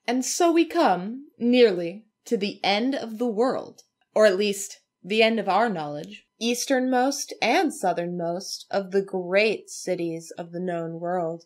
And so we come, nearly, to the end of the world, or at least the end of our knowledge, easternmost and southernmost of the great cities of the known world.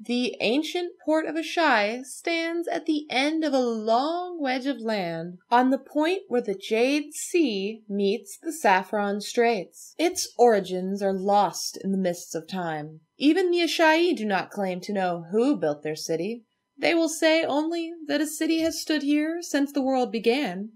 The ancient port of Asshai stands at the end of a long wedge of land, on the point where the Jade Sea meets the Saffron Straits. Its origins are lost in the mists of time. Even the Asshai do not claim to know who built their city. They will say only that a city has stood here since the world began,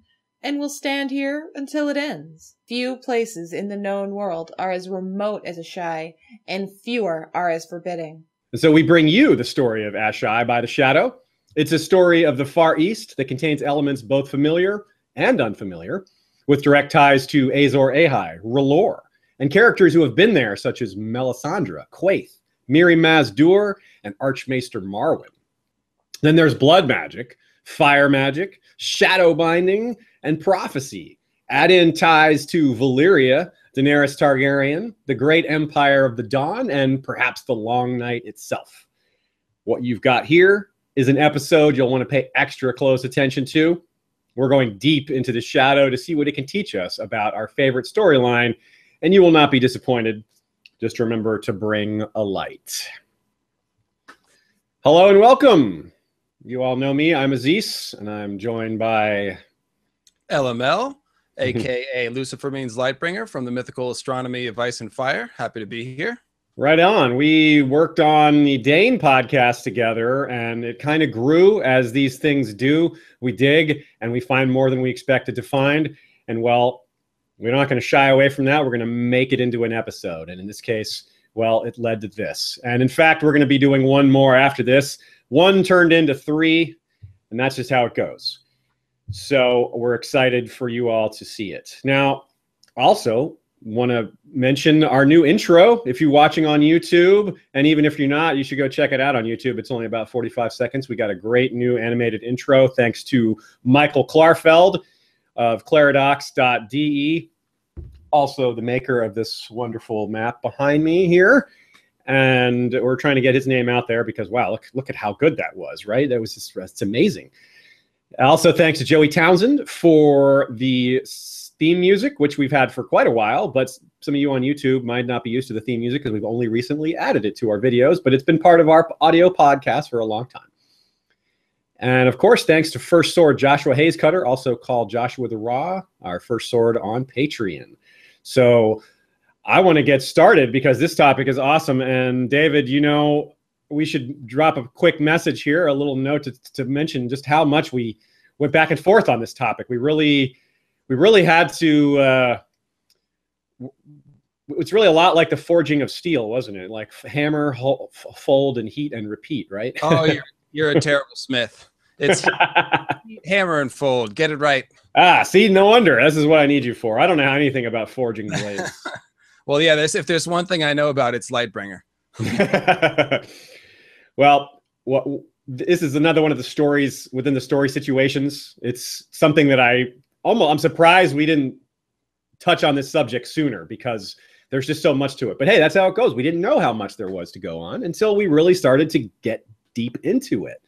and will stand here until it ends. Few places in the known world are as remote as Asshai, and fewer are as forbidding. And so we bring you the story of Asshai-by-The-Shadow. It's a story of the Far East that contains elements both familiar and unfamiliar, with direct ties to Azor Ahai, R'hllor, and characters who have been there, such as Melisandre, Quaithe, Mirri Maz Duur, and Archmaester Marwyn. Then there's blood magic, fire magic, shadow binding, and prophecy. Add in ties to Valyria, Daenerys Targaryen, the great empire of the Dawn, and perhaps the Long Night itself. What you've got here is an episode you'll want to pay extra close attention to. We're going deep into the shadow to see what it can teach us about our favorite storyline, and you will not be disappointed. Just remember to bring a light. Hello and welcome. You all know me. I'm Aziz, and I'm joined by LML, aka Lucifer means Lightbringer from the mythical astronomy of Ice and Fire. Happy to be here. Right on. We worked on the Dane podcast together, and it kind of grew as these things do. We dig, and we find more than we expected to find. And, well, we're not going to shy away from that. We're going to make it into an episode. And in this case, well, it led to this. And, in fact, we're going to be doing one more after this. One turned into three, and that's just how it goes. So we're excited for you all to see it. Now, also want to mention our new intro. If you're watching on YouTube, and even if you're not, you should go check it out on YouTube. It's only about 45 seconds. We got a great new animated intro thanks to Michael Klarfeld of claridox.de, also the maker of this wonderful map behind me here. And we're trying to get his name out there because, wow, look at how good that was, right? That was just, it's amazing. Also, thanks to Joey Townsend for the theme music, which we've had for quite a while, but some of you on YouTube might not be used to the theme music because we've only recently added it to our videos, but it's been part of our audio podcast for a long time. And of course, thanks to First Sword Joshua Hayes Cutter, also called Joshua the Raw, our first sword on Patreon. So I want to get started because this topic is awesome. And David, you know, we should drop a quick message here, a little note to mention just how much we went back and forth on this topic. We really had to, it's really a lot like the forging of steel, wasn't it? Like hammer, fold, and heat and repeat, right? Oh, you're a terrible smith. It's hammer and fold. Get it right. Ah, see, no wonder. This is what I need you for. I don't know anything about forging blades. Well, yeah, if there's one thing I know about, it's Lightbringer. Well, this is another one of the stories within the story situations. It's something that I'm surprised we didn't touch on this subject sooner because there's just so much to it. But hey, that's how it goes. We didn't know how much there was to go on until we really started to get deep into it.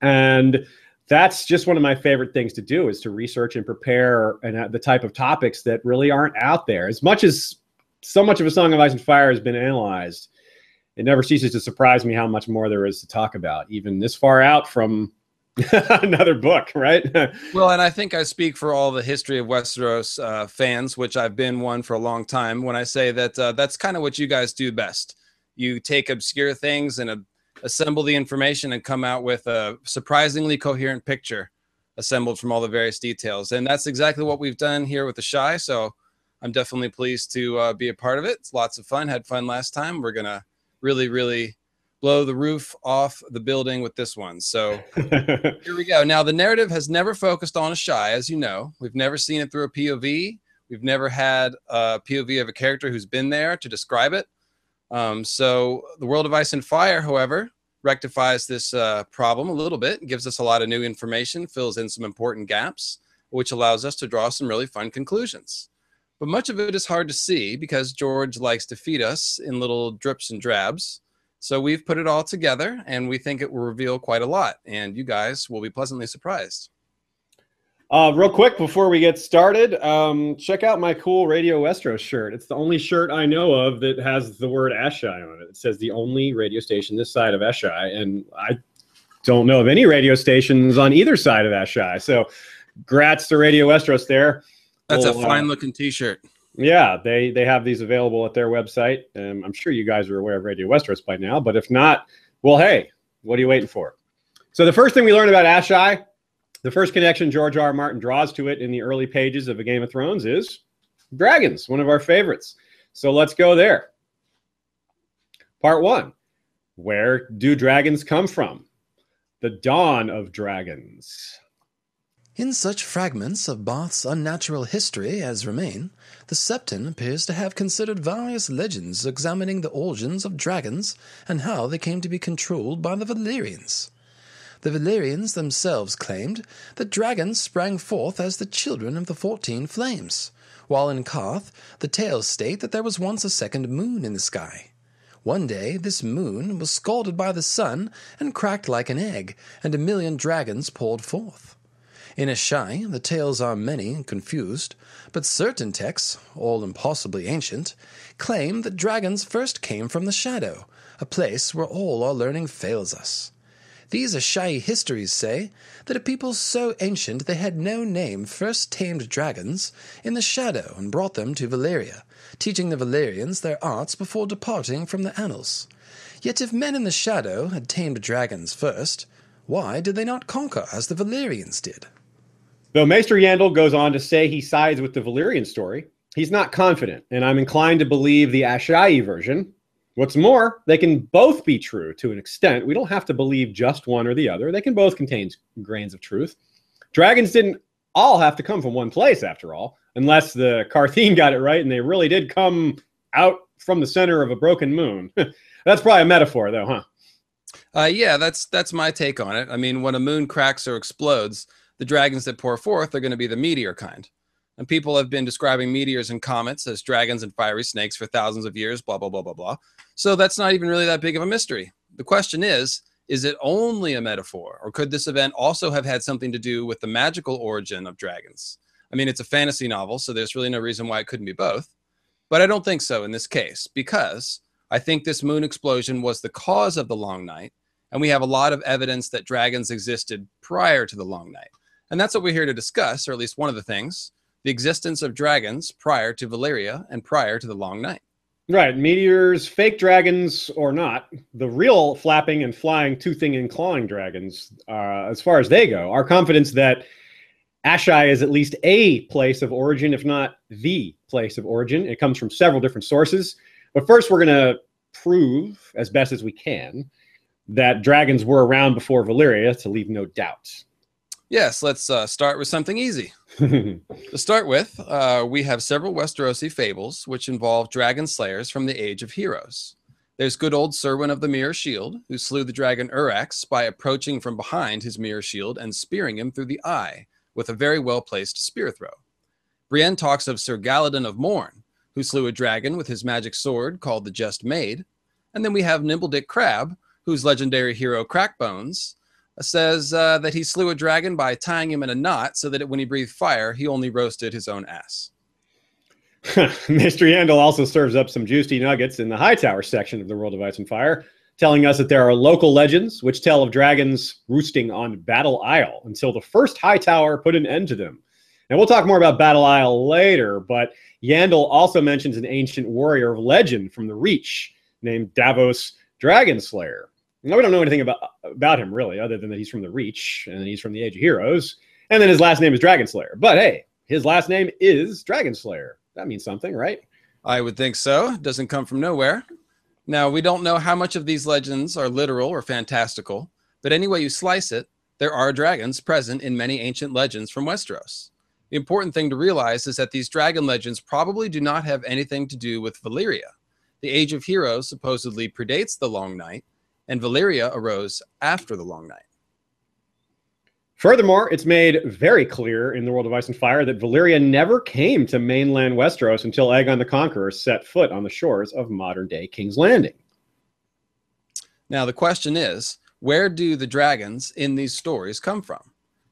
And that's just one of my favorite things to do is to research and prepare and the type of topics that really aren't out there. As much as so much of A Song of Ice and Fire has been analyzed, it never ceases to surprise me how much more there is to talk about, even this far out from another book, right? Well, and I think I speak for all the history of Westeros fans, which I've been one for a long time, when I say that that's kind of what you guys do best. You take obscure things and assemble the information and come out with a surprisingly coherent picture assembled from all the various details. And that's exactly what we've done here with Asshai. So I'm definitely pleased to be a part of it. It's lots of fun. Had fun last time. We're going to really blow the roof off the building with this one. So here we go. Now, the narrative has never focused on Asshai, as you know. We've never seen it through a POV. We've never had a POV of a character who's been there to describe it. So the world of Ice and Fire, however, rectifies this problem a little bit, gives us a lot of new information, fills in some important gaps, which allows us to draw some really fun conclusions. But much of it is hard to see because George likes to feed us in little drips and drabs. So we've put it all together, and we think it will reveal quite a lot, and you guys will be pleasantly surprised. Real quick before we get started, check out my cool Radio Westeros shirt. It's the only shirt I know of that has the word Asshai on it. It says the only radio station this side of Asshai, and I don't know of any radio stations on either side of Asshai. So, grats to Radio Westeros there. That's a fine-looking T-shirt. Yeah, they have these available at their website. I'm sure you guys are aware of Radio Westeros by now, but if not, well, hey, what are you waiting for? So the first thing we learn about Asshai, the first connection George R. R. Martin draws to it in the early pages of A Game of Thrones is dragons, one of our favorites. So let's go there. Part 1. Where do dragons come from? The dawn of dragons. In such fragments of Bath's unnatural history as remain, the Septon appears to have considered various legends examining the origins of dragons and how they came to be controlled by the Valyrians. The Valyrians themselves claimed that dragons sprang forth as the children of the 14 flames, while in Qarth the tales state that there was once a second moon in the sky. One day this moon was scalded by the sun and cracked like an egg, and 1,000,000 dragons poured forth. In Asshai the tales are many and confused, but certain texts, all impossibly ancient, claim that dragons first came from the Shadow, a place where all our learning fails us. These Asshai histories say that a people so ancient they had no name first tamed dragons in the Shadow and brought them to Valyria, teaching the Valyrians their arts before departing from the annals. Yet if men in the Shadow had tamed dragons first, why did they not conquer as the Valyrians did? Though Maester Yandel goes on to say he sides with the Valyrian story, he's not confident, and I'm inclined to believe the Asshai version. What's more, they can both be true to an extent. We don't have to believe just one or the other. They can both contain grains of truth. Dragons didn't all have to come from one place, after all, unless the Qartheen got it right and they really did come out from the center of a broken moon. That's probably a metaphor, though, huh? Yeah, that's my take on it. I mean, when a moon cracks or explodes, the dragons that pour forth are going to be the meteor kind. And people have been describing meteors and comets as dragons and fiery snakes for thousands of years, blah, blah, blah, blah, blah. So that's not even really that big of a mystery. The question is it only a metaphor? Or could this event also have had something to do with the magical origin of dragons? I mean, it's a fantasy novel, so there's really no reason why it couldn't be both. But I don't think so in this case, because I think this moon explosion was the cause of the Long Night, and we have a lot of evidence that dragons existed prior to the Long Night. And that's what we're here to discuss, or at least one of the things. The existence of dragons prior to Valyria and prior to the Long Night. Right. Meteors, fake dragons or not, the real flapping and flying, toothing and clawing dragons, as far as they go, our confidence that Asshai is at least a place of origin, if not the place of origin. It comes from several different sources. But first, we're going to prove, as best as we can, that dragons were around before Valyria, to leave no doubt. Yes, let's start with something easy. To start with, we have several Westerosi fables which involve dragon slayers from the Age of Heroes. There's good old Serwyn of the Mirror Shield, who slew the dragon Urex by approaching from behind his mirror shield and spearing him through the eye with a very well-placed spear throw. Brienne talks of Sir Galladon of Morn, who slew a dragon with his magic sword called the Just Maid. And then we have Nimbledick Crab, whose legendary hero Crackbones says that he slew a dragon by tying him in a knot so that when he breathed fire, he only roasted his own ass. Mr. Yandel also serves up some juicy nuggets in the Hightower section of the World of Ice and Fire, telling us that there are local legends which tell of dragons roosting on Battle Isle until the first Hightower put an end to them. And we'll talk more about Battle Isle later, but Yandel also mentions an ancient warrior of legend from the Reach named Davos Dragonslayer. Now, we don't know anything about him, really, other than that he's from the Reach, and he's from the Age of Heroes, and then his last name is Dragonslayer. But hey, his last name is Dragonslayer. That means something, right? I would think so. It doesn't come from nowhere. Now, we don't know how much of these legends are literal or fantastical, but any way you slice it, there are dragons present in many ancient legends from Westeros. The important thing to realize is that these dragon legends probably do not have anything to do with Valyria. The Age of Heroes supposedly predates the Long Night, and Valyria arose after the Long Night. Furthermore, it's made very clear in the World of Ice and Fire that Valyria never came to mainland Westeros until Aegon the Conqueror set foot on the shores of modern-day King's Landing. Now, the question is, where do the dragons in these stories come from?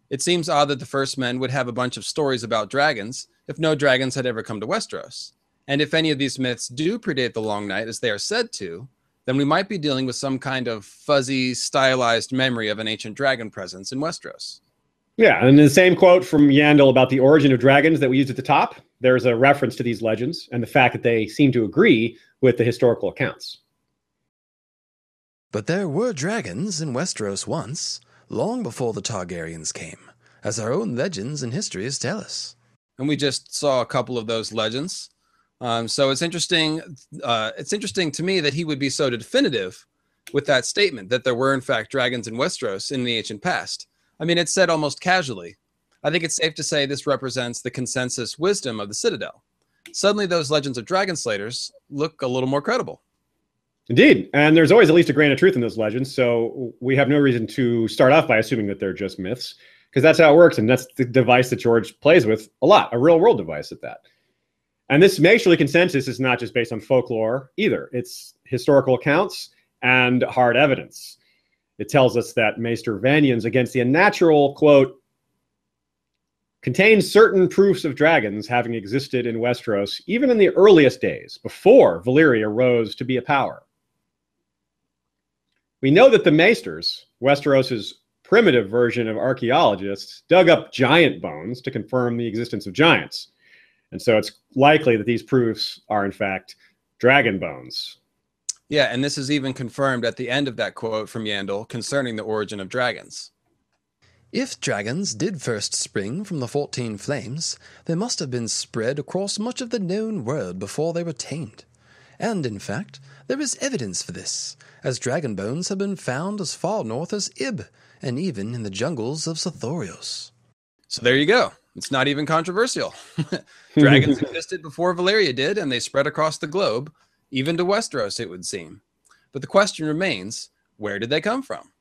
It seems odd that the First Men would have a bunch of stories about dragons if no dragons had ever come to Westeros. And if any of these myths do predate the Long Night, as they are said to, then we might be dealing with some kind of fuzzy, stylized memory of an ancient dragon presence in Westeros. Yeah, and in the same quote from Yandel about the origin of dragons that we used at the top, there's a reference to these legends and the fact that they seem to agree with the historical accounts. But there were dragons in Westeros once, long before the Targaryens came, as our own legends and histories tell us. And we just saw a couple of those legends. So it's interesting. It's interesting to me that he would be so definitive with that statement that there were, in fact, dragons in Westeros in the ancient past. I mean, it's said almost casually. I think it's safe to say this represents the consensus wisdom of the Citadel. Suddenly, those legends of dragon slayers look a little more credible. Indeed. And there's always at least a grain of truth in those legends. So we have no reason to start off by assuming that they're just myths, because that's how it works. And that's the device that George plays with a lot, a real world device at that. And this Maesterly consensus is not just based on folklore either. It's historical accounts and hard evidence. It tells us that Maester Vanyan's against the unnatural, quote, contains certain proofs of dragons having existed in Westeros even in the earliest days, before Valyria rose to be a power. We know that the Maesters, Westeros' primitive version of archaeologists, dug up giant bones to confirm the existence of giants. And so it's likely that these proofs are, in fact, dragon bones. Yeah, and this is even confirmed at the end of that quote from Yandel concerning the origin of dragons. If dragons did first spring from the 14 flames, they must have been spread across much of the known world before they were tamed. And, in fact, there is evidence for this, as dragon bones have been found as far north as Ib, and even in the jungles of Sothorios. So there you go. It's not even controversial. Dragons existed before Valyria did, and they spread across the globe, even to Westeros, it would seem. But the question remains, where did they come from?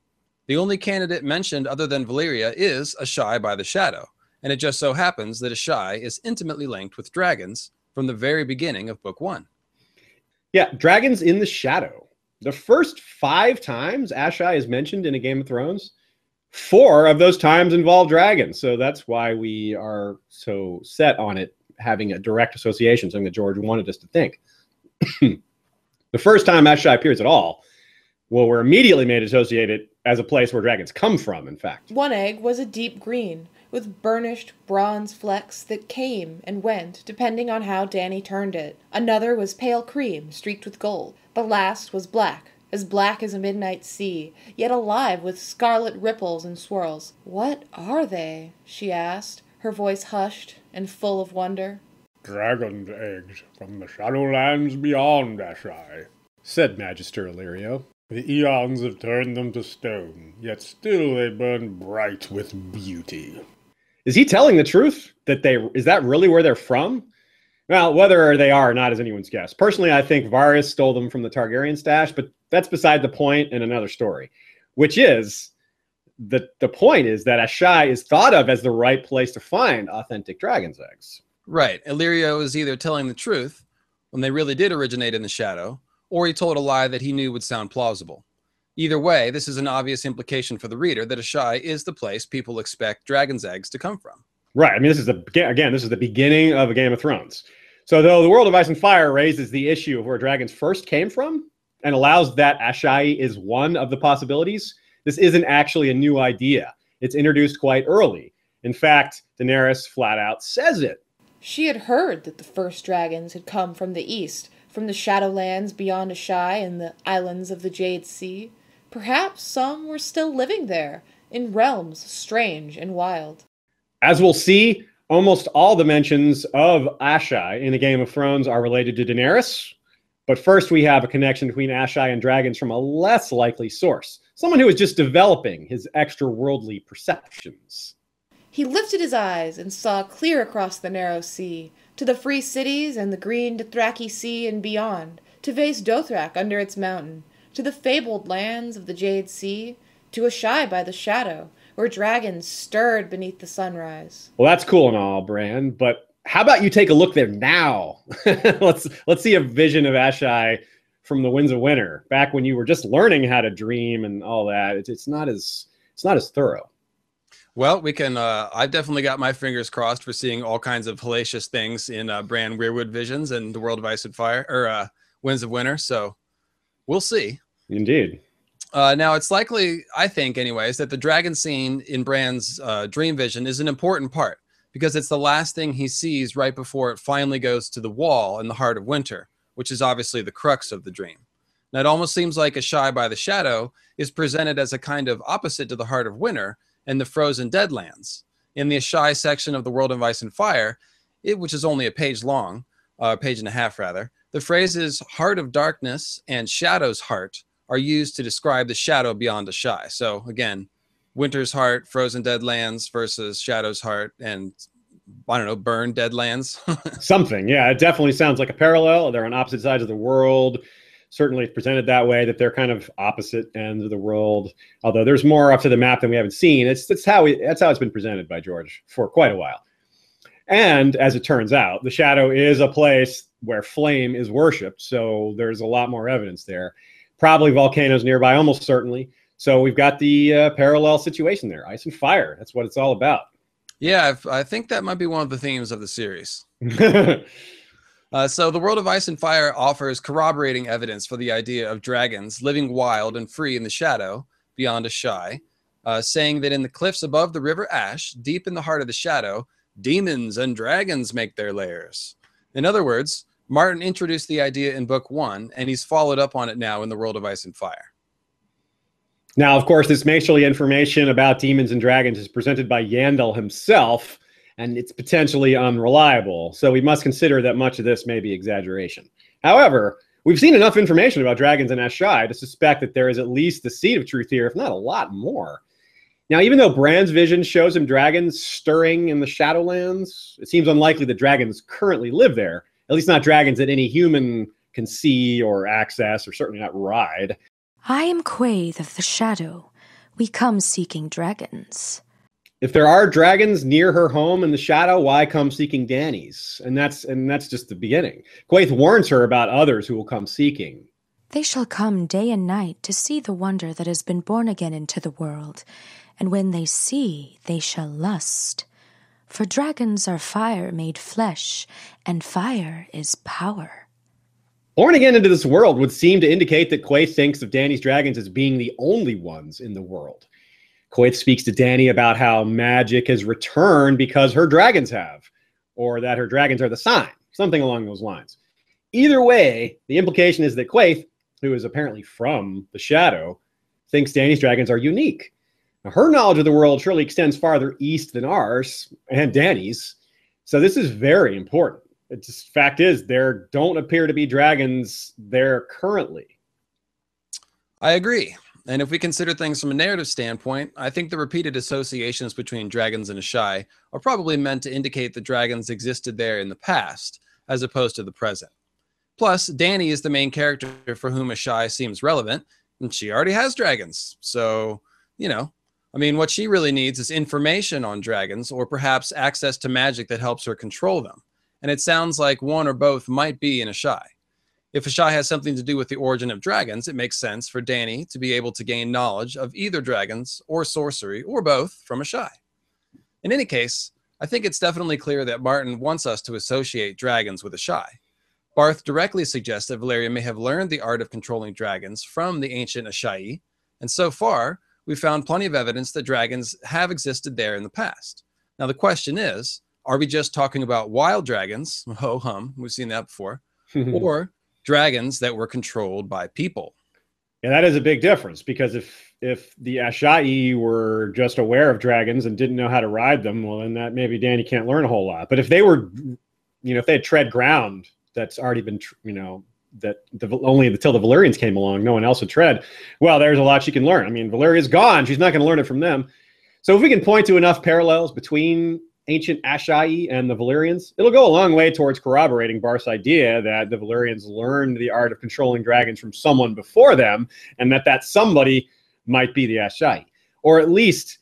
The only candidate mentioned other than Valyria is Asshai-by-The-Shadow, and it just so happens that Asshai is intimately linked with dragons from the very beginning of Book 1. Yeah, dragons in the shadow. The first 5 times Asshai is mentioned in A Game of Thrones, 4 of those times involve dragons. So that's why we are so set on it having a direct association, something that George wanted us to think. The first time Asshai appears at all, well, we're immediately made associated as a place where dragons come from, in fact. One egg was a deep green, with burnished bronze flecks that came and went, depending on how Dany turned it. Another was pale cream, streaked with gold. The last was black as a midnight sea, yet alive with scarlet ripples and swirls. "What are they?" she asked, her voice hushed and full of wonder. "Dragon's eggs from the Shadowlands beyond Asshai," said Magister Illyrio. "The eons have turned them to stone, yet still they burn bright with beauty." Is he telling the truth? Is that really where they're from? Well, whether they are or not is anyone's guess. Personally, I think Varys stole them from the Targaryen stash, but that's beside the point in another story, which is the point is that Asshai is thought of as the right place to find authentic dragon's eggs. Right. Illyrio is either telling the truth when they really did originate in the shadow, or he told a lie that he knew would sound plausible. Either way, this is an obvious implication for the reader that Asshai is the place people expect dragon's eggs to come from. Right. I mean, this is the beginning of A Game of Thrones. So though the world of Ice and Fire raises the issue of where dragons first came from and allows that Asshai is one of the possibilities, this isn't actually a new idea. It's introduced quite early. In fact, Daenerys flat out says it. She had heard that the first dragons had come from the east, from the Shadowlands beyond Asshai and the islands of the Jade Sea. Perhaps some were still living there, in realms strange and wild. As we'll see, almost all the mentions of Asshai in A Game of Thrones are related to Daenerys. But first we have a connection between Asshai and dragons from a less likely source. Someone who is just developing his extra-worldly perceptions. He lifted his eyes and saw clear across the narrow sea, to the free cities and the green Dothraki Sea and beyond, to Vaes Dothrak under its mountain, to the fabled lands of the Jade Sea, to Asshai-by-The-Shadow, where dragons stirred beneath the sunrise. Well, that's cool and all, Bran, but how about you take a look there now? Let's see a vision of Asshai from the Winds of Winter, back when you were just learning how to dream and all that. It's not as thorough. Well, we can. I've definitely got my fingers crossed for seeing all kinds of hellacious things in Bran Weirwood visions and the World of Ice and Fire, or Winds of Winter. So we'll see. Indeed. Now, it's likely, I think, anyways, that the dragon scene in Bran's dream vision is an important part because it's the last thing he sees right before it finally goes to the wall in the heart of winter, which is obviously the crux of the dream. Now, it almost seems like Asshai-by-The-Shadow is presented as a kind of opposite to the heart of winter and the frozen deadlands. In the Asshai section of the World of Ice and Fire, which is only a page long, page and a half rather, the phrases heart of darkness and shadow's heart are used to describe the shadow beyond Asshai. So again, winter's heart, frozen deadlands versus shadow's heart, and I don't know, burned deadlands. Something, yeah. It definitely sounds like a parallel. They're on opposite sides of the world. Certainly it's presented that way, that they're kind of opposite ends of the world. Although there's more up to the map than we haven't seen. That's how it's been presented by George for quite a while. And as it turns out, the Shadow is a place where flame is worshipped. So there's a lot more evidence there. Probably volcanoes nearby, almost certainly. So we've got the parallel situation there, ice and fire. That's what it's all about. Yeah, I think that might be one of the themes of the series. So the World of Ice and Fire offers corroborating evidence for the idea of dragons living wild and free in the shadow beyond Asshai, saying that in the cliffs above the river Ash, deep in the heart of the shadow, demons and dragons make their lairs. In other words, Martin introduced the idea in book 1, and he's followed up on it now in the World of Ice and Fire. Now, of course, this makeshift information about demons and dragons is presented by Yandel himself, and it's potentially unreliable. So we must consider that much of this may be exaggeration. However, we've seen enough information about dragons and Asshai to suspect that there is at least the seed of truth here, if not a lot more. Now, even though Bran's vision shows him dragons stirring in the Shadowlands, it seems unlikely that dragons currently live there, at least not dragons that any human can see or access, or certainly not ride. I am Quaithe of the Shadow. We come seeking dragons. If there are dragons near her home in the Shadow, why come seeking Dany's? And that's just the beginning. Quaithe warns her about others who will come seeking. They shall come day and night to see the wonder that has been born again into the world, and when they see, they shall lust. For dragons are fire made flesh, and fire is power. Born again into this world would seem to indicate that Quaithe thinks of Dany's dragons as being the only ones in the world. Quaithe speaks to Dany about how magic has returned because her dragons have, or that her dragons are the sign, something along those lines. Either way, the implication is that Quaithe, who is apparently from the Shadow, thinks Dany's dragons are unique. Now, her knowledge of the world surely extends farther east than ours, and Dany's, so this is very important. The fact is, there don't appear to be dragons there currently. I agree. And if we consider things from a narrative standpoint, I think the repeated associations between dragons and Asshai are probably meant to indicate that dragons existed there in the past, as opposed to the present. Plus, Dany is the main character for whom Asshai seems relevant, and she already has dragons. So, what she really needs is information on dragons, or perhaps access to magic that helps her control them. And it sounds like one or both might be in Asshai. If Asshai has something to do with the origin of dragons, it makes sense for Dany to be able to gain knowledge of either dragons or sorcery, or both, from Asshai. In any case, I think it's definitely clear that Martin wants us to associate dragons with Asshai. Barth directly suggests that Valyria may have learned the art of controlling dragons from the ancient Asshai, and so far, we've found plenty of evidence that dragons have existed there in the past. Now, the question is, are we just talking about wild dragons? Ho-hum, we've seen that before. Or dragons that were controlled by people? Yeah, that is a big difference, because if the Asshai were just aware of dragons and didn't know how to ride them, well, then that maybe Dany can't learn a whole lot. But if they were, if they had tread ground that's already been, only until the Valyrians came along, no one else would tread, well, there's a lot she can learn. I mean, Valyria's gone. She's not going to learn it from them. So if we can point to enough parallels between ancient Asshai and the Valyrians, it'll go a long way towards corroborating Barth's idea that the Valyrians learned the art of controlling dragons from someone before them, and that somebody might be the Asshai, or at least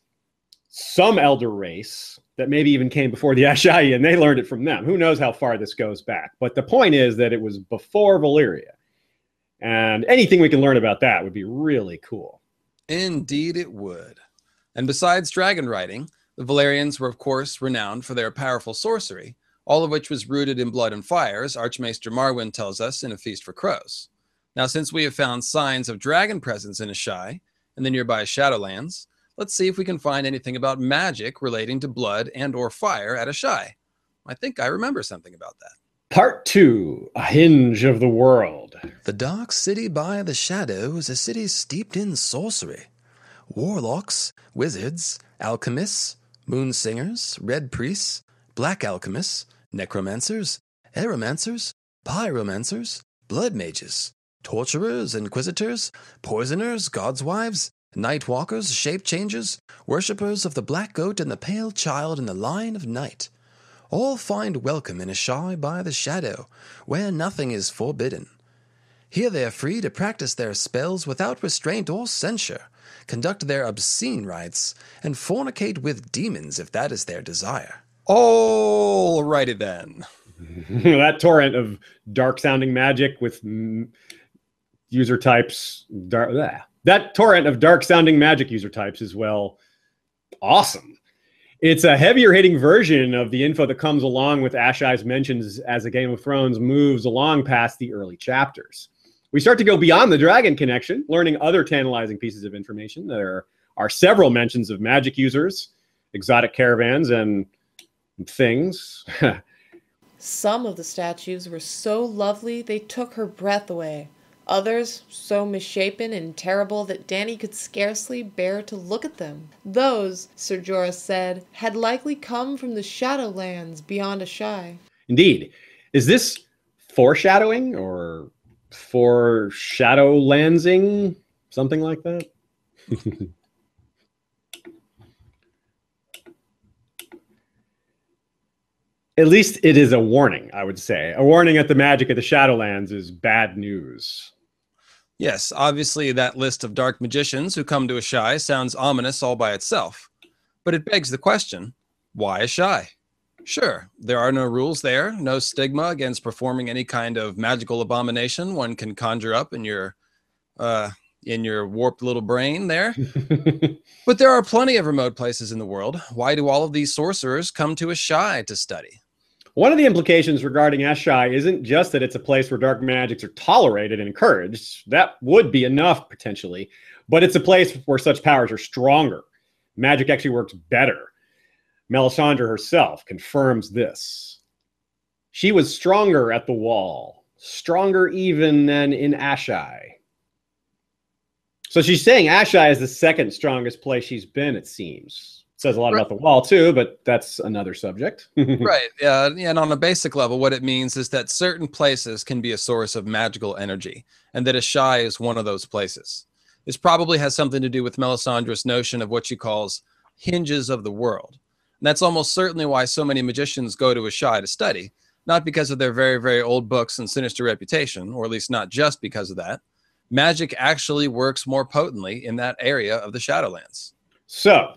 some elder race that maybe even came before the Asshai and they learned it from them. Who knows how far this goes back? But the point is that it was before Valyria. And anything we can learn about that would be really cool. Indeed it would. And besides dragon riding, the Valyrians were of course renowned for their powerful sorcery, all of which was rooted in blood and fire, as Archmaester Marwyn tells us in A Feast for Crows. Now, since we have found signs of dragon presence in Asshai and the nearby Shadowlands, let's see if we can find anything about magic relating to blood and or fire at Asshai. I think I remember something about that. Part 2, A Hinge of the World. The Dark City by the Shadow is a city steeped in sorcery. Warlocks, wizards, alchemists, moon singers, red priests, black alchemists, necromancers, aeromancers, pyromancers, blood mages, torturers, inquisitors, poisoners, gods' wives, night walkers, shape changers, worshippers of the black goat and the pale child in the line of night. All find welcome in Asshai-by-The-Shadow, where nothing is forbidden. Here they are free to practice their spells without restraint or censure, conduct their obscene rites, and fornicate with demons if that is their desire. All righty then. That torrent of dark-sounding magic with user types... That torrent of dark-sounding magic user types is, well, awesome. It's a heavier-hitting version of the info that comes along with Asshai's mentions as the Game of Thrones moves along past the early chapters. We start to go beyond the dragon connection, learning other tantalizing pieces of information. There are several mentions of magic users, exotic caravans, and things. Some of the statues were so lovely they took her breath away. Others so misshapen and terrible that Dany could scarcely bear to look at them. Those, Ser Jorah said, had likely come from the Shadowlands beyond Asshai. Indeed. Is this foreshadowing or foreshadowlandsing? Something like that? At least it is a warning, I would say. A warning that the magic of the Shadowlands is bad news. Yes, obviously that list of dark magicians who come to Asshai sounds ominous all by itself. But it begs the question, why Asshai? Sure, there are no rules there, no stigma against performing any kind of magical abomination one can conjure up in your warped little brain there. But there are plenty of remote places in the world. Why do all of these sorcerers come to Asshai to study? One of the implications regarding Asshai isn't just that it's a place where dark magics are tolerated and encouraged. That would be enough, potentially. But it's a place where such powers are stronger. Magic actually works better. Melisandre herself confirms this. She was stronger at the Wall. Stronger even than in Asshai. So she's saying Asshai is the second strongest place she's been, it seems. Says a lot about the Wall too, but that's another subject. Right. And on a basic level, what it means is that certain places can be a source of magical energy, and that Asshai is one of those places. This probably has something to do with Melisandre's notion of what she calls hinges of the world. And that's almost certainly why so many magicians go to Asshai to study, not because of their very, very old books and sinister reputation, or at least not just because of that. Magic actually works more potently in that area of the Shadowlands. So,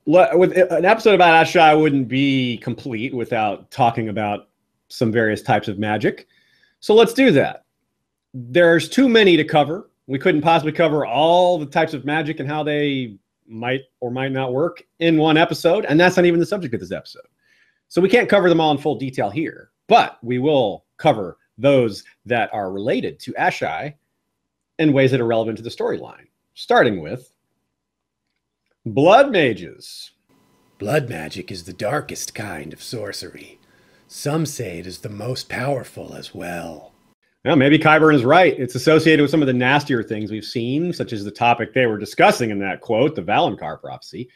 with an episode about Asshai wouldn't be complete without talking about some various types of magic. So let's do that. There's too many to cover. We couldn't possibly cover all the types of magic and how they might or might not work in one episode. And that's not even the subject of this episode. So we can't cover them all in full detail here. But we will cover those that are related to Asshai in ways that are relevant to the storyline. Starting with blood mages. Blood magic is the darkest kind of sorcery. Some say it is the most powerful as well. Well, maybe Qyburn is right. It's associated with some of the nastier things we've seen, such as the topic they were discussing in that quote, the Valonqar prophecy.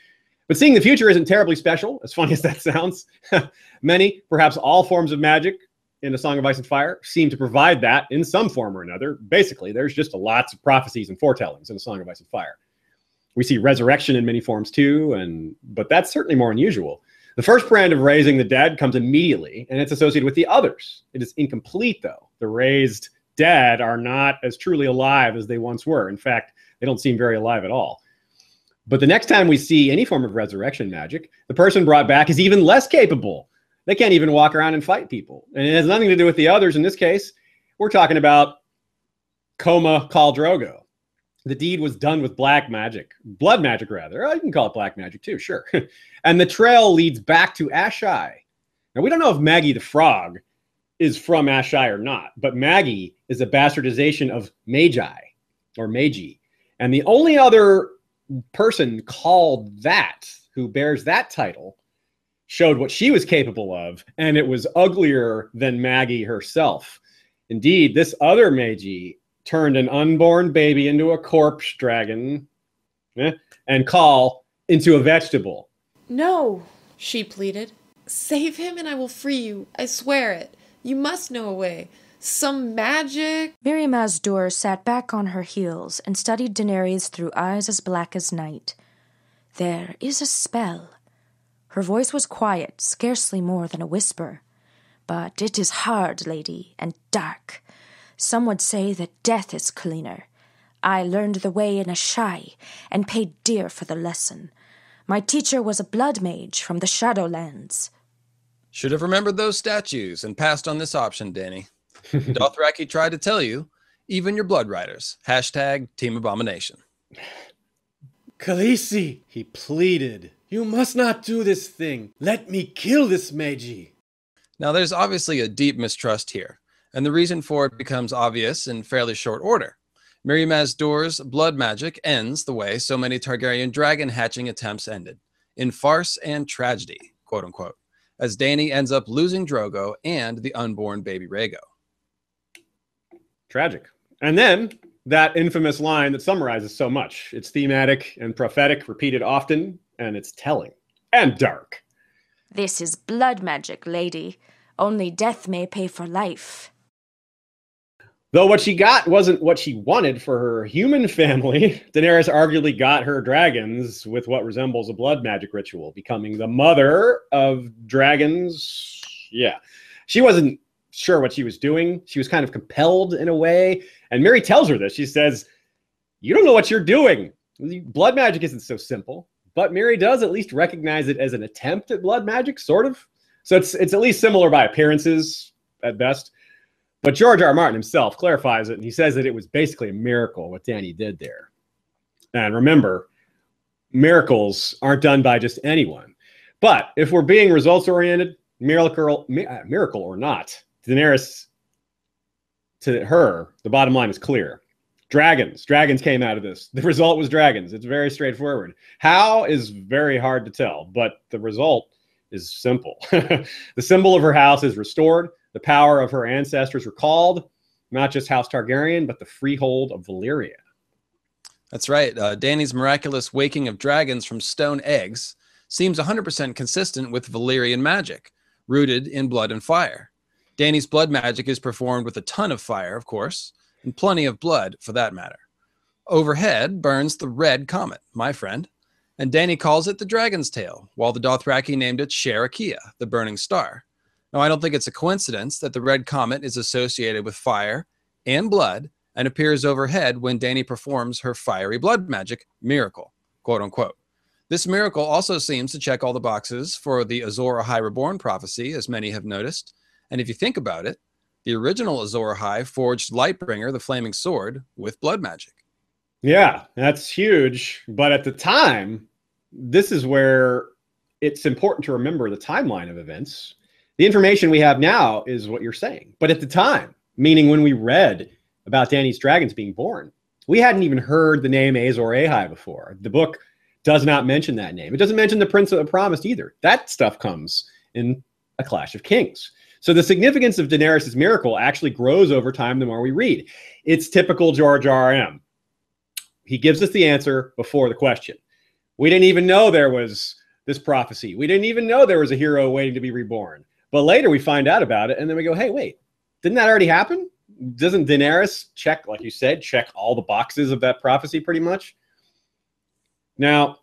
But seeing the future isn't terribly special, as funny as that sounds. Many, perhaps all forms of magic in A Song of Ice and Fire seem to provide that in some form or another. Basically, there's just lots of prophecies and foretellings in A Song of Ice and Fire. We see resurrection in many forms too, but that's certainly more unusual. The first brand of raising the dead comes immediately, and it's associated with the others. It is incomplete, though. The raised dead are not as truly alive as they once were. In fact, they don't seem very alive at all. But the next time we see any form of resurrection magic, the person brought back is even less capable. They can't even walk around and fight people. And it has nothing to do with the others in this case. We're talking about Coma Khal Drogo. The deed was done with blood magic rather. You can call it black magic too, sure. And the trail leads back to Asshai. Now, we don't know if Maggie the Frog is from Asshai or not, but Maggie is a bastardization of Magi or Magi. And the only other person called that who bears that title showed what she was capable of, and it was uglier than Maggie herself. Indeed, this other Magi turned an unborn baby into a corpse dragon and Khal into a vegetable. No, she pleaded. Save him and I will free you. I swear it. You must know a way. Some magic. Mirri Maz Duur sat back on her heels and studied Daenerys through eyes as black as night. There is a spell. Her voice was quiet, scarcely more than a whisper. But it is hard, lady, and dark. Some would say that death is cleaner. I learned the way in Asshai, and paid dear for the lesson. My teacher was a blood mage from the Shadowlands. Should have remembered those statues and passed on this option, Dany. Dothraki tried to tell you, even your blood riders. Hashtag Team Abomination. Khaleesi, he pleaded. You must not do this thing. Let me kill this Magi. Now, there's obviously a deep mistrust here, and the reason for it becomes obvious in fairly short order. Mirri Maz Duur's blood magic ends the way so many Targaryen dragon hatching attempts ended, in farce and tragedy, quote unquote, as Dany ends up losing Drogo and the unborn baby Rhaego. Tragic. And then that infamous line that summarizes so much. It's thematic and prophetic, repeated often, and it's telling and dark. This is blood magic, lady. Only death may pay for life. Though what she got wasn't what she wanted for her human family, Daenerys arguably got her dragons with what resembles a blood magic ritual, becoming the mother of dragons. Yeah. She wasn't sure what she was doing. She was kind of compelled in a way. And Mirri tells her this. She says, you don't know what you're doing. Blood magic isn't so simple. But Mirri does at least recognize it as an attempt at blood magic, sort of. So it's at least similar by appearances at best. But George R. R. Martin himself clarifies it, and he says that it was basically a miracle what Dany did there. And remember, miracles aren't done by just anyone. But if we're being results-oriented, miracle or not, Daenerys, to her, the bottom line is clear. Dragons came out of this. The result was dragons. It's very straightforward. How is very hard to tell, but the result is simple. The symbol of her house is restored. The power of her ancestors recalled. Not just House Targaryen, but the freehold of Valyria. That's right. Dany's miraculous waking of dragons from stone eggs seems 100% consistent with Valyrian magic, rooted in blood and fire. Dany's blood magic is performed with a ton of fire, of course, and plenty of blood, for that matter. Overhead burns the red comet, my friend, and Dany calls it the Dragon's Tail, while the Dothraki named it Sharakia, the burning star. Now, I don't think it's a coincidence that the red comet is associated with fire and blood and appears overhead when Dany performs her fiery blood magic miracle, quote unquote. This miracle also seems to check all the boxes for the Azor Ahai Reborn prophecy, as many have noticed. And if you think about it, the original Azor Ahai forged Lightbringer, the flaming sword, with blood magic. Yeah, that's huge. But at the time, this is where it's important to remember the timeline of events. The information we have now is what you're saying. But at the time, meaning when we read about Dany's dragons being born, we hadn't even heard the name Azor Ahai before. The book does not mention that name. It doesn't mention the Prince of the Promised either. That stuff comes in A Clash of Kings. So the significance of Daenerys' miracle actually grows over time the more we read. It's typical George R.R.M. He gives us the answer before the question. We didn't even know there was this prophecy. We didn't even know there was a hero waiting to be reborn. But later we find out about it, and then we go, hey, wait, didn't that already happen? Doesn't Daenerys check, like you said, check all the boxes of that prophecy pretty much? Now,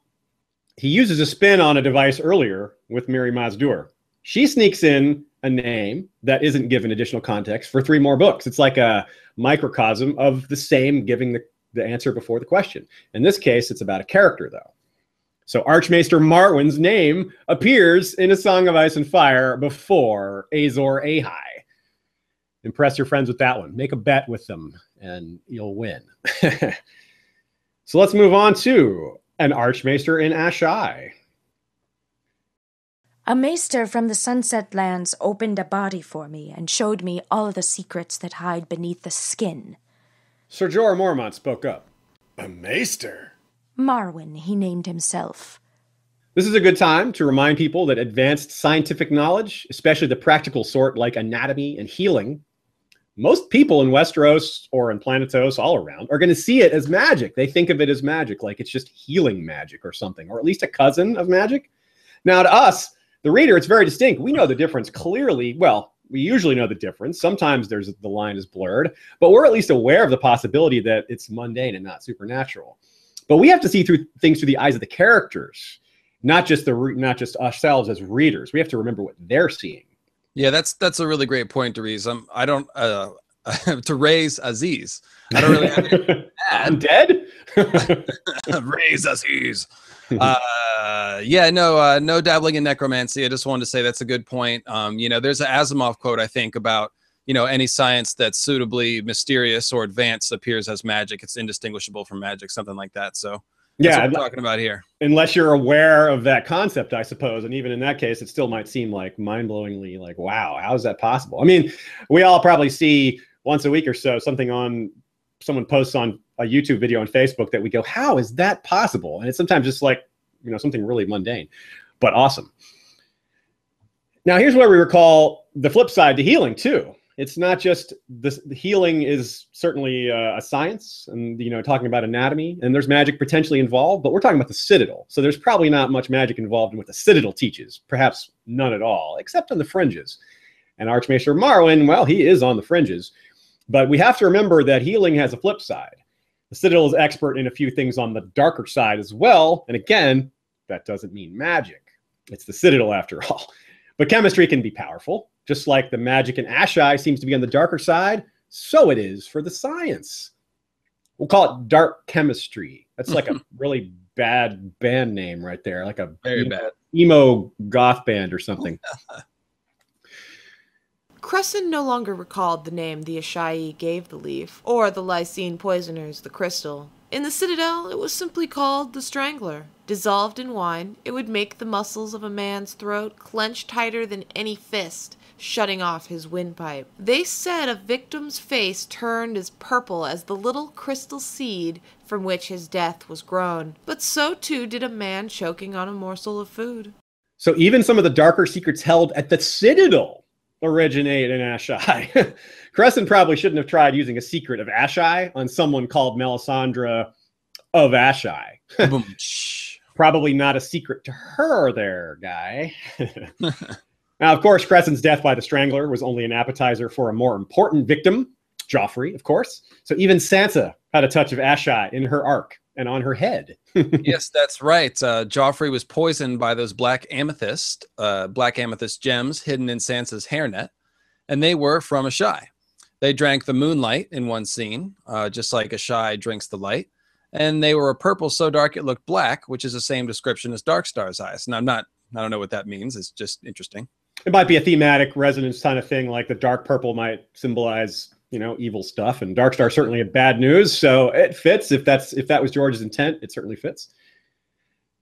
he uses a spin on a device earlier with Mirri Maz Duur. She sneaks in a name that isn't given additional context for 3 more books. It's like a microcosm of the same giving the answer before the question. In this case, it's about a character, though. So Archmaester Marwyn's name appears in A Song of Ice and Fire before Azor Ahai. Impress your friends with that one. Make a bet with them and you'll win. So let's move on to an Archmaester in Asshai. A maester from the Sunset Lands opened a body for me and showed me all the secrets that hide beneath the skin. Sir Jorah Mormont spoke up. A maester? Marwyn, he named himself. This is a good time to remind people that advanced scientific knowledge, especially the practical sort like anatomy and healing, most people in Westeros or in Planetos all around are going to see it as magic. They think of it as magic, like it's just healing magic or something, or at least a cousin of magic. Now to us, the reader, it's very distinct. We know the difference clearly. Well, we usually know the difference. Sometimes the line is blurred, but we're at least aware of the possibility that it's mundane and not supernatural. But we have to see things through the eyes of the characters, not just ourselves as readers. We have to remember what they're seeing. Yeah, that's a really great point, Dries. I don't to raise Aziz. I don't really have anything to add. I'm dead. Raise Aziz. No dabbling in necromancy. I just wanted to say that's a good point. There's an Asimov quote, I think, about any science that's suitably mysterious or advanced appears as magic. It's indistinguishable from magic, something like that. So that's what we're talking about here. Unless you're aware of that concept, I suppose. And even in that case, it still might seem like mind-blowingly like, wow, how is that possible? I mean, we all probably see once a week or so someone posts on a YouTube video on Facebook that we go, how is that possible? And it's sometimes just like, something really mundane, but awesome. Now, here's where we recall the flip side to healing too. It's not just this. The healing is certainly a science, and talking about anatomy, and there's magic potentially involved. But we're talking about the Citadel, so there's probably not much magic involved in what the Citadel teaches. Perhaps none at all, except on the fringes. And Archmaester Marwyn, well, he is on the fringes, but we have to remember that healing has a flip side. The Citadel is expert in a few things on the darker side as well, and again, that doesn't mean magic. It's the Citadel after all. But chemistry can be powerful. Just like the magic in Asshai seems to be on the darker side, so it is for the science. We'll call it dark chemistry. That's like a really bad band name right there, like a very bad emo goth band or something. Cresson no longer recalled the name the Asshai gave the leaf, or the Lysine poisoners the crystal. In the Citadel, it was simply called the Strangler. Dissolved in wine, it would make the muscles of a man's throat clench tighter than any fist, shutting off his windpipe. They said a victim's face turned as purple as the little crystal seed from which his death was grown. But so too did a man choking on a morsel of food. So even some of the darker secrets held at the Citadel originate in Asshai. Cresson probably shouldn't have tried using a secret of Asshai on someone called Melisandre of Asshai. Probably not a secret to her there, guy. Now, of course, Cresson's death by the Strangler was only an appetizer for a more important victim, Joffrey, of course. So even Sansa had a touch of Asshai in her arc and on her head. Yes, that's right. Joffrey was poisoned by those black amethyst gems hidden in Sansa's hairnet, and they were from Asshai. They drank the moonlight in one scene, just like Asshai drinks the light, and they were a purple so dark it looked black, which is the same description as Darkstar's eyes. And I don't know what that means. It's just interesting. It might be a thematic resonance kind of thing, like the dark purple might symbolize, evil stuff, and Darkstar certainly had bad news, so it fits. If that was George's intent, it certainly fits.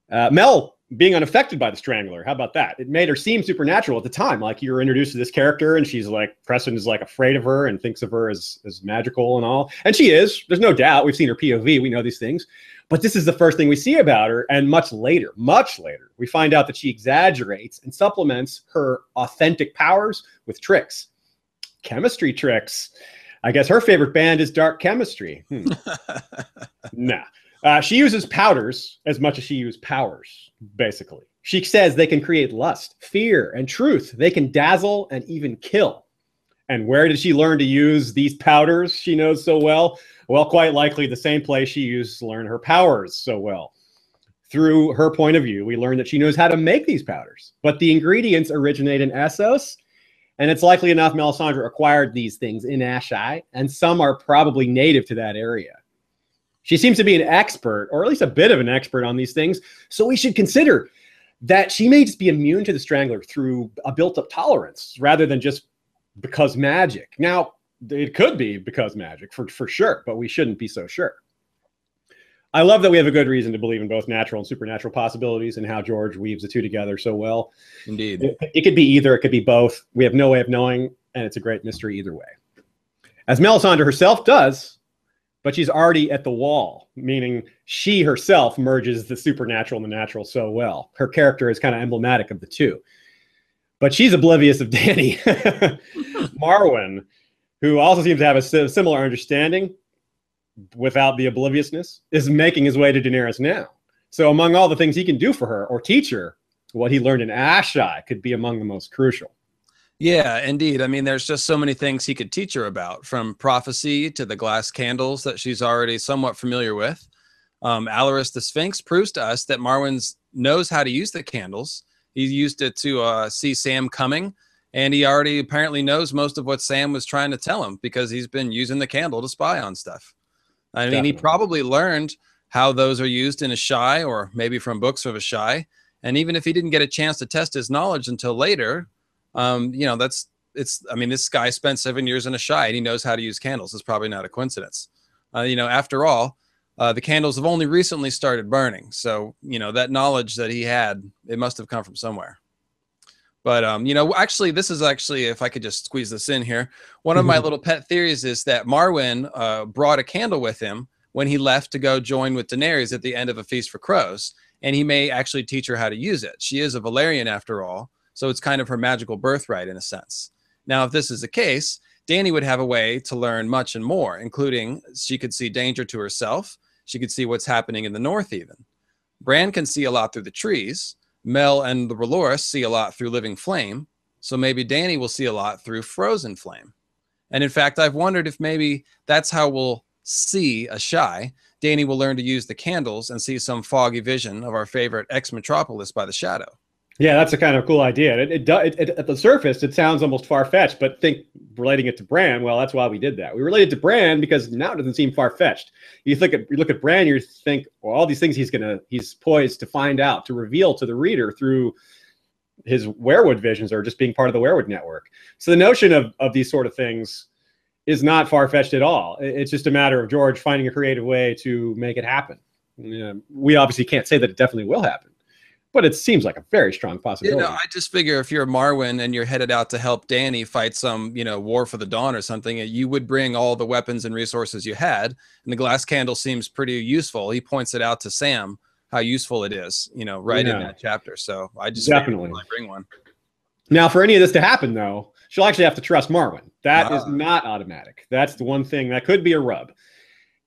Mel being unaffected by the Strangler, how about that? It made her seem supernatural at the time, like you're introduced to this character, and she's like, Cresson is like afraid of her and thinks of her as magical and all, and she is. There's no doubt. We've seen her POV. We know these things. But this is the first thing we see about her, and much later, we find out that she exaggerates and supplements her authentic powers with tricks. Chemistry tricks. I guess her favorite band is Dark Chemistry. Nah. She uses powders as much as she uses powers, basically. She says they can create lust, fear, and truth. They can dazzle and even kill. And where did she learn to use these powders she knows so well? Well, quite likely the same place she used to learn her powers so well. Through her point of view, we learn that she knows how to make these powders. But the ingredients originate in Essos, and it's likely enough Melisandre acquired these things in Asshai, and some are probably native to that area. She seems to be an expert, or at least a bit of an expert on these things, so we should consider that she may just be immune to the Strangler through a built-up tolerance, rather than just because magic. Now, it could be because magic for sure, but we shouldn't be so sure. I love that we have a good reason to believe in both natural and supernatural possibilities and how George weaves the two together so well. Indeed. It could be either, it could be both. We have no way of knowing, and it's a great mystery either way. As Melisandre herself does, but she's already at the wall, meaning she herself merges the supernatural and the natural so well. Her character is kind of emblematic of the two. But she's oblivious of Dany. Marwyn, who also seems to have a similar understanding, without the obliviousness, is making his way to Daenerys now. So among all the things he can do for her or teach her, what he learned in Asshai could be among the most crucial. Yeah, indeed. I mean, there's just so many things he could teach her about, from prophecy to the glass candles that she's already somewhat familiar with. Alaris the Sphinx proves to us that Marwyn knows how to use the candles. He used it to see Sam coming, and he already apparently knows most of what Sam was trying to tell him because he's been using the candle to spy on stuff. I mean, Definitely. he probably learned how those are used in Asshai, or maybe from books of Asshai. And even if he didn't get a chance to test his knowledge until later, I mean, this guy spent 7 years in Asshai and he knows how to use candles. It's probably not a coincidence. After all, the candles have only recently started burning. So, that knowledge that he had, it must have come from somewhere. But, actually, if I could just squeeze this in here, one of my little pet theories is that Marwyn brought a candle with him when he left to go join with Daenerys at the end of A Feast for Crows. And he may actually teach her how to use it. She is a Valyrian after all. So it's kind of her magical birthright in a sense. Now, if this is the case, Dany would have a way to learn much and more, including she could see danger to herself. She could see what's happening in the north even. Bran can see a lot through the trees. Mel and the R'hllor see a lot through living flame, so maybe Dany will see a lot through frozen flame. And in fact, I've wondered if maybe that's how we'll see Asshai. Dany will learn to use the candles and see some foggy vision of our favorite metropolis by the Shadow. Yeah, that's a kind of cool idea. It at the surface, it sounds almost far-fetched, but think relating it to Bran, well, that's why we did that. We related to Bran because now it doesn't seem far-fetched. You look at Bran, you think, well, all these things he's poised to find out, to reveal to the reader through his werewood visions or just being part of the werewood network. So the notion of these sort of things is not far-fetched at all. It's just a matter of George finding a creative way to make it happen. We obviously can't say that it definitely will happen, but it seems like a very strong possibility. I just figure if you're Marwyn and you're headed out to help Dany fight some, war for the dawn or something, you would bring all the weapons and resources you had. And the glass candle seems pretty useful. He points it out to Sam how useful it is, in that chapter. So I just definitely bring one. Now, for any of this to happen, though, she'll actually have to trust Marwyn. That is not automatic. That's the one thing that could be a rub.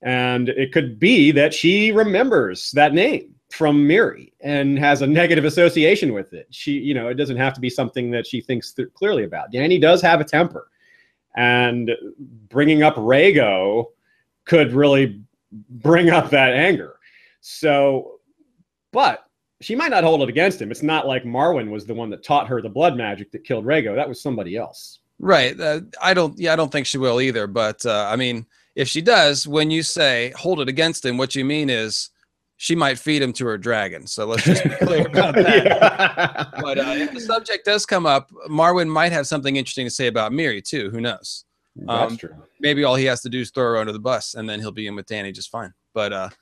And it could be that she remembers that name from Miri and has a negative association with it. It doesn't have to be something that she thinks clearly about. Dany does have a temper, and bringing up Rhaego could really bring up that anger. So, but she might not hold it against him. It's not like Marwyn was the one that taught her the blood magic that killed Rhaego. That was somebody else. Right. I don't think she will either. But I mean, if she does, when you say hold it against him, what you mean is she might feed him to her dragon. So let's just be clear about that. Yeah. But if the subject does come up, Marwyn might have something interesting to say about Miri too. Who knows? That's true. Maybe all he has to do is throw her under the bus and then he'll be in with Dany just fine. But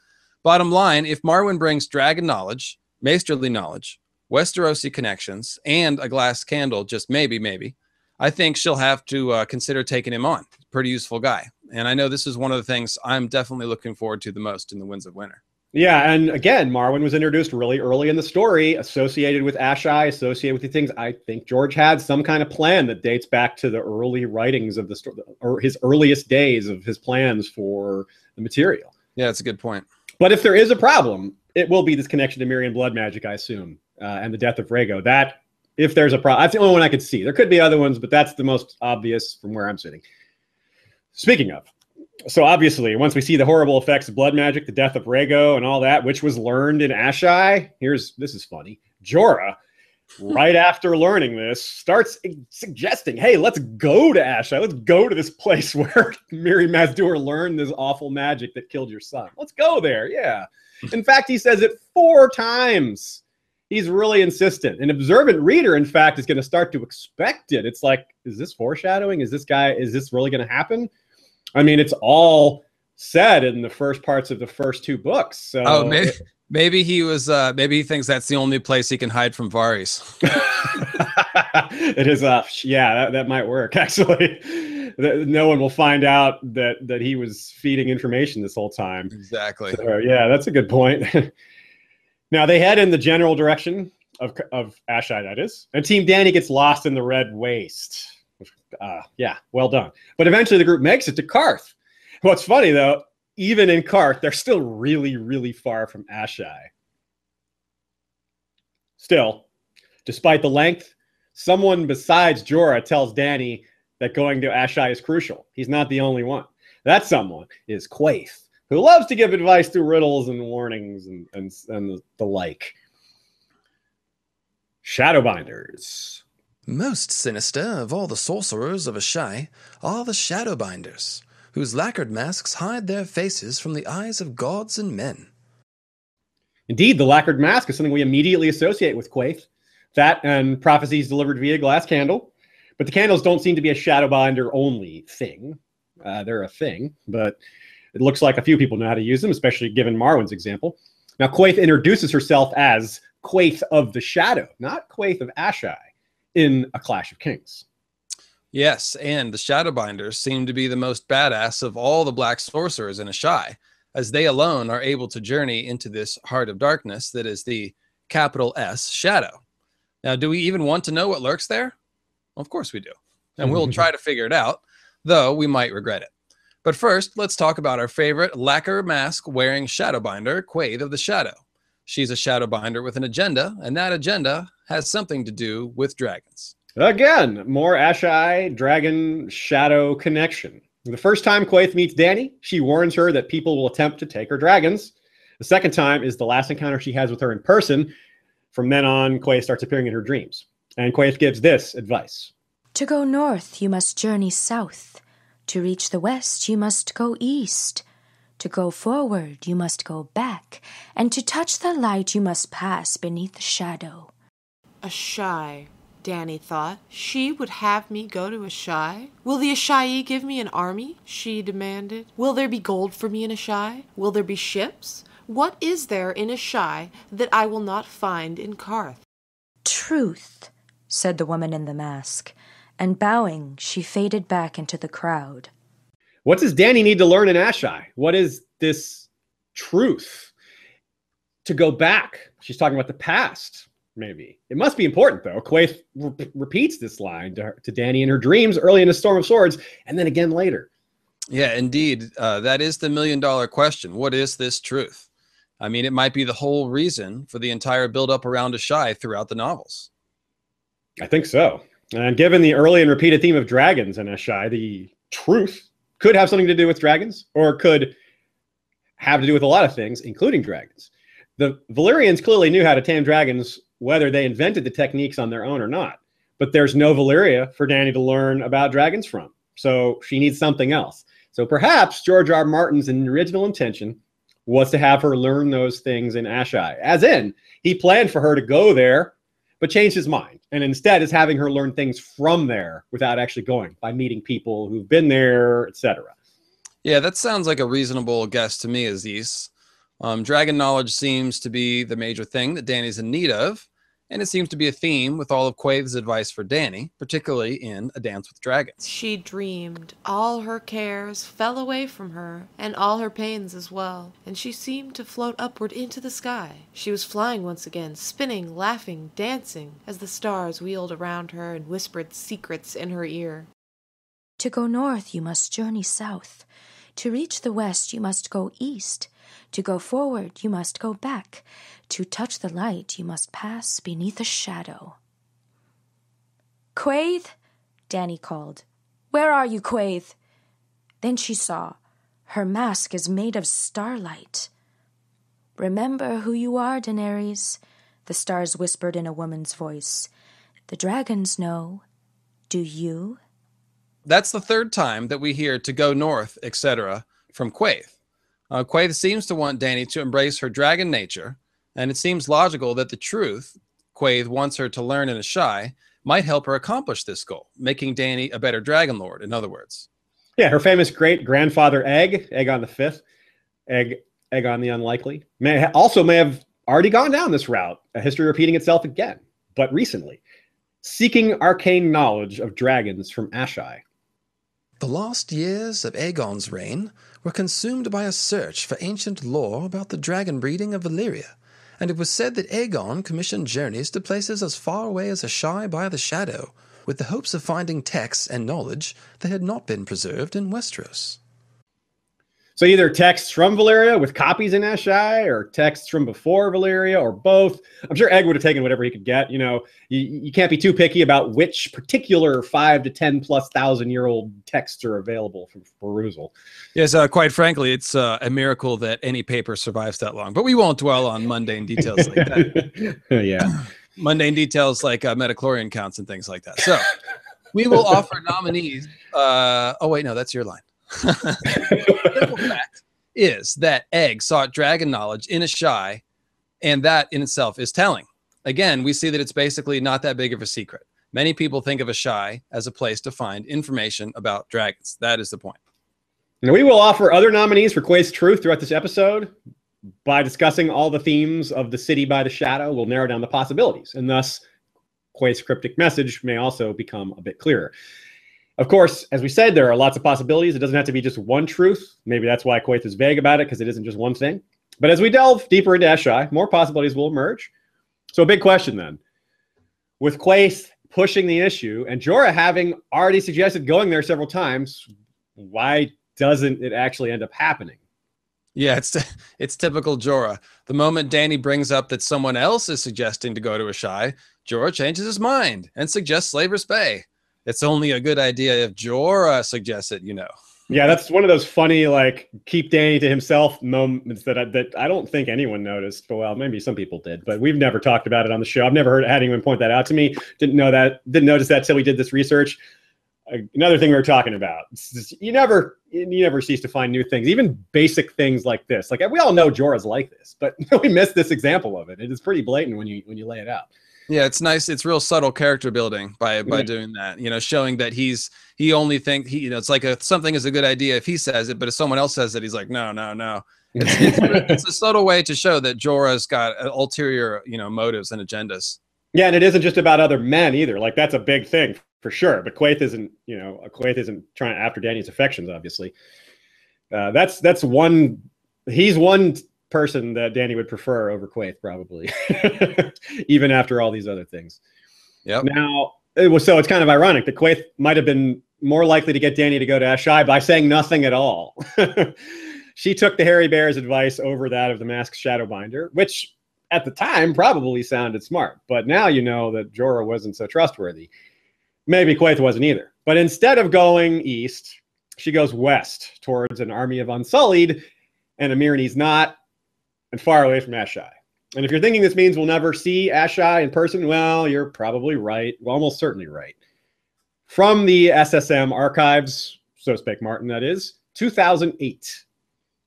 bottom line, if Marwyn brings dragon knowledge, maesterly knowledge, Westerosi connections, and a glass candle, just maybe, I think she'll have to consider taking him on. Pretty useful guy. And I know this is one of the things I'm definitely looking forward to the most in the Winds of Winter. Yeah, and again, Marwyn was introduced really early in the story, associated with Asshai, associated with the things. I think George had some kind of plan that dates back to the early writings of the story, or his earliest days of his plans for the material. Yeah, that's a good point. But if there is a problem, it will be this connection to Mirian blood magic, I assume, and the death of Rhaego. That, if there's a problem, that's the only one I could see. There could be other ones, but that's the most obvious from where I'm sitting. Speaking of, so obviously, once we see the horrible effects of blood magic, the death of Rhaego and all that, which was learned in Asshai, this is funny. Jorah, right after learning this, starts suggesting, hey, let's go to Asshai. Let's go to this place where Mirri Maz Duur learned this awful magic that killed your son. Let's go there, yeah. In fact, he says it 4 times He's really insistent. An observant reader, in fact, is going to start to expect it. It's like, is this foreshadowing? Is this really going to happen? I mean, it's all said in the first parts of the first two books. So maybe he was maybe he thinks that's the only place he can hide from Varys. It is that might work, actually. No one will find out that he was feeding information this whole time. Exactly. So, yeah, that's a good point. Now they head in the general direction of Asshai, that is, and Team Dany gets lost in the Red Waste. Well done. But eventually the group makes it to Karth. What's funny, though, even in Karth, they're still really, really far from Asshai. Still, despite the length, someone besides Jorah tells Dany that going to Asshai is crucial. He's not the only one. That someone is Quaithe, who loves to give advice through riddles and warnings and the like. Shadowbinders. Most sinister of all the sorcerers of Asshai are the Shadowbinders, whose lacquered masks hide their faces from the eyes of gods and men. Indeed, the lacquered mask is something we immediately associate with Quaithe. That and prophecies delivered via glass candle. But the candles don't seem to be a Shadowbinder-only thing. They're a thing, but it looks like a few people know how to use them, especially given Marwyn's example. Now, Quaithe introduces herself as Quaithe of the Shadow, not Quaithe of Asshai, in A Clash of Kings. Yes, and the Shadowbinders seem to be the most badass of all the black sorcerers in Asshai, as they alone are able to journey into this heart of darkness that is the capital S Shadow. Now, do we even want to know what lurks there? Of course we do. And we'll try to figure it out, though we might regret it. But first, let's talk about our favorite lacquer mask wearing Shadowbinder, Quaithe of the Shadow. She's a Shadowbinder with an agenda, and that agenda has something to do with dragons. Again, more Asshai dragon shadow connection. The first time Quaithe meets Dany, she warns her that people will attempt to take her dragons. The second time is the last encounter she has with her in person. From then on, Quaithe starts appearing in her dreams. And Quaithe gives this advice. To go north, you must journey south. To reach the west, you must go east. To go forward, you must go back. And to touch the light, you must pass beneath the shadow. Asshai, Dany thought. She would have me go to Asshai? Will the Asshai give me an army? She demanded. Will there be gold for me in Asshai? Will there be ships? What is there in Asshai that I will not find in Karth? Truth, said the woman in the mask, and bowing, she faded back into the crowd. What does Dany need to learn in Asshai? What is this truth? To go back. She's talking about the past, maybe. It must be important, though. Quaithe repeats this line to Dany in her dreams early in A Storm of Swords, and then again later. Yeah, indeed. That is the million-dollar question. What is this truth? I mean, it might be the whole reason for the entire build-up around Asshai throughout the novels. I think so. And given the early and repeated theme of dragons in Asshai, the truth could have something to do with dragons, or could have to do with a lot of things, including dragons. The Valyrians clearly knew how to tame dragons, whether they invented the techniques on their own or not. But there's no Valyria for Dany to learn about dragons from. So she needs something else. So perhaps George R. Martin's original intention was to have her learn those things in Asshai. As in, he planned for her to go there, but changed his mind. And instead is having her learn things from there without actually going, by meeting people who've been there, etc. Yeah, that sounds like a reasonable guess to me, Aziz. Dragon knowledge seems to be the major thing that Dany's in need of, and it seems to be a theme with all of Quaithe's advice for Dany, particularly in A Dance with Dragons. She dreamed. All her cares fell away from her, and all her pains as well, and she seemed to float upward into the sky. She was flying once again, spinning, laughing, dancing, as the stars wheeled around her and whispered secrets in her ear. To go north, you must journey south. To reach the west, you must go east. To go forward, you must go back. To touch the light, you must pass beneath a shadow. Quaithe, Dany called. Where are you, Quaithe? Then she saw. Her mask is made of starlight. Remember who you are, Daenerys, the stars whispered in a woman's voice. The dragons know. Do you? That's the third time that we hear to go north, etc. from Quaithe. Quaithe seems to want Dany to embrace her dragon nature, And it seems logical that the truth Quaithe wants her to learn in Asshai might help her accomplish this goal, making Dany a better Dragon Lord, in other words. Yeah, her famous great-grandfather Aegon V, Aegon the Unlikely, may have already gone down this route, a history repeating itself again, but recently, seeking arcane knowledge of dragons from Asshai. The last years of Aegon's reign were consumed by a search for ancient lore about the dragon breeding of Valyria, and it was said that Aegon commissioned journeys to places as far away as Asshai-by-The-Shadow, with the hopes of finding texts and knowledge that had not been preserved in Westeros. So either texts from Valyria with copies in Asshai, or texts from before Valyria, or both. I'm sure Egg would have taken whatever he could get. You know, you can't be too picky about which particular 5 to 10 plus thousand-year-old texts are available for perusal. Yes, quite frankly, it's a miracle that any paper survives that long. But we won't dwell on mundane details like that. Yeah. Mundane details like metachlorian counts and things like that. So we will offer nominees. Oh, wait, no, that's your line. The simple fact is that Egg sought dragon knowledge in Asshai, and that in itself is telling. Again, we see that it's basically not that big of a secret. Many people think of Asshai as a place to find information about dragons. That is the point. Now, we will offer other nominees for Quaithe's Truth throughout this episode. By discussing all the themes of the city by the shadow, we'll narrow down the possibilities, and thus Quaithe's cryptic message may also become a bit clearer. Of course, as we said, there are lots of possibilities. It doesn't have to be just one truth. Maybe that's why Quaithe is vague about it, because it isn't just one thing. But as we delve deeper into Asshai, more possibilities will emerge. So a big question then. With Quaithe pushing the issue, and Jorah having already suggested going there several times, why doesn't it actually end up happening? Yeah, it's typical Jorah. The moment Dany brings up that someone else is suggesting to go to Asshai, Jorah changes his mind and suggests Slaver's Bay. It's only a good idea if Jorah suggests it, you know. Yeah, that's one of those funny, like, keep Dany to himself moments that I don't think anyone noticed. Well, maybe some people did, but we've never talked about it on the show. I've never had anyone point that out to me. Didn't notice that till we did this research. Another thing we were talking about. You never cease to find new things, even basic things like this. Like, we all know Jorah's like this, but we missed this example of it. It is pretty blatant when you lay it out. Yeah, it's nice. It's real subtle character building by doing that. You know, showing that he only thinks it's like something is a good idea if he says it, but if someone else says it, he's like, no. It's a subtle way to show that Jorah's got ulterior, motives and agendas. Yeah, and it isn't just about other men either. Like, that's a big thing for sure. But Quaithe isn't trying after Dany's affections, obviously. That's one. He's one person that Dany would prefer over Quaithe, probably, even after all these other things. Yep. Now, it's kind of ironic that Quaithe might have been more likely to get Dany to go to Asshai by saying nothing at all. She took the Hairy Bear's advice over that of the masked Shadowbinder, which at the time probably sounded smart. But now you know that Jorah wasn't so trustworthy. Maybe Quaithe wasn't either. But instead of going east, she goes west towards an army of Unsullied and Amirni's not, and far away from Asshai. And if you're thinking this means we'll never see Asshai in person, well, you're probably right. Well, almost certainly right. From the SSM archives, so spake Martin, that is, 2008.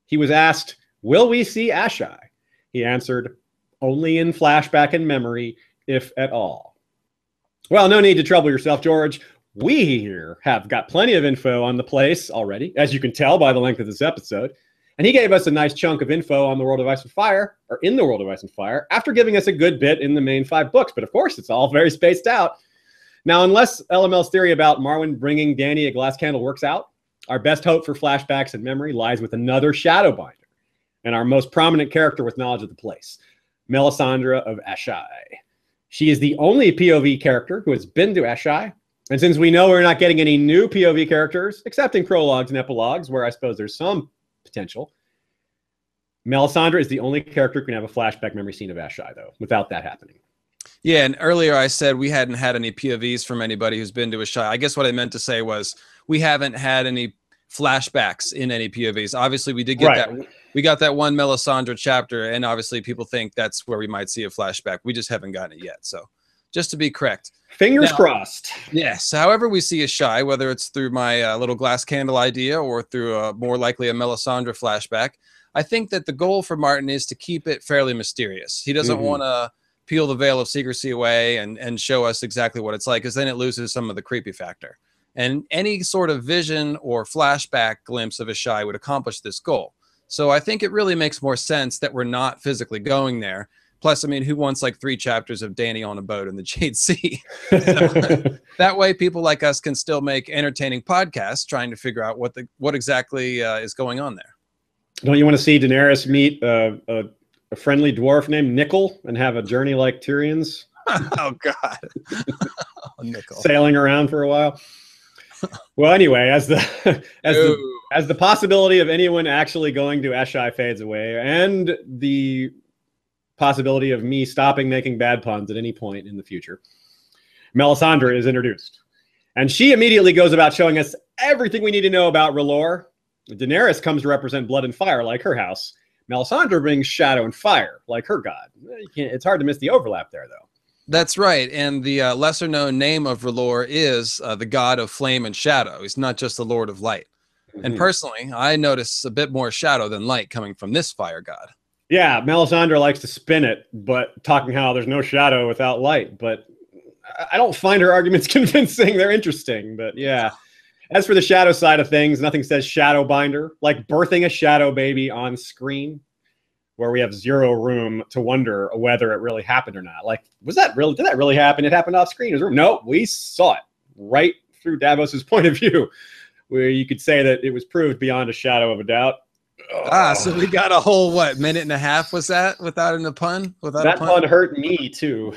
He was asked, will we see Asshai? He answered, only in flashback and memory, if at all. Well, no need to trouble yourself, George. We here have got plenty of info on the place already, as you can tell by the length of this episode. And he gave us a nice chunk of info on the World of Ice and Fire, or in the World of Ice and Fire, after giving us a good bit in the main 5 books. But of course, it's all very spaced out. Now, unless LML's theory about Marwyn bringing Dany a glass candle works out, our best hope for flashbacks and memory lies with another Shadowbinder, and our most prominent character with knowledge of the place, Melisandre of Asshai. She is the only POV character who has been to Asshai, and since we know we're not getting any new POV characters, except in prologues and epilogues, where I suppose there's some potential, Melisandre is the only character who can have a flashback memory scene of Asshai, though, without that happening. Yeah, and earlier I said we hadn't had any POVs from anybody who's been to Asshai. I guess what I meant to say was we haven't had any flashbacks in any POVs. Obviously, we did get that. We got that one Melisandre chapter, and obviously people think that's where we might see a flashback. We just haven't gotten it yet. So just to be correct. Fingers crossed. Yes. However we see Asshai, whether it's through my little glass candle idea or through more likely a Melisandre flashback, I think that the goal for Martin is to keep it fairly mysterious. He doesn't want to peel the veil of secrecy away and show us exactly what it's like, because then it loses some of the creepy factor. And any sort of vision or flashback glimpse of Asshai would accomplish this goal. So I think it really makes more sense that we're not physically going there. Plus, I mean, who wants like 3 chapters of Dany on a boat in the Jade Sea? So, that way, people like us can still make entertaining podcasts trying to figure out what exactly is going on there. Don't you want to see Daenerys meet a friendly dwarf named Nickel and have a journey like Tyrion's? Oh, God. Oh, Nickel. Sailing around for a while. Well, anyway, as the possibility of anyone actually going to Asshai fades away, and the possibility of me stopping making bad puns at any point in the future, Melisandre is introduced. And she immediately goes about showing us everything we need to know about R'hllor. Daenerys comes to represent blood and fire like her house. Melisandre brings shadow and fire like her god. It's hard to miss the overlap there, though. That's right. And the lesser-known name of R'hllor is the god of flame and shadow. He's not just the Lord of Light. And personally, I notice a bit more shadow than light coming from this fire god. Yeah, Melisandre likes to spin it, but talking how there's no shadow without light. But I don't find her arguments convincing. They're interesting, but yeah. As for the shadow side of things, nothing says Shadowbinder like birthing a shadow baby on screen, where we have zero room to wonder whether it really happened or not. Like, did that really happen? It happened off screen. No, we saw it right through Davos's point of view, where you could say that it was proved beyond a shadow of a doubt. So we got a whole, minute and a half was that without a pun? That pun hurt me too.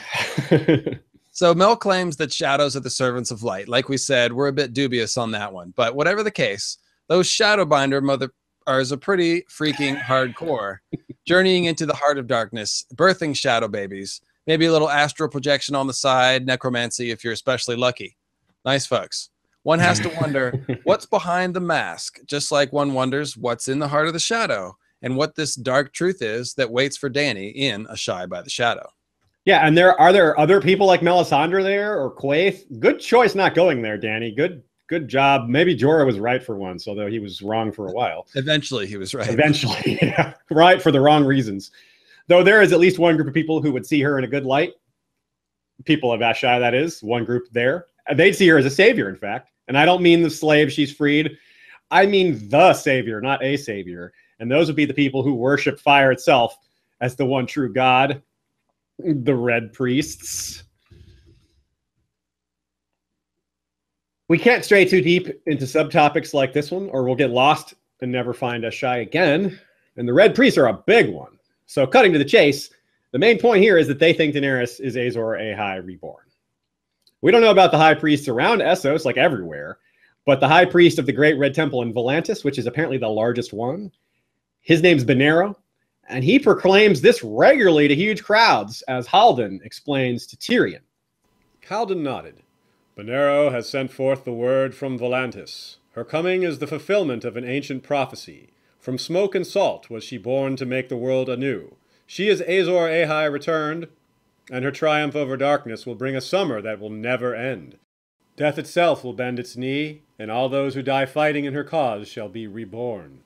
So Mel claims that shadows are the servants of light. Like we said, we're a bit dubious on that one. But whatever the case, those Shadowbinder mother-ers are pretty freaking hardcore, journeying into the heart of darkness, birthing shadow babies, maybe a little astral projection on the side, necromancy if you're especially lucky. Nice, folks. One has to wonder what's behind the mask, just like one wonders what's in the heart of the shadow and what this dark truth is that waits for Dany in Asshai-by-The-Shadow. Yeah, and are there other people like Melisandre there or Quaithe? Good choice not going there, Dany. Good job. Maybe Jorah was right for once, although he was wrong for a while. Eventually, he was right. Eventually, yeah. Right for the wrong reasons. Though there is at least one group of people who would see her in a good light. People of Asshai, that is, one group there. They'd see her as a savior, in fact. And I don't mean the slave she's freed. I mean the savior, not a savior. And those would be the people who worship fire itself as the one true God. The Red Priests. We can't stray too deep into subtopics like this one, or we'll get lost and never find Asshai again. And the Red Priests are a big one. So cutting to the chase, the main point here is that they think Daenerys is Azor Ahai reborn. We don't know about the high priests around Essos, like everywhere, but the high priest of the Great Red Temple in Volantis, which is apparently the largest one, his name's Benero. And he proclaims this regularly to huge crowds, as Haldon explains to Tyrion. Haldon nodded. Benero has sent forth the word from Volantis. Her coming is the fulfillment of an ancient prophecy. From smoke and salt was she born to make the world anew. She is Azor Ahai returned, and her triumph over darkness will bring a summer that will never end. Death itself will bend its knee, and all those who die fighting in her cause shall be reborn.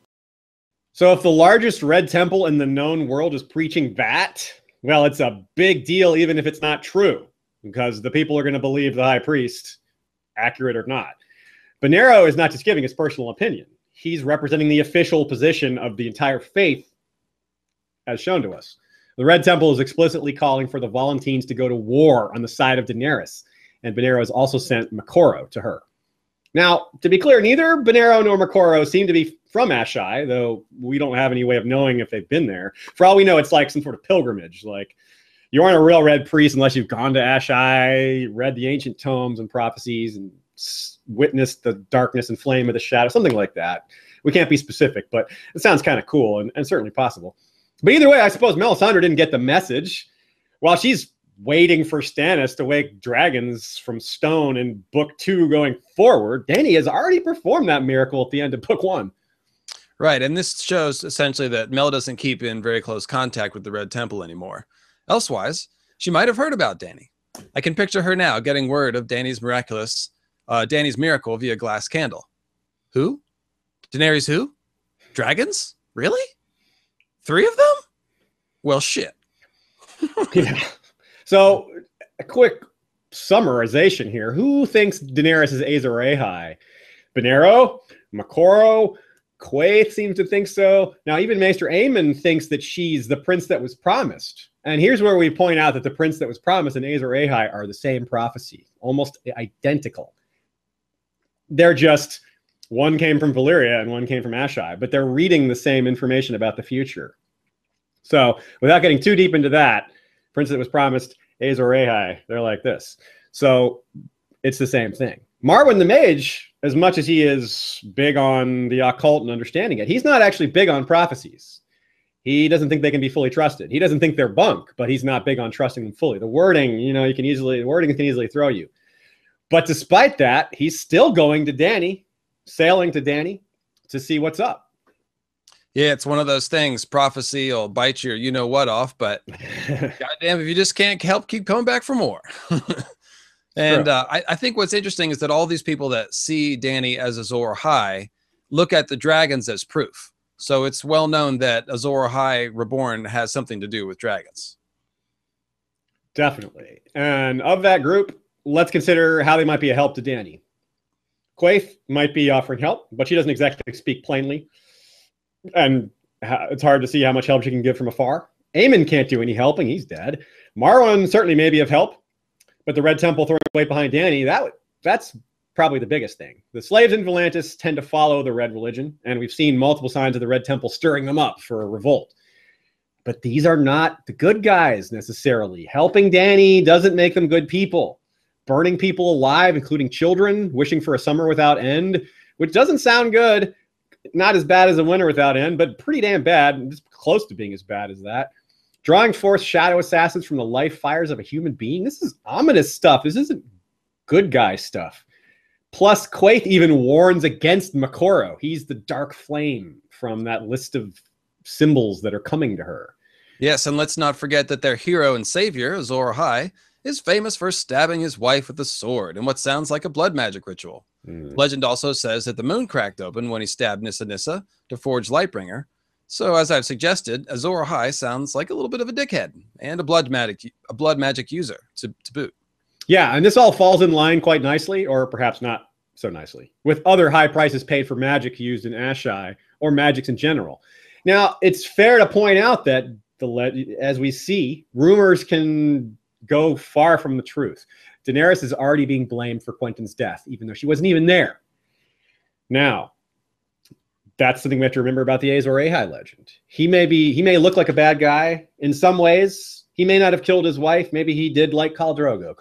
So if the largest red temple in the known world is preaching that, well, it's a big deal even if it's not true, because the people are going to believe the high priest, accurate or not. Benero is not just giving his personal opinion. He's representing the official position of the entire faith as shown to us. The Red Temple is explicitly calling for the Volantines to go to war on the side of Daenerys, and Benero has also sent Makoro to her. Now, to be clear, neither Benero nor Makoro seem to be from Asshai, though we don't have any way of knowing if they've been there. For all we know, it's like some sort of pilgrimage. Like, you aren't a real red priest unless you've gone to Asshai, read the ancient tomes and prophecies, and witnessed the darkness and flame of the shadow, something like that. We can't be specific, but it sounds kind of cool and certainly possible. But either way, I suppose Melisandre didn't get the message. While she's waiting for Stannis to wake dragons from stone in Book 2 going forward, Dany has already performed that miracle at the end of Book 1. Right, and this shows essentially that Mel doesn't keep in very close contact with the Red Temple anymore. Elsewise, she might have heard about Dany. I can picture her now getting word of Dany's miracle via glass candle. Who? Daenerys who? Dragons? Really? 3 of them? Well, shit. Yeah. So, a quick summarization here. Who thinks Daenerys is Azor Ahai? Benero? Makoro? Quaith seems to think so. Now, even Maester Aemon thinks that she's the prince that was promised. And here's where we point out that the prince that was promised and Azor Ahai are the same prophecy, almost identical. They're just, one came from Valyria and one came from Asshai, but they're reading the same information about the future. So, without getting too deep into that, prince that was promised, Azor Ahai, they're like this. So, it's the same thing. Marwyn the Mage, as much as he is big on the occult and understanding it, he's not actually big on prophecies. He doesn't think they can be fully trusted. He doesn't think they're bunk, but he's not big on trusting them fully. The wording, the wording can easily throw you. But despite that, he's still going to Dany, sailing to Dany to see what's up. Yeah, it's one of those things. Prophecy will bite your you-know-what off, but goddamn, if you just can't help, keep coming back for more. And I think what's interesting is that all these people that see Dany as Azor Ahai look at the dragons as proof. So it's well known that Azor Ahai Reborn has something to do with dragons. Definitely. And of that group, let's consider how they might be a help to Dany. Quaith might be offering help, but she doesn't exactly speak plainly. And it's hard to see how much help she can give from afar. Aemon can't do any helping. He's dead. Marwyn certainly may be of help. But the Red Temple throwing weight behind Dany, that's probably the biggest thing. The slaves in Volantis tend to follow the Red religion, and we've seen multiple signs of the Red Temple stirring them up for a revolt. But these are not the good guys necessarily. Helping Dany doesn't make them good people. Burning people alive, including children, wishing for a summer without end, which doesn't sound good. Not as bad as a winter without end, but pretty damn bad, just close to being as bad as that. Drawing forth shadow assassins from the life fires of a human being. This is ominous stuff. This isn't good guy stuff. Plus, Quaith even warns against Makoro. He's the dark flame from that list of symbols that are coming to her. Yes, and let's not forget that their hero and savior, Azor Ahai, is famous for stabbing his wife with a sword in what sounds like a blood magic ritual. Legend also says that the moon cracked open when he stabbed Nissa Nissa to forge Lightbringer. So, as I've suggested, Azor Ahai sounds like a little bit of a dickhead and a blood magic user to boot. Yeah, and this all falls in line quite nicely, or perhaps not so nicely, with other high prices paid for magic used in Asshai or magics in general. Now, it's fair to point out that, as we see, rumors can go far from the truth. Daenerys is already being blamed for Quentyn's death, even though she wasn't even there. Now, that's something we have to remember about the Azor Ahai legend. He may look like a bad guy in some ways. He may not have killed his wife. Maybe he did like Khal Drogo.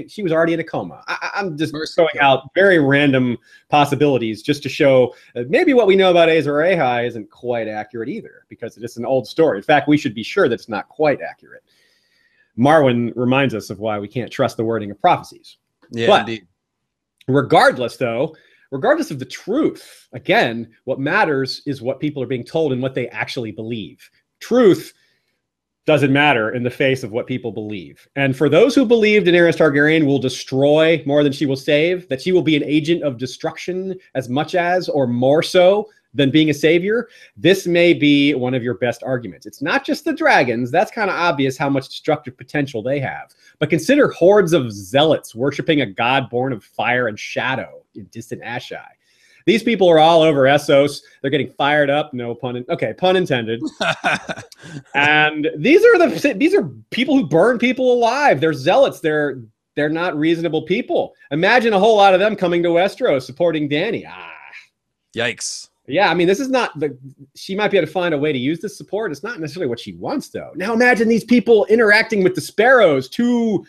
She was already in a coma. I'm just throwing out very random possibilities just to show that maybe what we know about Azor Ahai isn't quite accurate either, because it's an old story. In fact, we should be sure that it's not quite accurate. Marwyn reminds us of why we can't trust the wording of prophecies. Yeah, but indeed. Regardless of the truth, again, what matters is what people are being told and what they actually believe. Truth doesn't matter in the face of what people believe. And for those who believe Daenerys Targaryen will destroy more than she will save, that she will be an agent of destruction as much as or more so than being a savior, this may be one of your best arguments. It's not just the dragons. That's kind of obvious how much destructive potential they have. But consider hordes of zealots worshiping a god born of fire and shadow in distant Asshai. These people are all over Essos. They're getting fired up. No pun. Okay, pun intended. And these are people who burn people alive. They're zealots. They're not reasonable people. Imagine a whole lot of them coming to Westeros supporting Dany. Yikes. Yeah, I mean, this is not she might be able to find a way to use this support. It's not necessarily what she wants, though. Now imagine these people interacting with the Sparrows, two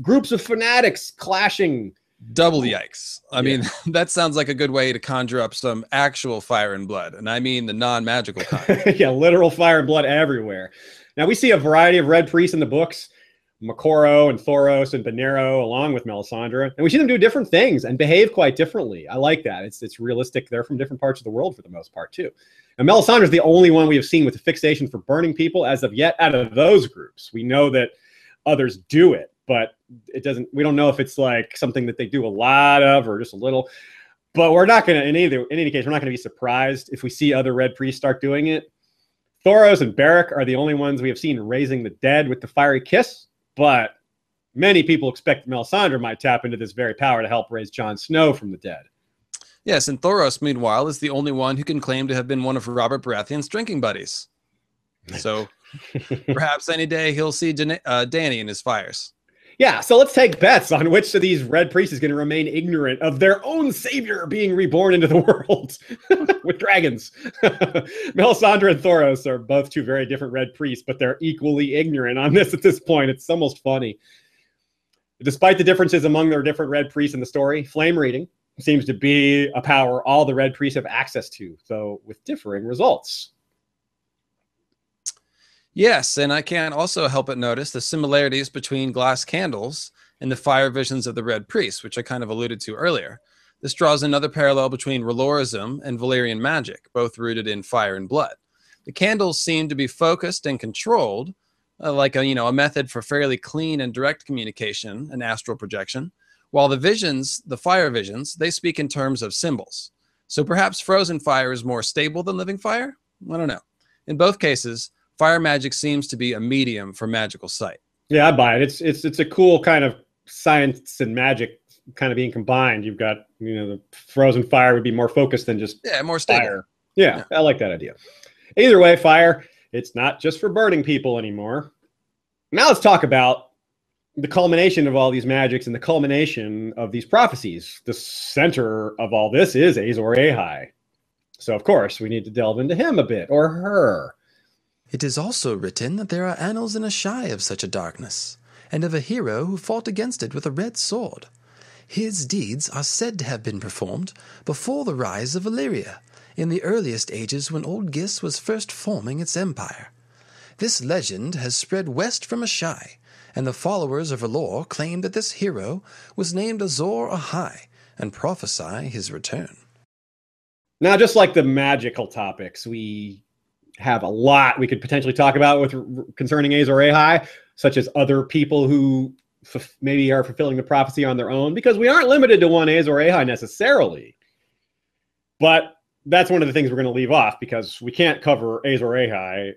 groups of fanatics clashing. Double yikes. I mean, that sounds like a good way to conjure up some actual fire and blood. And I mean the non-magical kind. Yeah, literal fire and blood everywhere. Now, we see a variety of red priests in the books. Makoro and Thoros and Benero, along with Melisandre. And we see them do different things and behave quite differently. I like that. It's realistic. They're from different parts of the world for the most part, too. And Melisandre is the only one we have seen with a fixation for burning people as of yet out of those groups. We know that others do it, but we don't know if it's like something that they do a lot of or just a little. But we're not going to, in any case, we're not going to be surprised if we see other red priests start doing it. Thoros and Beric are the only ones we have seen raising the dead with the fiery kiss, but many people expect Melisandre might tap into this very power to help raise Jon Snow from the dead. Yes, and Thoros, meanwhile, is the only one who can claim to have been one of Robert Baratheon's drinking buddies. So perhaps any day he'll see Dany in his fires. Yeah, so let's take bets on which of these red priests is going to remain ignorant of their own savior being reborn into the world with dragons. Melisandre and Thoros are both two very different red priests, but they're equally ignorant on this at this point. It's almost funny. Despite the differences among their different red priests in the story, flame reading seems to be a power all the red priests have access to, though with differing results. Yes, and I can't also help but notice the similarities between glass candles and the fire visions of the Red Priests, which I kind of alluded to earlier. This draws another parallel between Valorism and Valyrian magic, both rooted in fire and blood. The candles seem to be focused and controlled, like a method for fairly clean and direct communication and astral projection, while the visions, the fire visions, they speak in terms of symbols. So perhaps frozen fire is more stable than living fire? I don't know. In both cases, fire magic seems to be a medium for magical sight. Yeah, I buy it. It's a cool kind of science and magic kind of being combined. You've got, the frozen fire would be more focused than just more stable. Fire. Yeah, I like that idea. Either way, fire, it's not just for burning people anymore. Now let's talk about the culmination of all these magics and the culmination of these prophecies. The center of all this is Azor Ahai. So, of course, we need to delve into him a bit, or her. It is also written that there are annals in Asshai of such a darkness, and of a hero who fought against it with a red sword. His deeds are said to have been performed before the rise of Valyria, in the earliest ages when Old Gis was first forming its empire. This legend has spread west from Asshai, and the followers of Valor claim that this hero was named Azor Ahai and prophesy his return. Now, just like the magical topics, we have a lot we could potentially talk about concerning Azor Ahai, such as other people who maybe are fulfilling the prophecy on their own, because we aren't limited to one Azor Ahai necessarily. But that's one of the things we're going to leave off, because we can't cover Azor Ahai.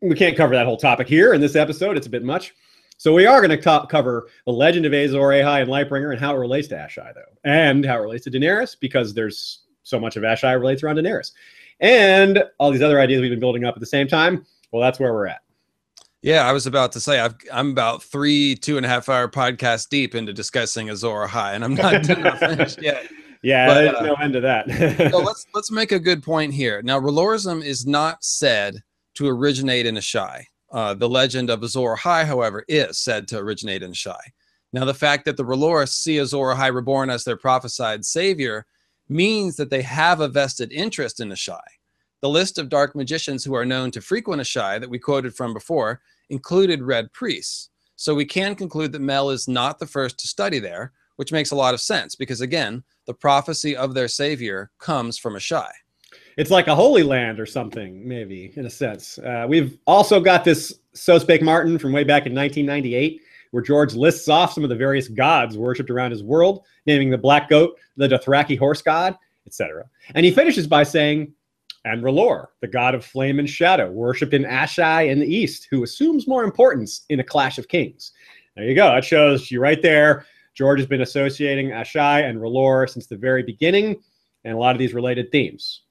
We can't cover that whole topic here in this episode. It's a bit much. So we are going to cover the legend of Azor Ahai and Lightbringer and how it relates to Asshai, though, and how it relates to Daenerys, because there's so much of Asshai relates around Daenerys. And all these other ideas we've been building up at the same time, well, that's where we're at. Yeah, I was about to say, I'm about 2.5 hour podcasts deep into discussing Azor Ahai, and I'm not finished yet. Yeah, there's no end to that. So let's make a good point here. Now, Valorism is not said to originate in Asshai. The legend of Azor Ahai, however, is said to originate in Asshai. Now, the fact that the R'hllor see Azor Ahai reborn as their prophesied savior means that they have a vested interest in Asshai. The list of dark magicians who are known to frequent Asshai that we quoted from before included red priests. So we can conclude that Mel is not the first to study there, which makes a lot of sense because, again, the prophecy of their savior comes from Asshai. It's like a holy land or something, maybe, in a sense. We've also got this So Spake Martin from way back in 1998, where George lists off some of the various gods worshipped around his world, naming the black goat, the Dothraki horse god, etc. And he finishes by saying, and R'hllor, the god of flame and shadow, worshipped in Asshai in the east, who assumes more importance in a clash of kings. There you go. That shows you right there. George has been associating Asshai and R'hllor since the very beginning, and a lot of these related themes.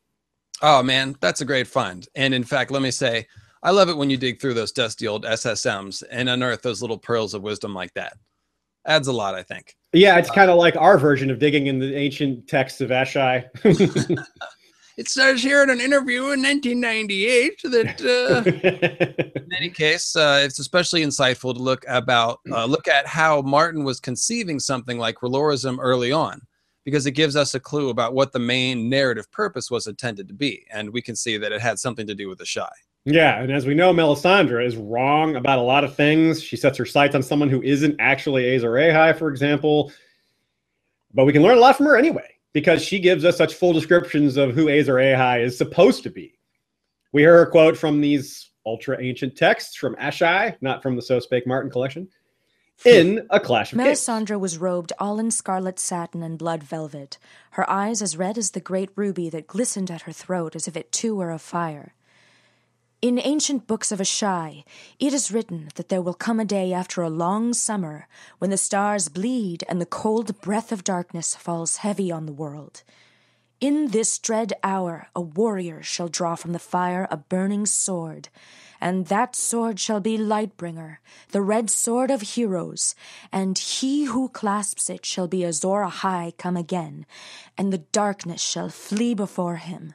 Oh, man, that's a great find. And in fact, let me say, I love it when you dig through those dusty old SSMs and unearth those little pearls of wisdom like that. Adds a lot, I think. Yeah, it's kind of like our version of digging in the ancient texts of Asshai. It says here in an interview in 1998 that, in any case, it's especially insightful to look at how Martin was conceiving something like R'hllorism early on, because it gives us a clue about what the main narrative purpose was intended to be, and we can see that it had something to do with Asshai. Yeah, and as we know, Melisandre is wrong about a lot of things. She sets her sights on someone who isn't actually Azor Ahai, for example. But we can learn a lot from her anyway, because she gives us such full descriptions of who Azor Ahai is supposed to be. We hear her quote from these ultra-ancient texts from Asshai, not from the So Spake Martin collection, in A Clash of Kings. Melisandre was robed all in scarlet satin and blood velvet, her eyes as red as the great ruby that glistened at her throat as if it too were of fire. In ancient books of Asshai, it is written that there will come a day after a long summer when the stars bleed and the cold breath of darkness falls heavy on the world. In this dread hour a warrior shall draw from the fire a burning sword, and that sword shall be Lightbringer, the red sword of heroes, and he who clasps it shall be Azor Ahai come again, and the darkness shall flee before him.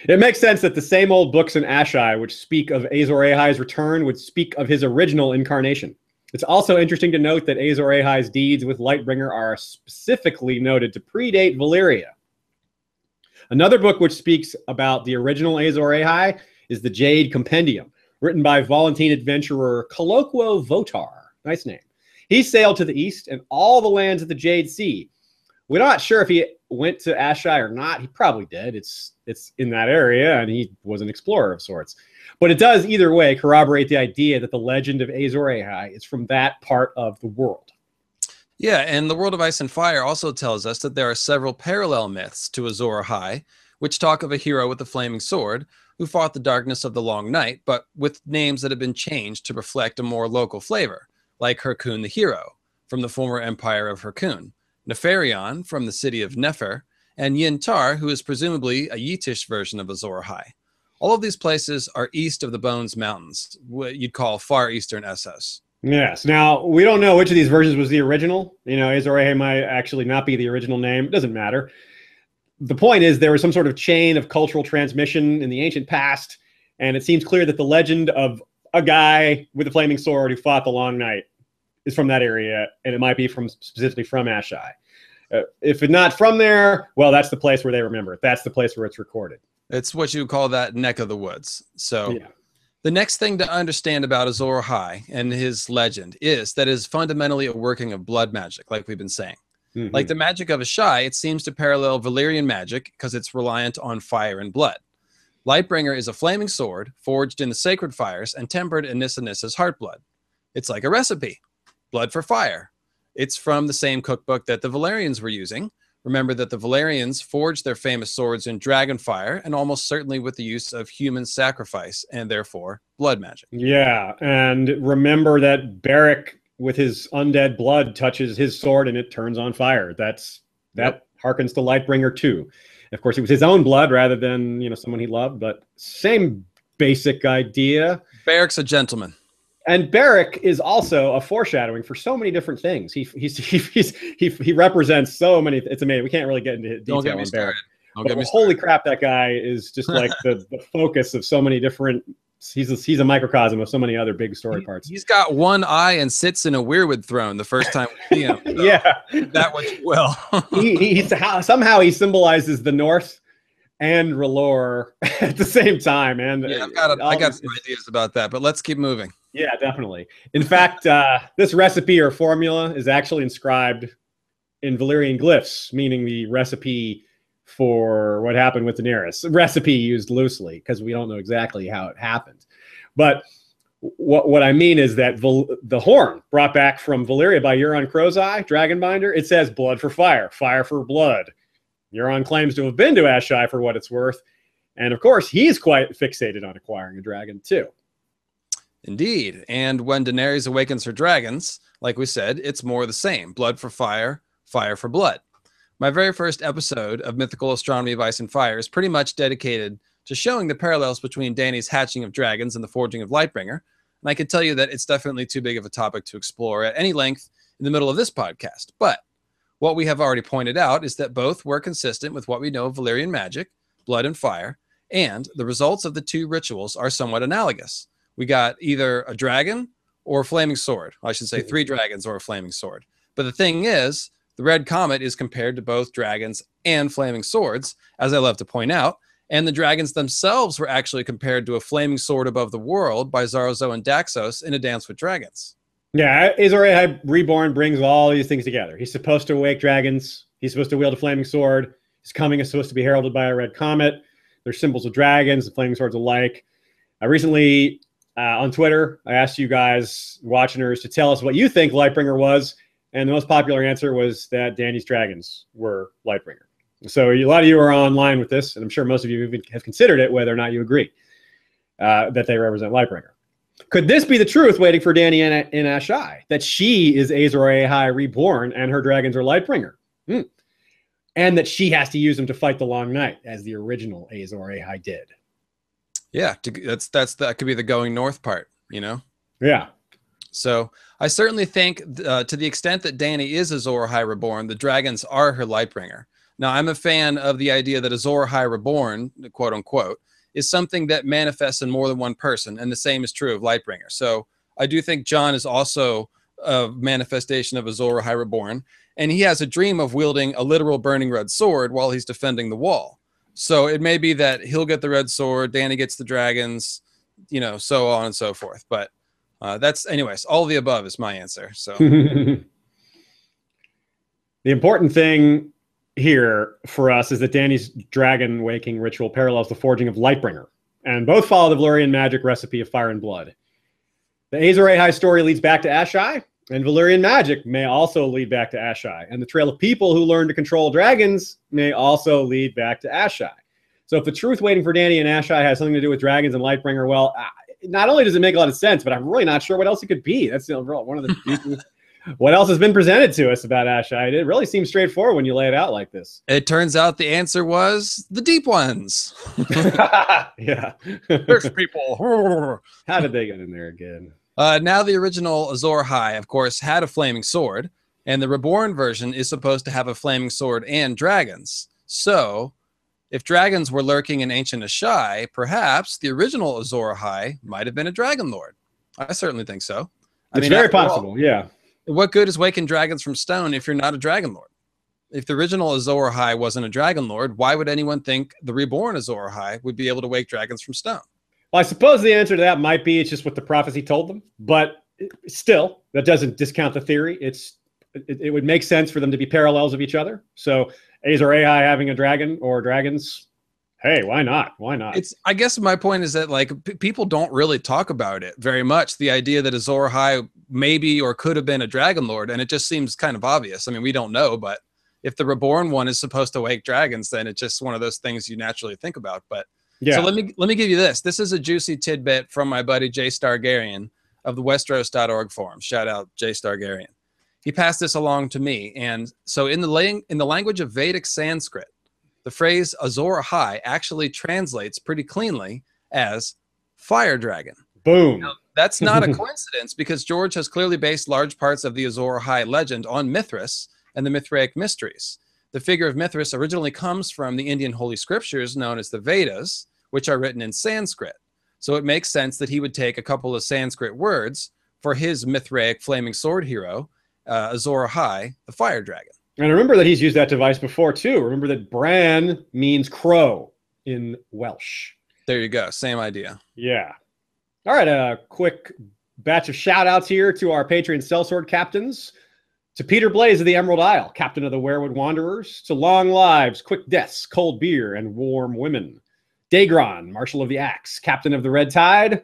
It makes sense that the same old books in Asshai, which speak of Azor Ahai's return, would speak of his original incarnation. It's also interesting to note that Azor Ahai's deeds with Lightbringer are specifically noted to predate Valyria. Another book which speaks about the original Azor Ahai is the Jade Compendium, written by Volantine adventurer Colloquo Votar. Nice name. He sailed to the east and all the lands of the Jade Sea. We're not sure if he went to Asshai or not. He probably did. It's in that area, and he was an explorer of sorts. But it does, either way, corroborate the idea that the legend of Azor Ahai is from that part of the world. Yeah, and the World of Ice and Fire also tells us that there are several parallel myths to Azor Ahai, which talk of a hero with a flaming sword who fought the darkness of the long night, but with names that have been changed to reflect a more local flavor, like Hyrkoon the Hero, from the former empire of Hyrkoon, Nefarion, from the city of Nefer, and Yin-Tar, who is presumably a Yitish version of Azor Ahai. All of these places are east of the Bones Mountains, what you'd call far eastern Essos. Yes. Now, we don't know which of these versions was the original. You know, Azor Ahai might actually not be the original name. It doesn't matter. The point is there was some sort of chain of cultural transmission in the ancient past, and it seems clear that the legend of a guy with a flaming sword who fought the long night is from that area, and it might be specifically from Asshai. If it's not from there, well, that's the place where they remember it. That's the place where it's recorded. It's what you would call that neck of the woods. So yeah. The next thing to understand about Azor Ahai and his legend is that it is fundamentally a working of blood magic, like we've been saying. Mm-hmm. Like the magic of Asshai, it seems to parallel Valyrian magic because it's reliant on fire and blood. Lightbringer is a flaming sword forged in the sacred fires and tempered in Nissa Nissa's heartblood. It's like a recipe. Blood for fire. It's from the same cookbook that the Valyrians were using. Remember that the Valyrians forged their famous swords in dragon fire and almost certainly with the use of human sacrifice and therefore blood magic. Yeah, and remember that Beric with his undead blood touches his sword and it turns on fire. That harkens to Lightbringer too. Of course, it was his own blood rather than, someone he loved, but same basic idea. Beric's a gentleman. And Beric is also a foreshadowing for so many different things. He represents so many. It's amazing. We can't really get into detail on Beric. Holy crap, that guy is just like the focus of so many different. He's a microcosm of so many other big story parts. He's got one eye and sits in a weirwood throne the first time we see him. So yeah, that much will. Somehow he symbolizes the North and R'hllor at the same time. And yeah, I got some ideas about that, but let's keep moving. Yeah, definitely. In fact, this recipe or formula is actually inscribed in Valyrian glyphs, meaning the recipe for what happened with Daenerys. Recipe used loosely because we don't know exactly how it happened. But what I mean is that the horn brought back from Valyria by Euron Crowseye, Dragonbinder, it says blood for fire, fire for blood. Euron claims to have been to Asshai for what it's worth. And of course, he's quite fixated on acquiring a dragon too. Indeed. And when Daenerys awakens her dragons, like we said, it's more the same. Blood for fire, fire for blood. My very first episode of Mythical Astronomy of Ice and Fire is pretty much dedicated to showing the parallels between Dany's hatching of dragons and the forging of Lightbringer. And I can tell you that it's definitely too big of a topic to explore at any length in the middle of this podcast. But what we have already pointed out is that both were consistent with what we know of Valyrian magic, blood and fire, and the results of the two rituals are somewhat analogous. We got either a dragon or a flaming sword. I should say 3 dragons or a flaming sword. But the thing is, the Red Comet is compared to both dragons and flaming swords, as I love to point out. And the dragons themselves were actually compared to a flaming sword above the world by Zarzo and Daxos in A Dance with Dragons. Yeah, Azor Ahai Reborn brings all these things together. He's supposed to awake dragons. He's supposed to wield a flaming sword. His coming is supposed to be heralded by a red comet. There's symbols of dragons, the flaming swords alike. Recently, on Twitter, I asked you guys, watchers, to tell us what you think Lightbringer was, and the most popular answer was that Dany's dragons were Lightbringer. So a lot of you are online with this, and I'm sure most of you have considered it, whether or not you agree that they represent Lightbringer. Could this be the truth waiting for Dany and Asshai? That she is Azor Ahai reborn and her dragons are Lightbringer? And that she has to use them to fight the Long Night, as the original Azor Ahai did. Yeah, that could be the going north part, you know? Yeah. So I certainly think to the extent that Dany is Azor Ahai reborn, the dragons are her Lightbringer. Now, I'm a fan of the idea that Azor Ahai reborn, quote unquote, is something that manifests in more than one person, and the same is true of Lightbringer. So I do think Jon is also a manifestation of Azor Ahai reborn, and he has a dream of wielding a literal burning red sword while he's defending the wall. So it may be that he'll get the red sword, Dany gets the dragons, you know, so on and so forth. But that's, anyways, all of the above is my answer. So the important thing here for us is that Dany's dragon waking ritual parallels the forging of Lightbringer, and both follow the Valyrian magic recipe of fire and blood. The Azor Ahai story leads back to Asshai, and Valyrian magic may also lead back to Asshai, and the trail of people who learn to control dragons may also lead back to Asshai. So if the truth waiting for Dany and Asshai has something to do with dragons and Lightbringer, well, not only does it make a lot of sense, but I'm really not sure what else it could be. That's one of the pieces. What else has been presented to us about Asshai? It really seems straightforward when you lay it out like this. it turns out the answer was the deep ones. Yeah. There's people. How did they get in there again? Now the original Azor Ahai, of course, had a flaming sword, and the reborn version is supposed to have a flaming sword and dragons. So if dragons were lurking in ancient Asshai, perhaps the original Azor Ahai might have been a dragon lord. I certainly think so. It's very possible, yeah. What good is waking dragons from stone if you're not a dragon lord? If the original Azor Ahai wasn't a dragon lord, why would anyone think the reborn Azor Ahai would be able to wake dragons from stone? Well, I suppose the answer to that might be it's just what the prophecy told them, but still, that doesn't discount the theory. It would make sense for them to be parallels of each other. So Azor Ahai having a dragon or dragons, hey, why not? Why not? I guess my point is that like people don't really talk about it very much. The idea that Azor Ahai maybe or could have been a dragon lord, and it just seems kind of obvious. I mean, we don't know, but if the reborn one is supposed to wake dragons, then it's just one of those things you naturally think about. But yeah. So let me give you this. This is a juicy tidbit from my buddy Jay Stargarian of the Westeros.org forum. Shout out Jay Stargarian. He passed this along to me, and so in the language of Vedic Sanskrit, the phrase Azor Ahai actually translates pretty cleanly as fire dragon. Boom. Now, that's not a coincidence, because George has clearly based large parts of the Azor Ahai legend on Mithras and the Mithraic mysteries. The figure of Mithras originally comes from the Indian holy scriptures known as the Vedas, which are written in Sanskrit. So it makes sense that he would take a couple of Sanskrit words for his Mithraic flaming sword hero, Azor Ahai, the fire dragon. And remember that he's used that device before, too. Remember that Bran means crow in Welsh. There you go. Same idea. Yeah. All right. A quick batch of shout-outs here to our Patreon sellsword captains. To Peter Blaze of the Emerald Isle, captain of the Werewood Wanderers. To Long Lives, Quick Deaths, Cold Beer, and Warm Women. Daegron, Marshal of the Axe, captain of the Red Tide.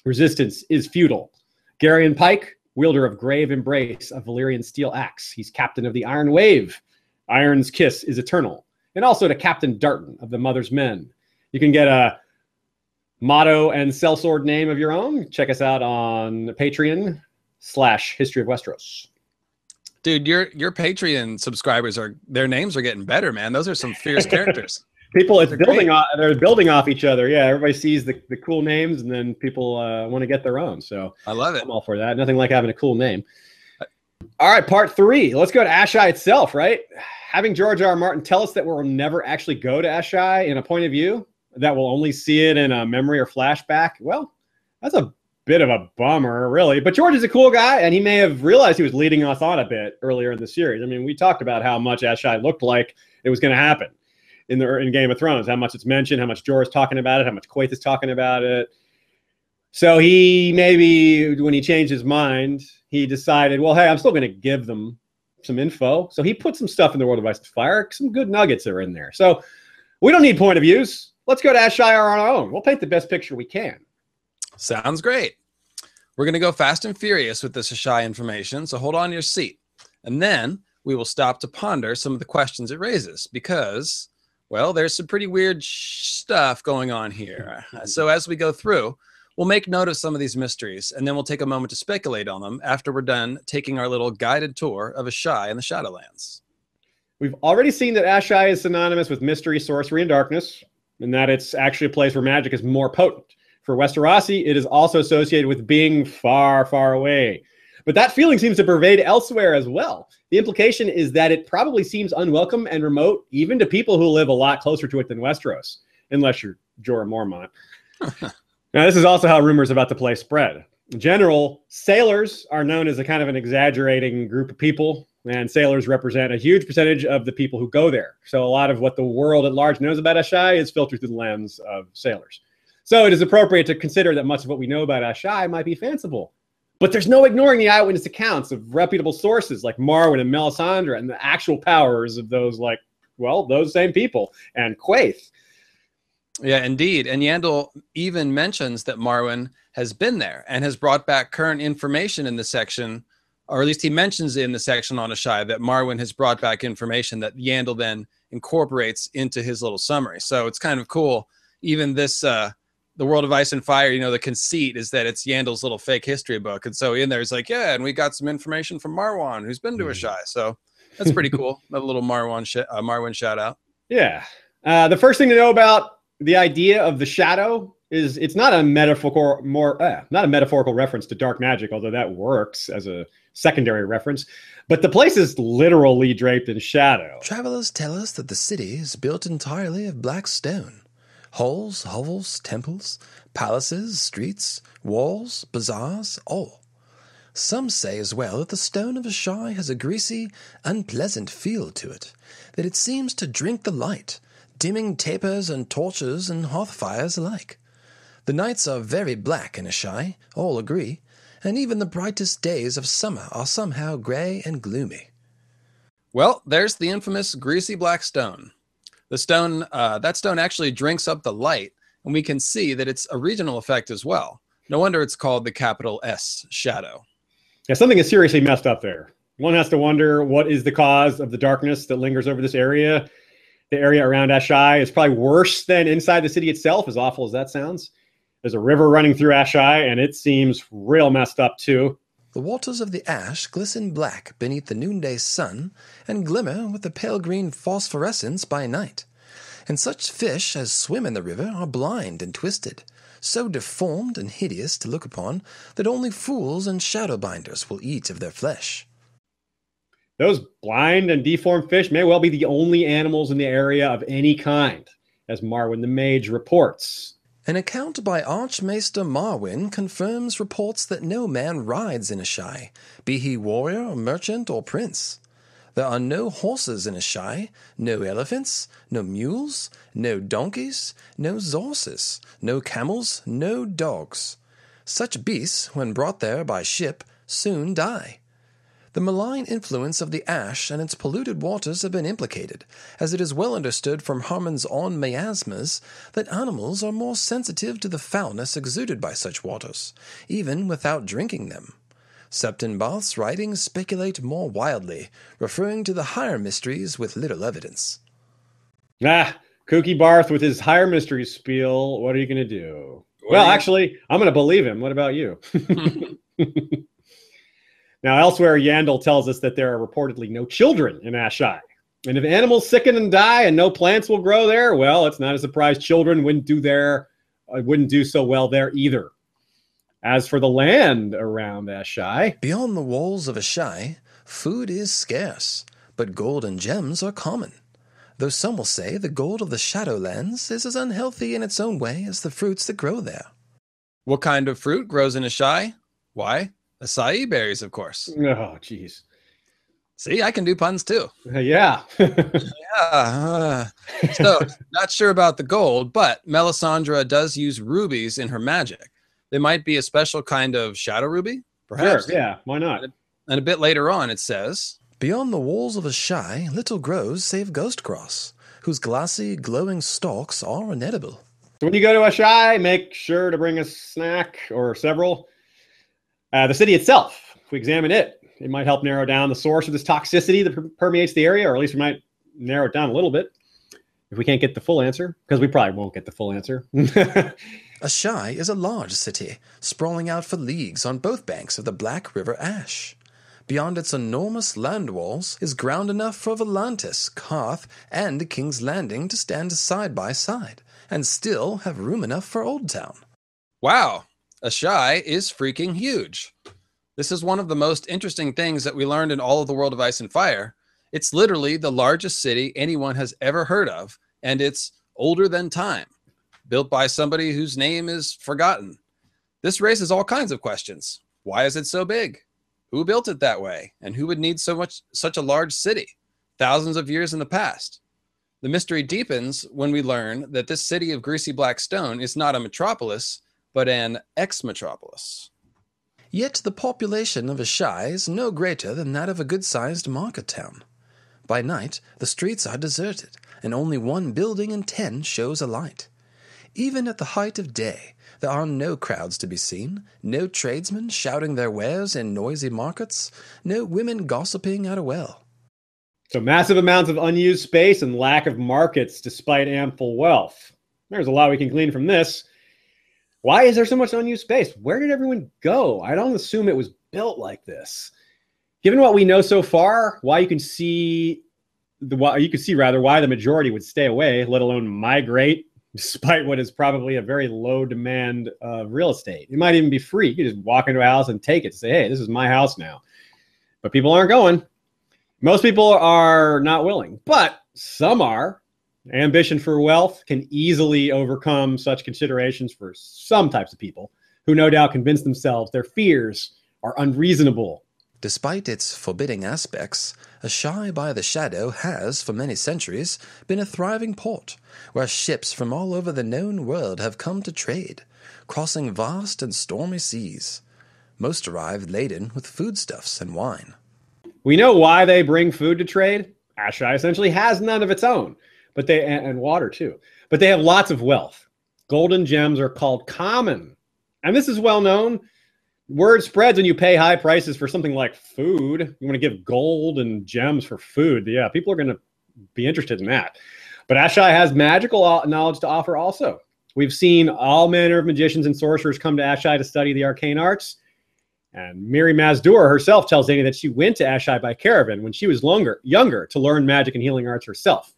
Resistance is futile. Garyon Pike, wielder of Grave Embrace, a Valyrian steel axe. He's captain of the Iron Wave. Iron's Kiss is eternal. And also to Captain Darton of the Mother's Men. You can get a motto and sellsword name of your own. Check us out on Patreon/History of Westeros. Dude, your Patreon subscribers their names are getting better, man. Those are some fierce characters. People, they're building off each other. Yeah, everybody sees the cool names, and then people want to get their own. So I love it. I'm all for that. Nothing like having a cool name. All right, part 3. Let's go to Asshai itself, right? Having George R. R. Martin tell us that we'll never actually go to Asshai in a point of view, that we'll only see it in a memory or flashback. Well, that's a bit of a bummer, really. But George is a cool guy, and he may have realized he was leading us on a bit earlier in the series. I mean, we talked about how much Asshai looked like it was going to happen in Game of Thrones, how much it's mentioned, how much Jorah's talking about it, how much Quaithe is talking about it. So he maybe, when he changed his mind, he decided, well, hey, I'm still going to give them some info. So he put some stuff in the World of Ice and Fire. Some good nuggets are in there. So we don't need point of views. Let's go to Asshai on our own. We'll paint the best picture we can. Sounds great. We're going to go fast and furious with this Asshai information, so hold on to your seat. And then we will stop to ponder some of the questions it raises because, well, there's some pretty weird stuff going on here. So as we go through, we'll make note of some of these mysteries, and then we'll take a moment to speculate on them after we're done taking our little guided tour of Asshai in the Shadowlands. We've already seen that Asshai is synonymous with mystery, sorcery, and darkness, and that it's actually a place where magic is more potent. For Westerosi, it is also associated with being far, far away. But that feeling seems to pervade elsewhere as well. The implication is that it probably seems unwelcome and remote, even to people who live a lot closer to it than Westeros, unless you're Jorah Mormont. Now, this is also how rumors about the place spread. In general, sailors are known as a kind of an exaggerating group of people, and sailors represent a huge percentage of the people who go there. So a lot of what the world at large knows about Asshai is filtered through the lens of sailors. So it is appropriate to consider that much of what we know about Asshai might be fanciful. But there's no ignoring the eyewitness accounts of reputable sources like Marwyn and Melisandre and the actual powers of those, like, well, those same people, and Quaithe. Yeah, indeed. And Yandel even mentions that Marwyn has been there and has brought back current information in the section, or at least he mentions in the section on Asshai that Marwyn has brought back information that Yandel then incorporates into his little summary. So it's kind of cool. Even this, the World of Ice and Fire, you know, the conceit is that it's Yandel's little fake history book. And so in there, it's like, yeah, and we got some information from Marwan, who's been to Asshai. So that's pretty cool. A little Marwyn shout out. Yeah. The first thing to know about the idea of the shadow is it's not a metaphorical reference to dark magic, although that works as a secondary reference. But the place is literally draped in shadow. Travelers tell us that the city is built entirely of black stone. Halls, hovels, temples, palaces, streets, walls, bazaars, all. Some say as well that the stone of Asshai has a greasy, unpleasant feel to it, that it seems to drink the light, dimming tapers and torches and hearth fires alike. The nights are very black in Asshai, all agree, and even the brightest days of summer are somehow grey and gloomy. Well, there's the infamous greasy black stone. The stone, that stone actually drinks up the light, and we can see that it's a regional effect as well. No wonder it's called the capital S shadow. Yeah, something is seriously messed up there. One has to wonder what is the cause of the darkness that lingers over this area. The area around Asshai is probably worse than inside the city itself, as awful as that sounds. There's a river running through Asshai, and it seems real messed up too. The waters of the ash glisten black beneath the noonday sun and glimmer with a pale green phosphorescence by night. And such fish as swim in the river are blind and twisted, so deformed and hideous to look upon that only fools and Shadowbinders will eat of their flesh. Those blind and deformed fish may well be the only animals in the area of any kind, as Marwyn the Mage reports. An account by Archmaester Marwyn confirms reports that no man rides in Asshai, be he warrior, merchant, or prince. There are no horses in Asshai, no elephants, no mules, no donkeys, no horses, no camels, no dogs. Such beasts, when brought there by ship, soon die. The malign influence of the ash and its polluted waters have been implicated, as it is well understood from Harmon's own miasmas that animals are more sensitive to the foulness exuded by such waters, even without drinking them. Septon Bath's writings speculate more wildly, referring to the higher mysteries with little evidence. Kooky Barth with his higher mysteries spiel. What are you going to do? Well, actually, I'm going to believe him. What about you? Now, elsewhere, Yandel tells us that there are reportedly no children in Asshai. And if animals sicken and die and no plants will grow there, well, it's not a surprise children wouldn't do so well there either. As for the land around Asshai, beyond the walls of Asshai, food is scarce, but gold and gems are common. Though some will say the gold of the Shadowlands is as unhealthy in its own way as the fruits that grow there. What kind of fruit grows in Asshai? Why? Acai berries, of course. Oh, jeez. See, I can do puns too. Yeah. So, not sure about the gold, but Melisandre does use rubies in her magic. They might be a special kind of shadow ruby, perhaps. Sure, yeah, why not? And a bit later on, it says, beyond the walls of Asshai, little grows save ghost grass, whose glassy, glowing stalks are inedible. So when you go to Asshai, make sure to bring a snack or several. The city itself, if we examine it, it might help narrow down the source of this toxicity that permeates the area, or at least we might narrow it down a little bit if we can't get the full answer, because we probably won't get the full answer. Asshai is a large city, sprawling out for leagues on both banks of the Black River Ash. Beyond its enormous land walls is ground enough for Volantis, Karth, and King's Landing to stand side by side, and still have room enough for Old Town. Wow, Asshai is freaking huge. This is one of the most interesting things that we learned in all of the World of Ice and Fire. It's literally the largest city anyone has ever heard of, and it's older than time, built by somebody whose name is forgotten. This raises all kinds of questions. Why is it so big? Who built it that way? And who would need such a large city thousands of years in the past? The mystery deepens when we learn that this city of greasy black stone is not a metropolis, but an ex-metropolis. Yet the population of Asshai is no greater than that of a good-sized market town. By night, the streets are deserted, and only 1 building in 10 shows a light. Even at the height of day, there are no crowds to be seen, no tradesmen shouting their wares in noisy markets, no women gossiping at a well. So massive amounts of unused space and lack of markets despite ample wealth. There's a lot we can glean from this. Why is there so much unused space? Where did everyone go? I don't assume it was built like this. Given what we know so far, why the majority would stay away, let alone migrate, despite what is probably a very low demand of real estate. It might even be free. You could just walk into a house and take it to say, hey, this is my house now. But people aren't going. Most people are not willing, but some are. Ambition for wealth can easily overcome such considerations for some types of people who no doubt convince themselves their fears are unreasonable. Despite its forbidding aspects, Asshai-by-The-Shadow has, for many centuries, been a thriving port, where ships from all over the known world have come to trade, crossing vast and stormy seas. Most arrived laden with foodstuffs and wine. We know why they bring food to trade. Asshai essentially has none of its own, and water too. But they have lots of wealth. Golden gems are called common. And this is well known. Word spreads when you pay high prices for something like food. You want to give gold and gems for food. Yeah, people are going to be interested in that. But Asshai has magical knowledge to offer also. We've seen all manner of magicians and sorcerers come to Asshai to study the arcane arts. And Miri Mazdur herself tells Dany that she went to Asshai by caravan when she was younger to learn magic and healing arts herself.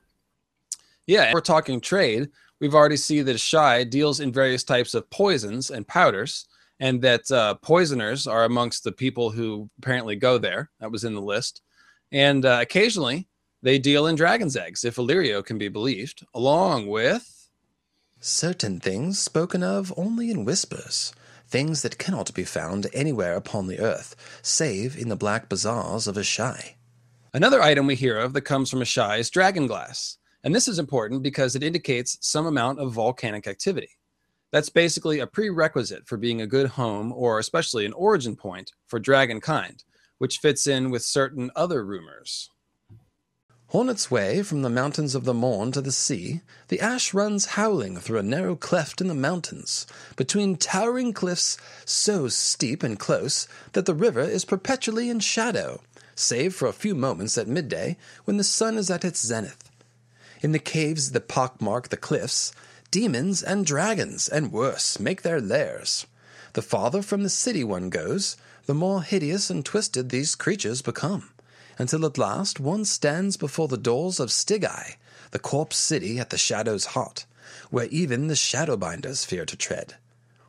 Yeah, we're talking trade. We've already seen that Asshai deals in various types of poisons and powders, and that poisoners are amongst the people who apparently go there. That was in the list. And occasionally, they deal in dragon's eggs, if Illyrio can be believed, along with certain things spoken of only in whispers, things that cannot be found anywhere upon the earth, save in the black bazaars of Asshai. Another item we hear of that comes from Asshai is dragonglass. And this is important because it indicates some amount of volcanic activity. That's basically a prerequisite for being a good home, or especially an origin point for dragon kind, which fits in with certain other rumors. On its way from the mountains of the Morn to the sea, the ash runs howling through a narrow cleft in the mountains, between towering cliffs so steep and close that the river is perpetually in shadow, save for a few moments at midday when the sun is at its zenith. In the caves that pockmark the cliffs, demons and dragons, and worse, make their lairs. The farther from the city one goes, the more hideous and twisted these creatures become, until at last one stands before the doors of Stygai, the corpse city at the shadow's heart, where even the Shadowbinders fear to tread.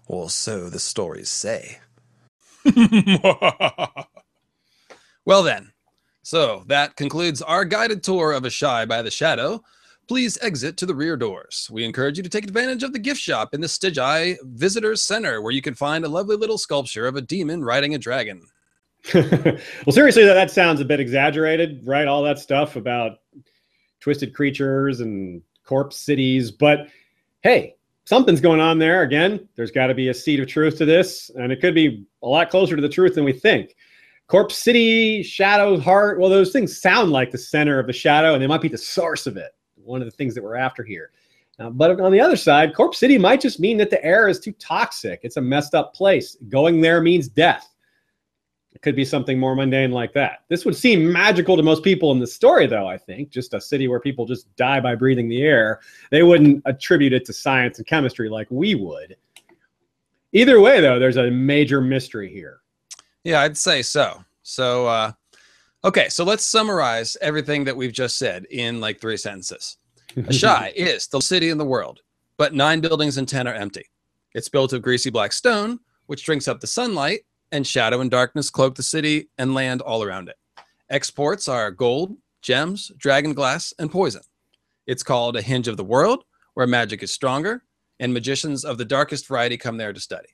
Or so the stories say. Well then, so that concludes our guided tour of Asshai-by-The-Shadow. Please exit to the rear doors. We encourage you to take advantage of the gift shop in the Stygai Visitors Center, where you can find a lovely little sculpture of a demon riding a dragon. Well, seriously, that sounds a bit exaggerated, right? All that stuff about twisted creatures and corpse cities. But hey, something's going on there. Again, there's got to be a seed of truth to this, and it could be a lot closer to the truth than we think. Corpse City, Shadow Heart, well, those things sound like the center of the shadow, and they might be the source of it. One of the things that we're after here. But on the other side, Corpse City might just mean that the air is too toxic. It's a messed up place. Going there means death. It could be something more mundane like that. This would seem magical to most people in the story, though, I think. Just a city where people just die by breathing the air. They wouldn't attribute it to science and chemistry like we would. Either way, though, there's a major mystery here. Yeah, I'd say so. So, okay, so let's summarize everything that we've just said in like 3 sentences. Asshai is the city in the world, but 9 buildings and 10 are empty. It's built of greasy black stone, which drinks up the sunlight, and shadow and darkness cloak the city and land all around it. Exports are gold, gems, dragon glass, and poison. It's called a hinge of the world, where magic is stronger, and magicians of the darkest variety come there to study.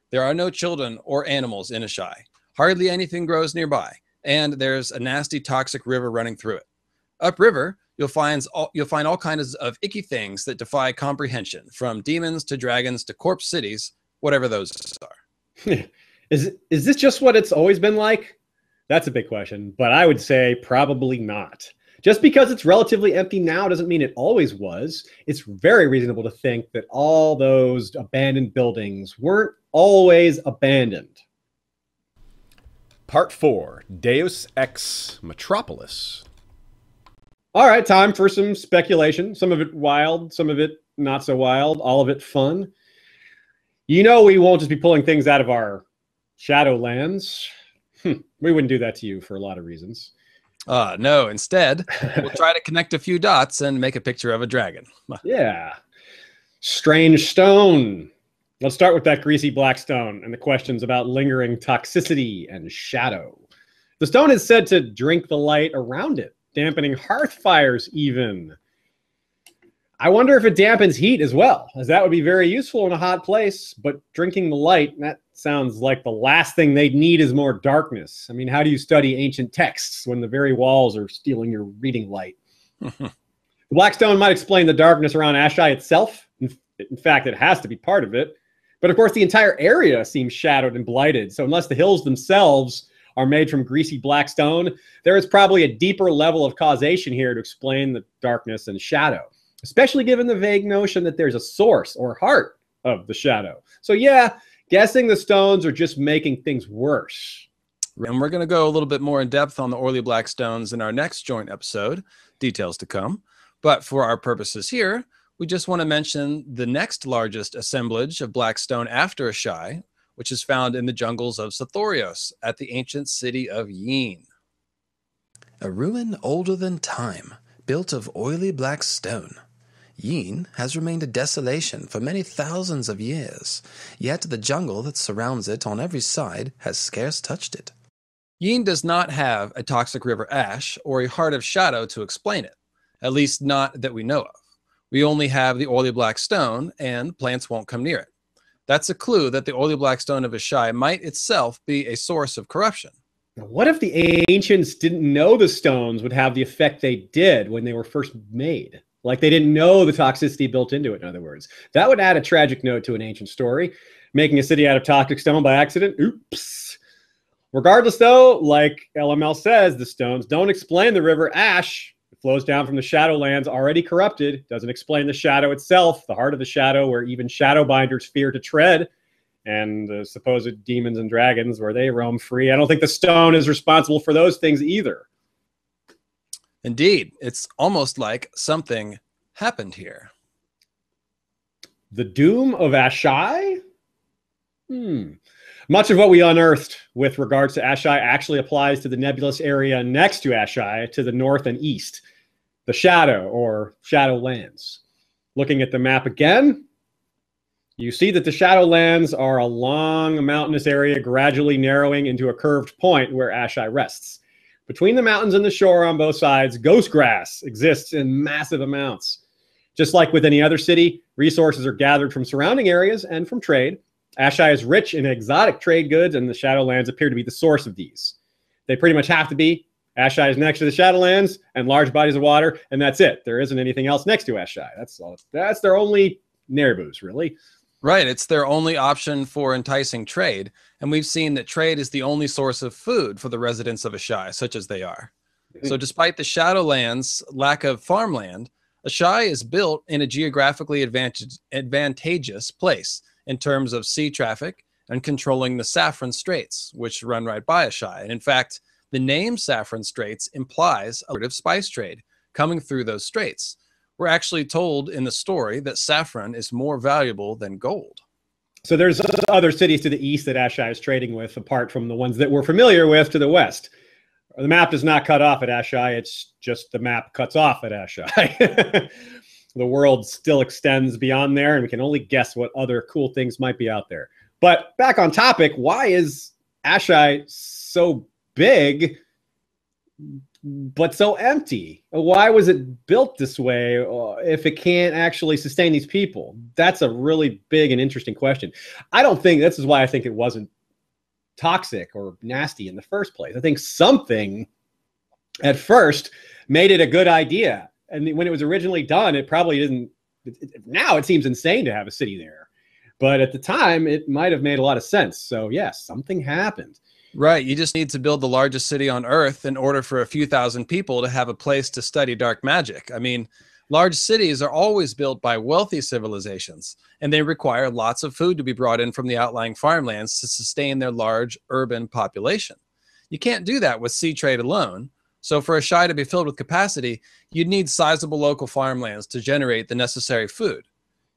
There are no children or animals in Asshai. Hardly anything grows nearby, and there's a nasty toxic river running through it. Upriver, you'll find all kinds of icky things that defy comprehension, from demons to dragons to corpse cities, whatever those are. Is this just what it's always been like? That's a big question, but I would say probably not. Just because it's relatively empty now doesn't mean it always was. It's very reasonable to think that all those abandoned buildings weren't always abandoned. Part 4, Deus Ex Metropolis. All right, time for some speculation. Some of it wild, some of it not so wild, all of it fun. You know we won't just be pulling things out of our Shadowlands. We wouldn't do that to you for a lot of reasons. No, instead, we'll try to connect a few dots and make a picture of a dragon. Yeah. Strange stone. Let's start with that greasy black stone and the questions about lingering toxicity and shadow. The stone is said to drink the light around it, dampening hearth fires even. I wonder if it dampens heat as well, as that would be very useful in a hot place, but drinking the light, that sounds like the last thing they'd need is more darkness. I mean, how do you study ancient texts when the very walls are stealing your reading light? The black stone might explain the darkness around Asshai itself. In fact, it has to be part of it. But of course, the entire area seems shadowed and blighted. So unless the hills themselves are made from greasy black stone, there is probably a deeper level of causation here to explain the darkness and shadow, especially given the vague notion that there's a source or heart of the shadow. So yeah, guessing the stones are just making things worse. And we're going to go a little bit more in depth on the oily black stones in our next joint episode. Details to come. But for our purposes here, we just want to mention the next largest assemblage of black stone after Asshai, which is found in the jungles of Sothorios at the ancient city of Yin. A ruin older than time, built of oily black stone. Yin has remained a desolation for many thousands of years, yet the jungle that surrounds it on every side has scarce touched it. Yin does not have a toxic river ash or a heart of shadow to explain it, at least not that we know of. We only have the oily black stone, and plants won't come near it. That's a clue that the oily black stone of Asshai might itself be a source of corruption. What if the ancients didn't know the stones would have the effect they did when they were first made? Like they didn't know the toxicity built into it, in other words. That would add a tragic note to an ancient story. Making a city out of toxic stone by accident? Oops. Regardless, though, like LML says, the stones don't explain the river ash. It flows down from the Shadowlands already corrupted. Doesn't explain the shadow itself, the heart of the shadow where even Shadowbinders fear to tread. And the supposed demons and dragons where they roam free. I don't think the stone is responsible for those things either. Indeed, it's almost like something happened here. The doom of Asshai? Much of what we unearthed with regards to Asshai actually applies to the nebulous area next to Asshai to the north and east, the Shadow or Shadowlands. Looking at the map again, you see that the Shadowlands are a long mountainous area gradually narrowing into a curved point where Asshai rests. Between the mountains and the shore on both sides, ghost grass exists in massive amounts. Just like with any other city, resources are gathered from surrounding areas and from trade. Asshai is rich in exotic trade goods, and the Shadowlands appear to be the source of these. They pretty much have to be. Asshai is next to the Shadowlands and large bodies of water, and that's it. There isn't anything else next to Asshai. That's all. That's their only nearboos, really. Right. It's their only option for enticing trade. And we've seen that trade is the only source of food for the residents of Asshai, such as they are. So despite the Shadowlands' lack of farmland, Asshai is built in a geographically advantageous place in terms of sea traffic and controlling the Saffron Straits, which run right by Asshai. And in fact, the name Saffron Straits implies a lucrative spice trade coming through those straits. We're actually told in the story that saffron is more valuable than gold. So there's other cities to the east that Asshai is trading with, apart from the ones that we're familiar with to the west. The map does not cut off at Asshai. It's just the map cuts off at Asshai. The world still extends beyond there, and we can only guess what other cool things might be out there. But back on topic, why is Asshai so big but so empty? Why was it built this way if it can't actually sustain these people? That's a really big and interesting question. I don't think this is why I think it wasn't toxic or nasty in the first place. I think something at first made it a good idea. And when it was originally done, it probably didn't. Now it seems insane to have a city there. But at the time, it might have made a lot of sense. So yes, something happened. Right. You just need to build the largest city on Earth in order for a few thousand people to have a place to study dark magic. I mean, large cities are always built by wealthy civilizations, and they require lots of food to be brought in from the outlying farmlands to sustain their large urban population. You can't do that with sea trade alone. So for Asshai to be filled with capacity, you'd need sizable local farmlands to generate the necessary food.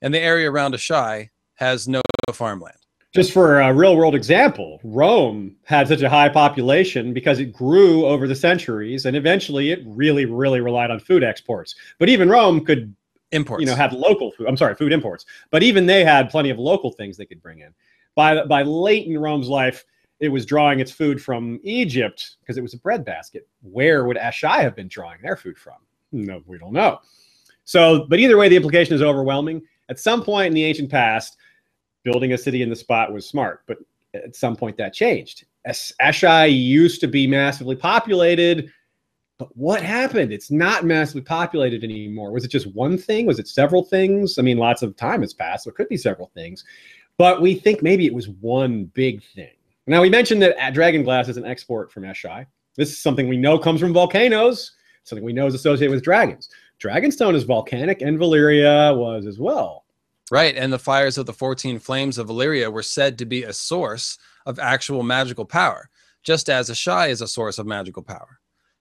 And the area around Asshai has no farmland. Just for a real world example, Rome had such a high population because it grew over the centuries, and eventually it really, really relied on food exports. But even Rome could imports, have local food. I'm sorry, food imports. But even they had plenty of local things they could bring in. By late in Rome's life, it was drawing its food from Egypt because it was a breadbasket. Where would Asshai have been drawing their food from? No, we don't know. So, but either way, the implication is overwhelming. At some point in the ancient past, building a city in the spot was smart, but at some point that changed. Asshai used to be massively populated, but what happened? It's not massively populated anymore. Was it just one thing? Was it several things? I mean, lots of time has passed, so it could be several things, but we think maybe it was one big thing. Now, we mentioned that dragonglass is an export from Asshai. This is something we know comes from volcanoes, something we know is associated with dragons. Dragonstone is volcanic, and Valyria was as well. Right, and the fires of the 14 flames of Valyria were said to be a source of actual magical power, just as Asshai is a source of magical power.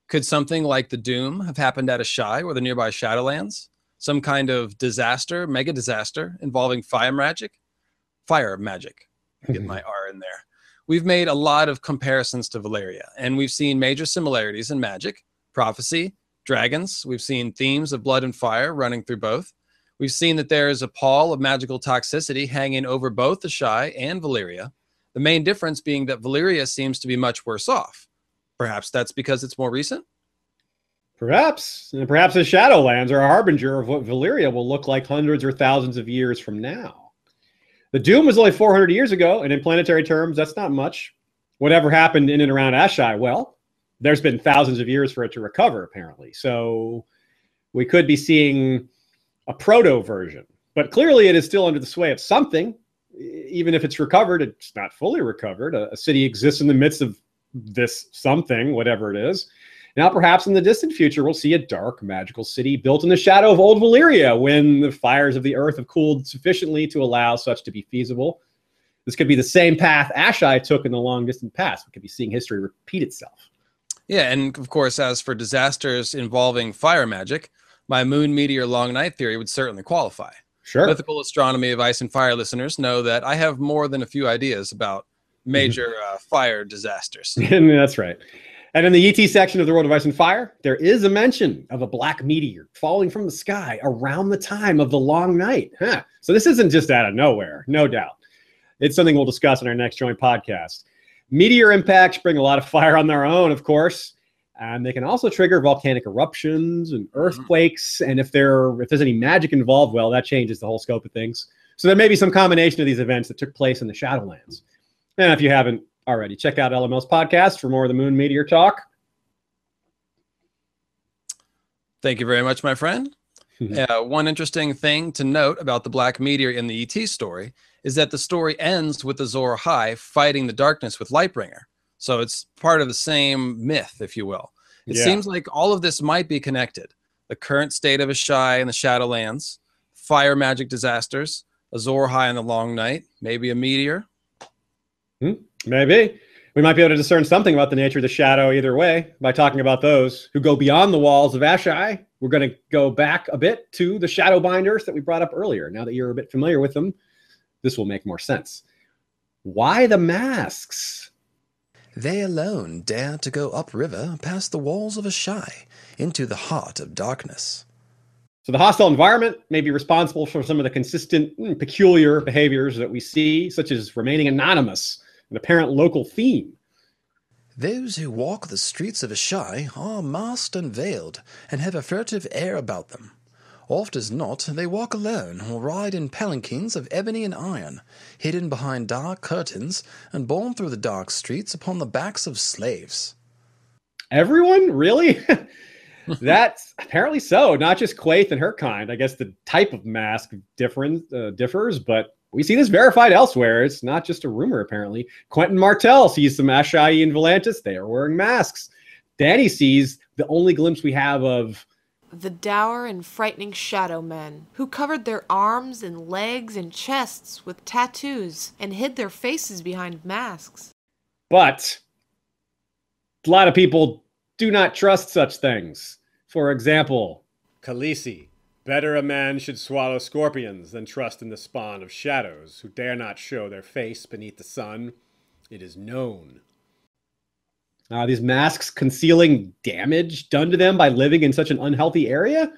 Could something like the Doom have happened at Asshai or the nearby Shadowlands? Some kind of disaster, mega disaster, involving fire magic? Fire magic. Get my R in there. We've made a lot of comparisons to Valyria, and we've seen major similarities in magic, prophecy, dragons. We've seen themes of blood and fire running through both. We've seen that there is a pall of magical toxicity hanging over both Asshai and Valyria, the main difference being that Valyria seems to be much worse off. Perhaps that's because it's more recent? Perhaps. And perhaps the Shadowlands are a harbinger of what Valyria will look like hundreds or thousands of years from now. The Doom was only 400 years ago, and in planetary terms, that's not much. Whatever happened in and around Asshai, well, there's been thousands of years for it to recover, apparently. So we could be seeing a proto version, but clearly it is still under the sway of something. Even if it's recovered, it's not fully recovered. A city exists in the midst of this something, whatever it is. Now, perhaps in the distant future, we'll see a dark, magical city built in the shadow of old Valyria when the fires of the earth have cooled sufficiently to allow such to be feasible. This could be the same path Asshai took in the long distant past. We could be seeing history repeat itself. Yeah, and of course, as for disasters involving fire magic, my moon meteor long night theory would certainly qualify. Sure. Mythical astronomy of ice and fire listeners know that I have more than a few ideas about major fire disasters. That's right. And in the ET section of the World of Ice and Fire, there is a mention of a black meteor falling from the sky around the time of the long night. So this isn't just out of nowhere, no doubt. It's something we'll discuss in our next joint podcast. Meteor impacts bring a lot of fire on their own, of course. And they can also trigger volcanic eruptions and earthquakes. And if there's any magic involved, well, that changes the whole scope of things. So there may be some combination of these events that took place in the Shadowlands. And if you haven't already, check out LML's podcast for more of the Moon Meteor talk. Thank you very much, my friend. One interesting thing to note about the Black Meteor in the ET story is that the story ends with Azor Ahai fighting the darkness with Lightbringer. So it's part of the same myth, if you will. It seems like all of this might be connected. The current state of Asshai and the Shadowlands, fire magic disasters, Azor Ahai in the long night, maybe a meteor. Maybe. We might be able to discern something about the nature of the shadow either way by talking about those who go beyond the walls of Asshai. We're going to go back a bit to the Shadowbinders that we brought up earlier. Now that you're a bit familiar with them, this will make more sense. Why the masks? They alone dare to go upriver past the walls of Asshai into the heart of darkness. So the hostile environment may be responsible for some of the consistent, peculiar behaviors that we see, such as remaining anonymous, an apparent local theme. Those who walk the streets of Asshai are masked and veiled, and have a furtive air about them. Oft as not, they walk alone, or ride in palanquins of ebony and iron, hidden behind dark curtains, and borne through the dark streets upon the backs of slaves. Everyone? Really? That's apparently so. Not just Quaithe and her kind. I guess the type of mask differs, but we see this verified elsewhere. It's not just a rumor, apparently. Quentin Martell sees some Asshai and Volantis. They are wearing masks. Dany sees the only glimpse we have of the dour and frightening shadow men, who covered their arms and legs and chests with tattoos and hid their faces behind masks. But a lot of people do not trust such things. For example, Khaleesi. Better a man should swallow scorpions than trust in the spawn of shadows who dare not show their face beneath the sun. It is known. These masks concealing damage done to them by living in such an unhealthy area?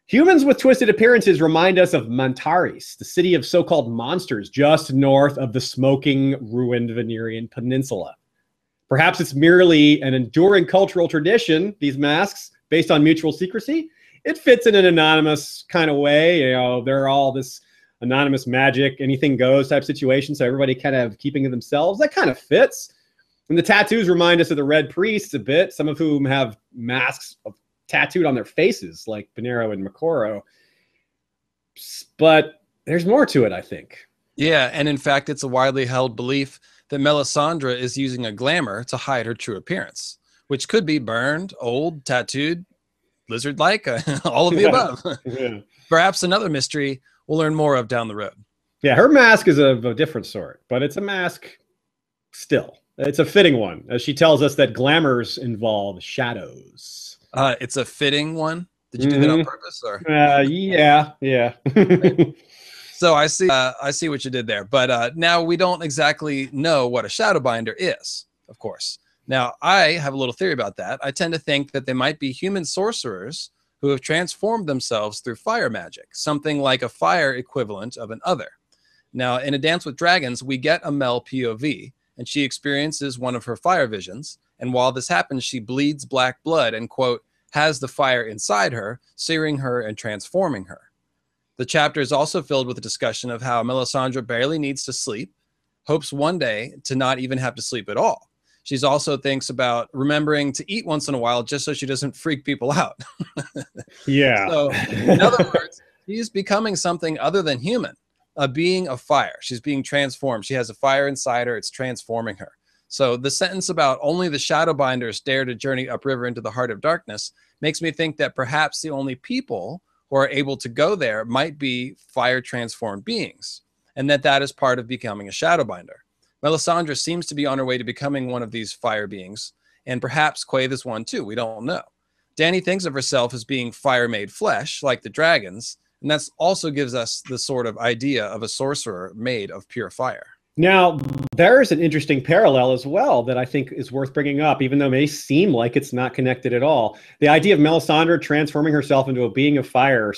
Humans with twisted appearances remind us of Mantaris, the city of so-called monsters just north of the smoking, ruined Venerian Peninsula. Perhaps it's merely an enduring cultural tradition, these masks, based on mutual secrecy. It fits in an anonymous kind of way. You know, they're all this anonymous magic, anything goes type situation. So everybody kind of keeping to themselves. That kind of fits. And the tattoos remind us of the Red Priests a bit, some of whom have masks tattooed on their faces, like Benero and Makoro. But there's more to it, I think. Yeah, and in fact, it's a widely held belief that Melisandre is using a glamour to hide her true appearance, which could be burned, old, tattooed, lizard-like, all of the above. Yeah. Perhaps another mystery we'll learn more of down the road. Yeah, her mask is of a different sort, but it's a mask still. It's a fitting one, as she tells us that glamours involve shadows. It's a fitting one. Did you do that on purpose, or? Yeah. So I see what you did there. But now we don't exactly know what a Shadowbinder is, of course. Now, I have a little theory about that. I tend to think that they might be human sorcerers who have transformed themselves through fire magic, something like a fire equivalent of an other. Now, in A Dance with Dragons, we get a Mel POV, and she experiences one of her fire visions. And while this happens, she bleeds black blood and, quote, has the fire inside her, searing her and transforming her. The chapter is also filled with a discussion of how Melisandre barely needs to sleep, hopes one day to not even have to sleep at all. She's also thinks about remembering to eat once in a while just so she doesn't freak people out. Yeah. So, in other words, she's becoming something other than human, a being of fire. She's being transformed. She has a fire inside her. It's transforming her. So the sentence about only the Shadowbinders dare to journey upriver into the heart of darkness makes me think that perhaps the only people who are able to go there might be fire transformed beings, and that is part of becoming a Shadowbinder. Melisandre seems to be on her way to becoming one of these fire beings, and perhaps Quaithe is one too. We don't know. Dany thinks of herself as being fire made flesh, like the dragons, and that also gives us the sort of idea of a sorcerer made of pure fire. Now, there's an interesting parallel as well that I think is worth bringing up, even though it may seem like it's not connected at all. The idea of Melisandre transforming herself into a being of fire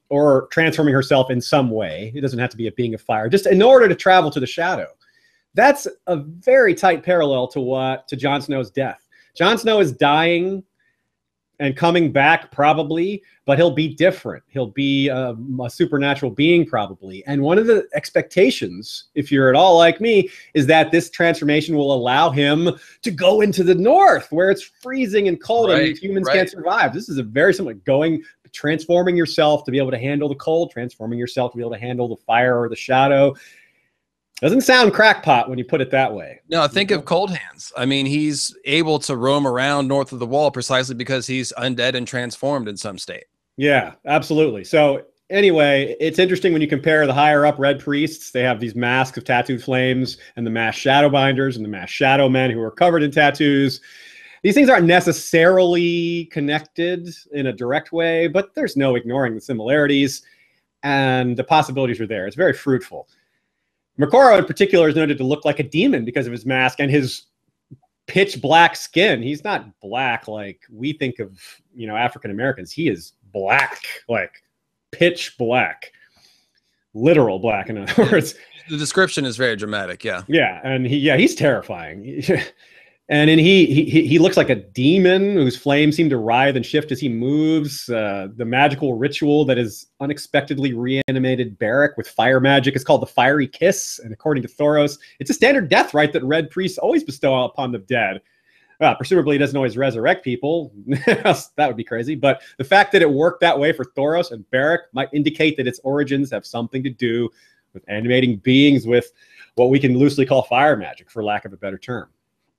or transforming herself in some way. It doesn't have to be a being of fire, just in order to travel to the shadow. That's a very tight parallel to Jon Snow's death. Jon Snow is dying and coming back probably, but he'll be different. He'll be a supernatural being probably. And one of the expectations, if you're at all like me, is that this transformation will allow him to go into the north where it's freezing and cold and humans can't survive. This is a very similar transforming yourself to be able to handle the cold, transforming yourself to be able to handle the fire or the shadow. Doesn't sound crackpot when you put it that way. No, think of Cold Hands. I mean, he's able to roam around north of the wall precisely because he's undead and transformed in some state. Yeah, absolutely. So Anyway, it's interesting when you compare the higher up red priests. They have these masks of tattooed flames, and the masked Shadowbinders and the masked Shadow Men who are covered in tattoos. These things aren't necessarily connected in a direct way, but there's no ignoring the similarities, and the possibilities are there. It's very fruitful. Mokoro in particular is noted to look like a demon because of his mask and his pitch black skin. He's not black like we think of, African Americans. He is black, like pitch black, literal black, in other words. The description is very dramatic. Yeah. Yeah. And he's terrifying. And then he looks like a demon whose flames seem to writhe and shift as he moves. The magical ritual that is unexpectedly reanimated Beric with fire magic is called the Fiery Kiss. And according to Thoros, it's a standard death rite that red priests always bestow upon the dead. Presumably, he doesn't always resurrect people. That would be crazy. But the fact that it worked that way for Thoros and Beric might indicate that its origins have something to do with animating beings with what we can loosely call fire magic, for lack of a better term.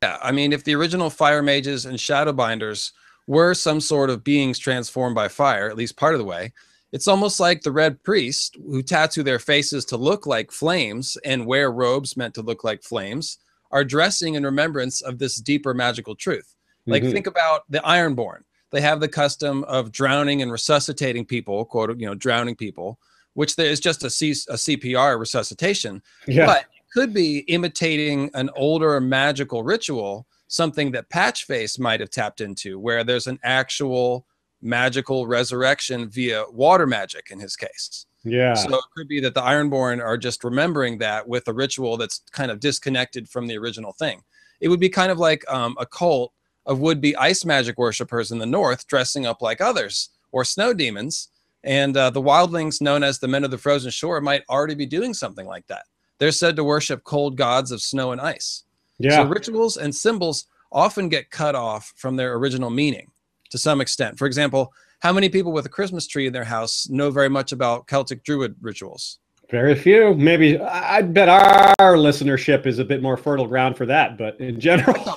Yeah, I mean, if the original fire mages and Shadowbinders were some sort of beings transformed by fire, at least part of the way, it's almost like the red priests who tattoo their faces to look like flames and wear robes meant to look like flames are dressing in remembrance of this deeper magical truth. Like, think about the Ironborn. They have the custom of drowning and resuscitating people, quote, drowning people, which there is just a CPR resuscitation. Yeah. But could be imitating an older magical ritual, something that Patchface might have tapped into, where there's an actual magical resurrection via water magic in his case. Yeah. So it could be that the Ironborn are just remembering that with a ritual that's kind of disconnected from the original thing. It would be kind of like a cult of would-be ice magic worshippers in the north dressing up like others, or snow demons. And the wildlings known as the Men of the Frozen Shore might already be doing something like that. They're said to worship cold gods of snow and ice. Yeah. So rituals and symbols often get cut off from their original meaning to some extent. For example, how many people with a Christmas tree in their house know very much about Celtic Druid rituals? Very few. Maybe I'd bet our listenership is a bit more fertile ground for that, but in general,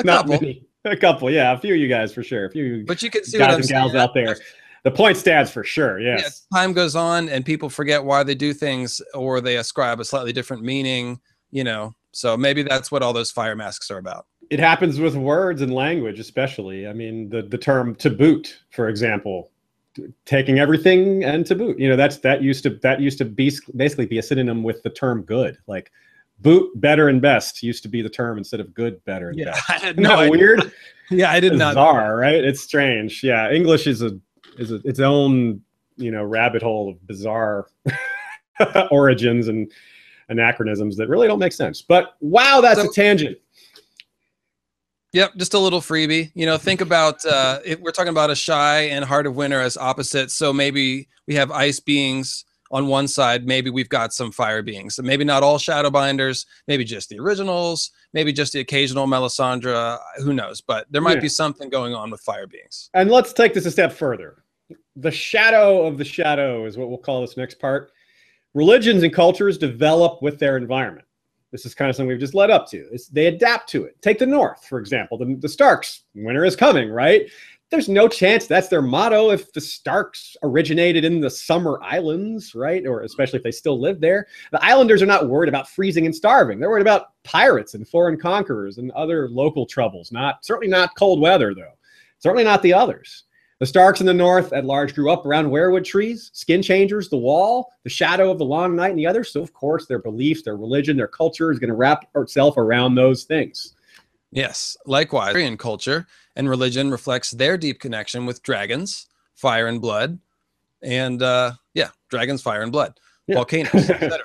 not many. A couple, yeah, a few of you guys for sure. A few, but you can see guys and gals out there. The point stands for sure. Yes. Yeah, time goes on and people forget why they do things, or they ascribe a slightly different meaning, so maybe that's what all those fire masks are about. It happens with words and language, especially. I mean, the term to boot, for example, taking everything and to boot, that used to be basically be a synonym with the term good. Like boot, better, and best used to be the term instead of good, better, and best. I had no idea. Weird? Yeah, I did not. Bizarre, right? It's strange. Yeah, English is its own, rabbit hole of bizarre origins and anachronisms that really don't make sense. But wow, that's a tangent. Yep, just a little freebie. Think about if we're talking about Asshai and Heart of Winter as opposites. So maybe we have ice beings on one side. Maybe we've got some fire beings. So maybe not all Shadowbinders. Maybe just the originals. Maybe just the occasional Melisandre. Who knows? But there might be something going on with fire beings. And let's take this a step further. The shadow of the shadow is what we'll call this next part. Religions and cultures develop with their environment. This is kind of something we've just led up to. They adapt to it. Take the North, for example. The Starks, winter is coming, right? There's no chance that's their motto if the Starks originated in the Summer Islands, right? Or especially if they still live there. The Islanders are not worried about freezing and starving. They're worried about pirates and foreign conquerors and other local troubles. Certainly not cold weather, though. Certainly not the others. The Starks in the North at large grew up around weirwood trees, skin changers, the wall, the shadow of the long night, and the others. So, of course, their beliefs, their religion, their culture is going to wrap itself around those things. Yes. Likewise, Aryan culture and religion reflects their deep connection with dragons, fire and blood, and, dragons, fire and blood, volcanoes, etc.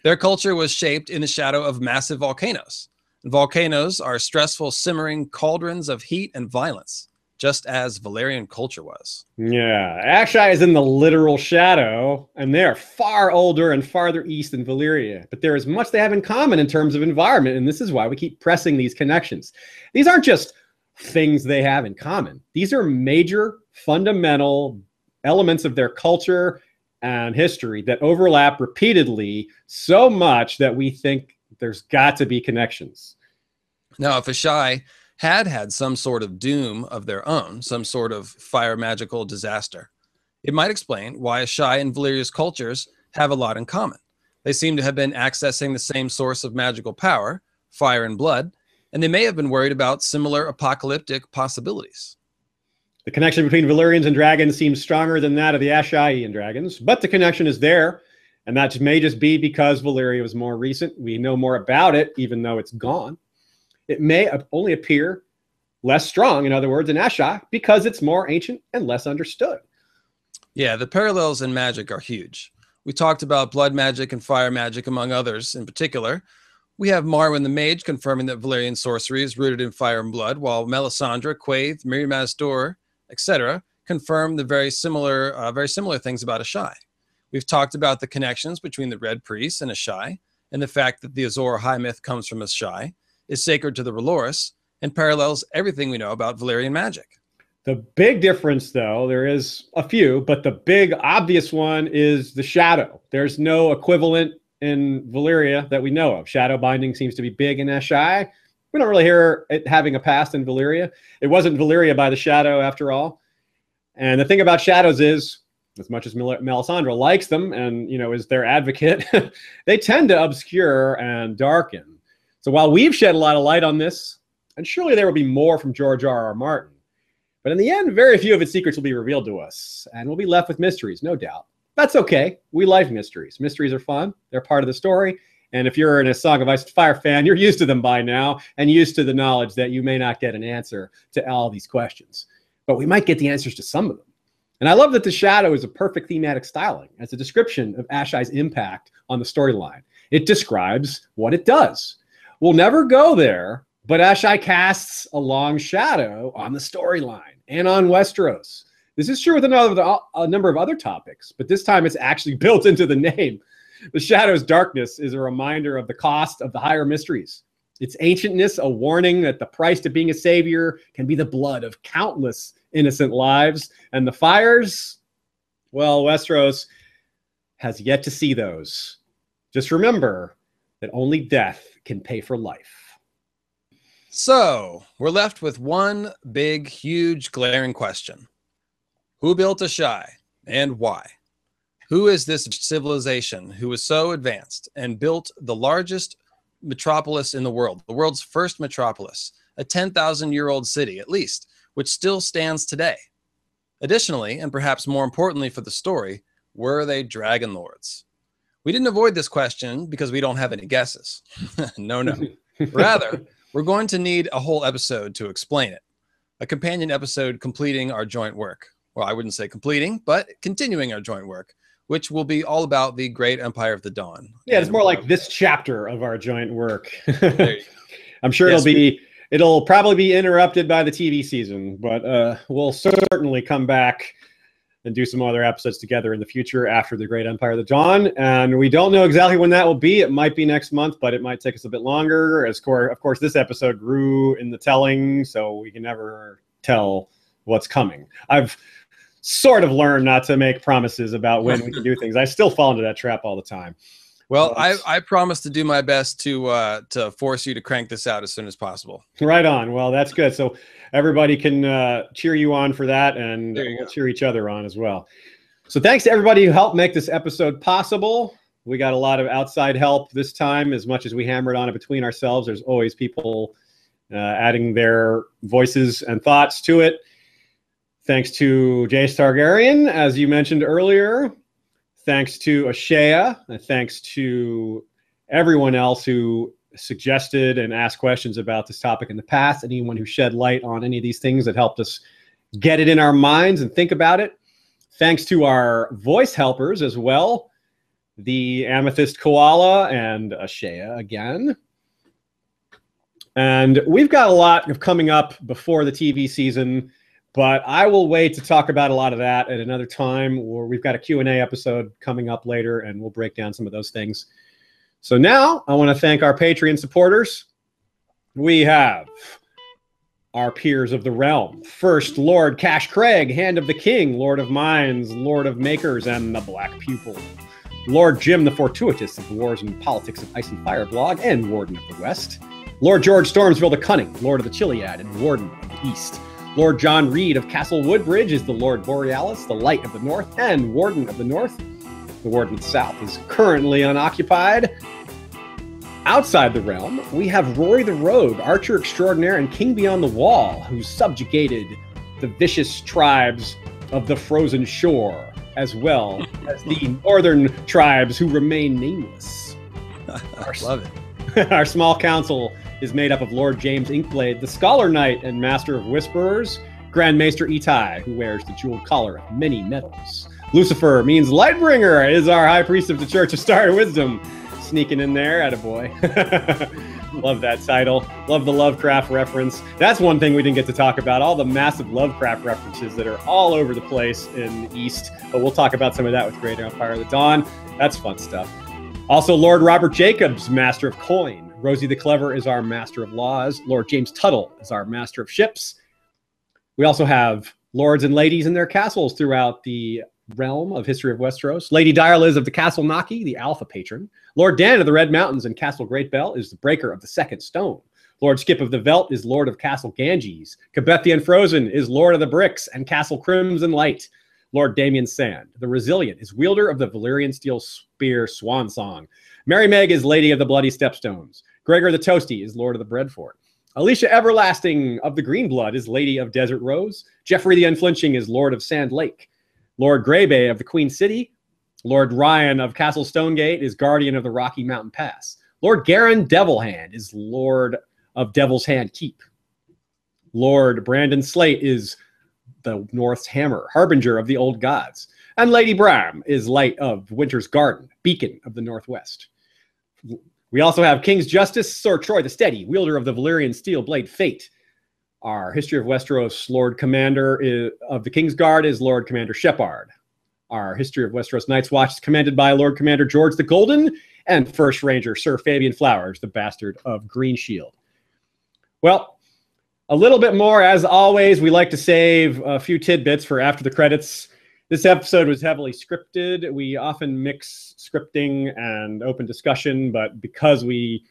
Their culture was shaped in the shadow of massive volcanoes. Volcanoes are stressful, simmering cauldrons of heat and violence, just as Valyrian culture was. Yeah, Asshai is in the literal shadow, and they are far older and farther east than Valyria. But there is much they have in common in terms of environment, and this is why we keep pressing these connections. These aren't just things they have in common. These are major, fundamental elements of their culture and history that overlap repeatedly so much that we think there's got to be connections. Now, if Asshai had some sort of doom of their own, some sort of fire magical disaster, It might explain why Asshai and Valyria's cultures have a lot in common. They seem to have been accessing the same source of magical power, fire and blood, and they may have been worried about similar apocalyptic possibilities. The connection between Valyrians and dragons seems stronger than that of the Asshai dragons, but the connection is there, and that may just be because Valyria was more recent. We know more about it, even though it's gone. It may only appear less strong, in other words, in Asshai, because it's more ancient and less understood. Yeah, the parallels in magic are huge. We talked about blood magic and fire magic, among others in particular. We have Marwyn the Mage confirming that Valyrian sorcery is rooted in fire and blood, while Melisandre, Quaithe, Miriam Mazdor, etc., confirm the very similar things about Asshai. We've talked about the connections between the Red Priests and Asshai, and the fact that the Azor Ahai myth comes from Asshai, is sacred to the R'hllorys, and parallels everything we know about Valyrian magic. The big difference, though, there is a few, but the big obvious one is the shadow. There's no equivalent in Valyria that we know of. Shadow binding seems to be big in Asshai. We don't really hear it having a past in Valyria. It wasn't Valyria by the shadow, after all. And the thing about shadows is, as much as Melisandre likes them and, is their advocate, they tend to obscure and darken. So while we've shed a lot of light on this, and surely there will be more from George R.R. Martin, but in the end, very few of its secrets will be revealed to us, and we'll be left with mysteries, no doubt. That's okay. We like mysteries. Mysteries are fun. They're part of the story. And if you're a Song of Ice and Fire fan, you're used to them by now, and used to the knowledge that you may not get an answer to all these questions. But we might get the answers to some of them. And I love that the shadow is a perfect thematic styling as a description of Asshai's impact on the storyline. It describes what it does. We'll never go there, but Asshai casts a long shadow on the storyline and on Westeros. This is true with a number of other topics, but this time it's actually built into the name. The shadow's darkness is a reminder of the cost of the higher mysteries. Its ancientness, a warning that the price to being a savior can be the blood of countless innocent lives. And the fires, well, Westeros has yet to see those. Just remember that only death can pay for life. So we're left with one big, huge, glaring question. Who built Asshai and why? Who is this civilization who was so advanced and built the largest metropolis in the world's first metropolis, a 10,000-year-old city at least, which still stands today? Additionally, and perhaps more importantly for the story, were they dragon lords? We didn't avoid this question because we don't have any guesses. No. Rather, we're going to need a whole episode to explain it. A companion episode completing our joint work. Well, I wouldn't say completing, but continuing our joint work, which will be all about the Great Empire of the Dawn. Yeah, it's more like this chapter of our joint work. There you go. I'm sure it'll probably be interrupted by the TV season, but we'll certainly come back and do some other episodes together in the future after the Great Empire of the Dawn. And we don't know exactly when that will be. It might be next month, but it might take us a bit longer. Of course, this episode grew in the telling, so we can never tell what's coming. I've sort of learned not to make promises about when we can do things. I still fall into that trap all the time. Well, I promise to do my best to force you to crank this out as soon as possible. Right on. Well, that's good. So everybody can cheer you on for that, and we'll cheer each other on as well. So thanks to everybody who helped make this episode possible. We got a lot of outside help this time. As much as we hammered on it between ourselves, there's always people adding their voices and thoughts to it. Thanks to Jace Targaryen, as you mentioned earlier. Thanks to Ashaya, and thanks to everyone else who suggested and asked questions about this topic in the past, anyone who shed light on any of these things that helped us get it in our minds and think about it. Thanks to our voice helpers as well, the Amethyst Koala and Ashaya again. And we've got a lot of coming up before the TV season, but I will wait to talk about a lot of that at another time, or we've got a Q&A episode coming up later, and we'll break down some of those things. So now I want to thank our Patreon supporters. We have our peers of the realm. First, Lord Cash Craig, Hand of the King, Lord of Mines, Lord of Makers, and the Black Pupil. Lord Jim the Fortuitous of the Wars and Politics of Ice and Fire blog and Warden of the West. Lord George Stormsville the Cunning, Lord of the Chiliad and Warden of the East. Lord John Reed of Castle Woodbridge is the Lord Borealis, the Light of the North and Warden of the North. The Warden of the South is currently unoccupied. Outside the realm, we have Rory the Rogue, Archer Extraordinaire and King Beyond the Wall, who subjugated the vicious tribes of the Frozen Shore, as well as the northern tribes who remain nameless. Love it. Our small council is made up of Lord James Inkblade, the Scholar Knight and Master of Whisperers, Grand Maester Itai, who wears the jeweled collar of many metals. Lucifer means Lightbringer, is our High Priest of the Church of Star Wisdom. Sneaking in there, attaboy. Love that title. Love the Lovecraft reference. That's one thing we didn't get to talk about, all the massive Lovecraft references that are all over the place in the East. But we'll talk about some of that with Great Empire of the Dawn. That's fun stuff. Also, Lord Robert Jacobs, Master of Coin. Rosie the Clever is our Master of Laws. Lord James Tuttle is our Master of Ships. We also have lords and ladies in their castles throughout the realm of History of Westeros. Lady Direliz of the Castle Naki, the Alpha Patron. Lord Dan of the Red Mountains and Castle Great Bell is the Breaker of the Second Stone. Lord Skip of the Veldt is Lord of Castle Ganges. Cabethian Frozen is Lord of the Bricks and Castle Crimson Light. Lord Damien Sand, the Resilient, is wielder of the Valyrian Steel Spear Swan Song. Mary Meg is Lady of the Bloody Stepstones. Gregor the Toasty is Lord of the Breadfort. Alicia Everlasting of the Green Blood is Lady of Desert Rose. Jeffrey the Unflinching is Lord of Sand Lake. Lord Greybay of the Queen City. Lord Ryan of Castle Stonegate is Guardian of the Rocky Mountain Pass. Lord Garen Devilhand is Lord of Devil's Hand Keep. Lord Brandon Slate is the North's Hammer, Harbinger of the Old Gods. And Lady Bram is Light of Winter's Garden, Beacon of the Northwest. We also have King's Justice, Sir Troy the Steady, wielder of the Valyrian Steel Blade Fate. Our History of Westeros Lord Commander of the King's Guard is Lord Commander Shepard. Our History of Westeros Night's Watch is commanded by Lord Commander George the Golden and First Ranger Sir Fabian Flowers, the Bastard of Green Shield. Well, a little bit more, as always, we like to save a few tidbits for after the credits. This episode was heavily scripted. We often mix scripting and open discussion, but because we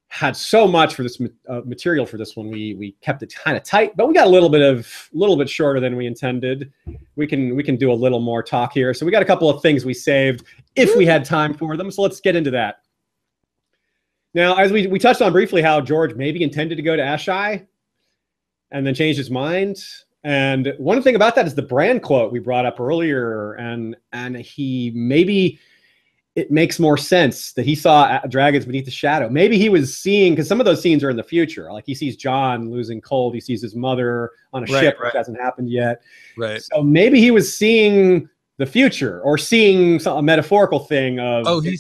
had so much for this material for this one, we kept it kind of tight, but we got a little bit shorter than we intended. We can do a little more talk here. So we got a couple of things we saved if we had time for them. So let's get into that. Now, as we touched on briefly how George maybe intended to go to Asshai and then changed his mind. And one thing about that is the Bran quote we brought up earlier, and he maybe it makes more sense that he saw dragons beneath the shadow. Maybe he was seeing, because some of those scenes are in the future. Like he sees Jon losing cold. He sees his mother on a ship, which hasn't happened yet. Right. So maybe he was seeing the future or seeing a metaphorical thing of. Oh, he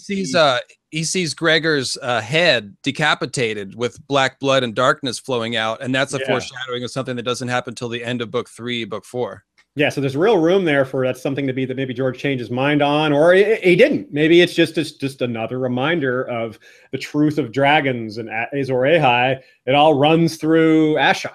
sees Gregor's head decapitated with black blood and darkness flowing out. And that's a foreshadowing of something that doesn't happen till the end of book 3, book 4. Yeah, so there's real room there for that's something to be that maybe George changed his mind on, or he didn't. Maybe it's just another reminder of the truth of dragons and Azor Ahai. It all runs through Asshai.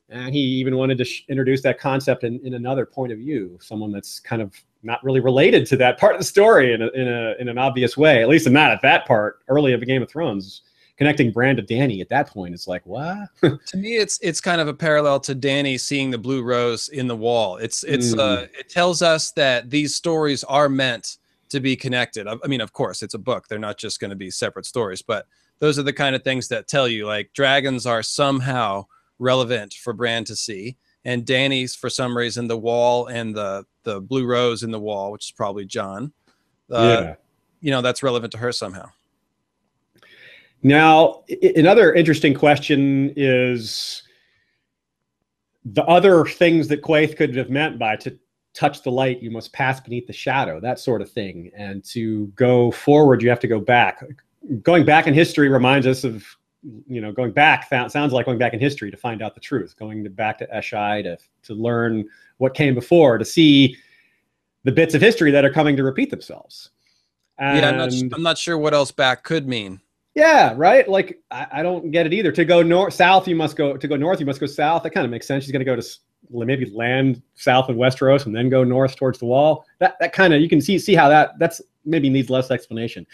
And he even wanted to introduce that concept in another point of view, someone that's kind of not really related to that part of the story in an obvious way, at least not at that part early of the Game of Thrones. Connecting Bran to Dany at that point, it's like, what? To me, it's kind of a parallel to Dany seeing the blue rose in the wall. It tells us that these stories are meant to be connected. I mean, of course, it's a book; they're not just going to be separate stories. But those are the kind of things that tell you, like, dragons are somehow relevant for Bran to see, and Dany's for some reason the wall and the blue rose in the wall, which is probably Jon. That's relevant to her somehow. Now, another interesting question is the other things that Quaithe could have meant by to touch the light, you must pass beneath the shadow, that sort of thing. And to go forward, you have to go back. Going back in history reminds us of, going back sounds like going back in history to find out the truth, back to Asshai to learn what came before, to see the bits of history that are coming to repeat themselves. And I'm not sure what else back could mean. Yeah, right. Like I don't get it either. To go south, you must go. To go north, you must go south. That kind of makes sense. She's going to go to maybe land south of Westeros and then go north towards the wall. That kind of, you can see how that's maybe needs less explanation.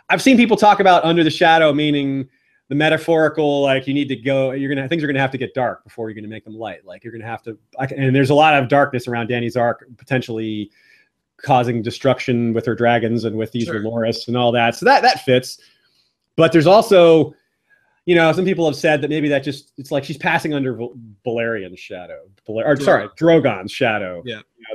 I've seen people talk about under the shadow, meaning the metaphorical, like you need to go, things are gonna have to get dark before you're gonna make them light. Like you're gonna have to, and there's a lot of darkness around Dany's arc, potentially causing destruction with her dragons and with these Dolores and all that. So that fits. But there's also, some people have said that maybe it's like she's passing under Valerian's shadow, Drogon's shadow,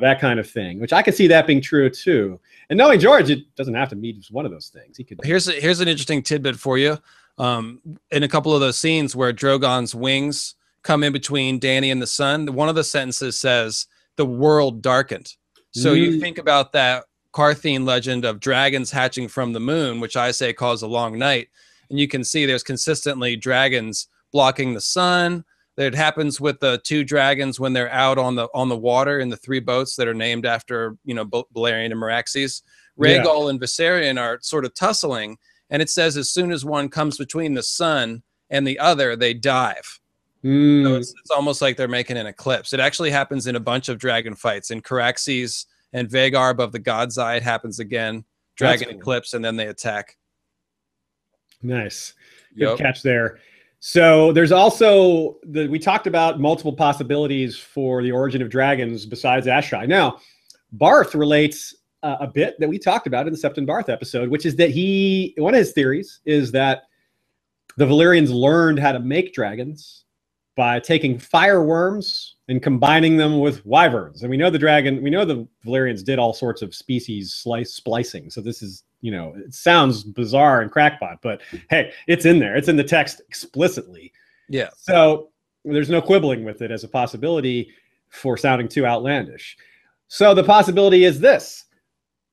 that kind of thing, which I could see that being true too. And knowing George, it doesn't have to be just one of those things. He could. Here's an interesting tidbit for you. In a couple of those scenes where Drogon's wings come in between Dany and the sun, one of the sentences says, "The world darkened." So you think about that Carthene legend of dragons hatching from the moon, which I say caused a long night. And you can see there's consistently dragons blocking the sun. It happens with the two dragons when they're out on the water in the three boats that are named after, Balerion and Meraxes. Rhaegal and Viserion are sort of tussling. And it says as soon as one comes between the sun and the other, they dive. So it's almost like they're making an eclipse. It actually happens in a bunch of dragon fights. In Caraxes and Vagar above the God's Eye, it happens again. Dragon eclipse, and then they attack. Nice. Good catch there. So there's also, we talked about multiple possibilities for the origin of dragons besides Asshai. Now, Barth relates a bit that we talked about in the Septon Barth episode, which is that one of his theories is that the Valyrians learned how to make dragons by taking fireworms and combining them with wyverns. And we know the Valyrians did all sorts of species splicing. So this is, it sounds bizarre and crackpot, but hey, it's in there. It's in the text explicitly. Yeah. So there's no quibbling with it as a possibility for sounding too outlandish. So the possibility is this.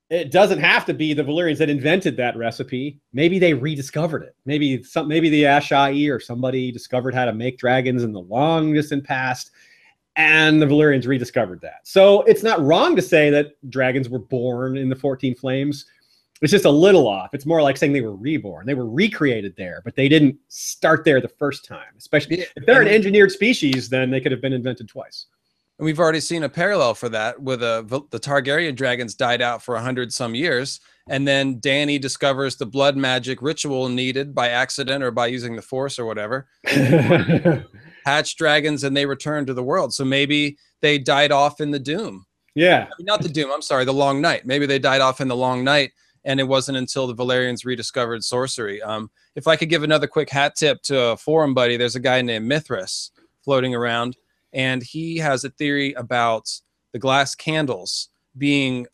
It doesn't have to be the Valyrians that invented that recipe. Maybe they rediscovered it. Maybe the Asshai or somebody discovered how to make dragons in the long distant past, and the Valyrians rediscovered that. So it's not wrong to say that dragons were born in the 14 Flames. It's just a little off. It's more like saying they were reborn. They were recreated there, but they didn't start there the first time. Especially if they're an engineered species, then they could have been invented twice. And we've already seen a parallel for that with the Targaryen dragons died out for 100-some years. And then Dany discovers the blood magic ritual needed by accident or by using the force or whatever. Hatch dragons and they return to the world. So maybe they died off in the Doom. Yeah. Not the Doom. I'm sorry. The Long Night. Maybe they died off in the Long Night. And it wasn't until the Valerians rediscovered sorcery. If I could give another quick hat tip to a forum buddy, there's a guy named Mithras floating around. And he has a theory about the glass candles being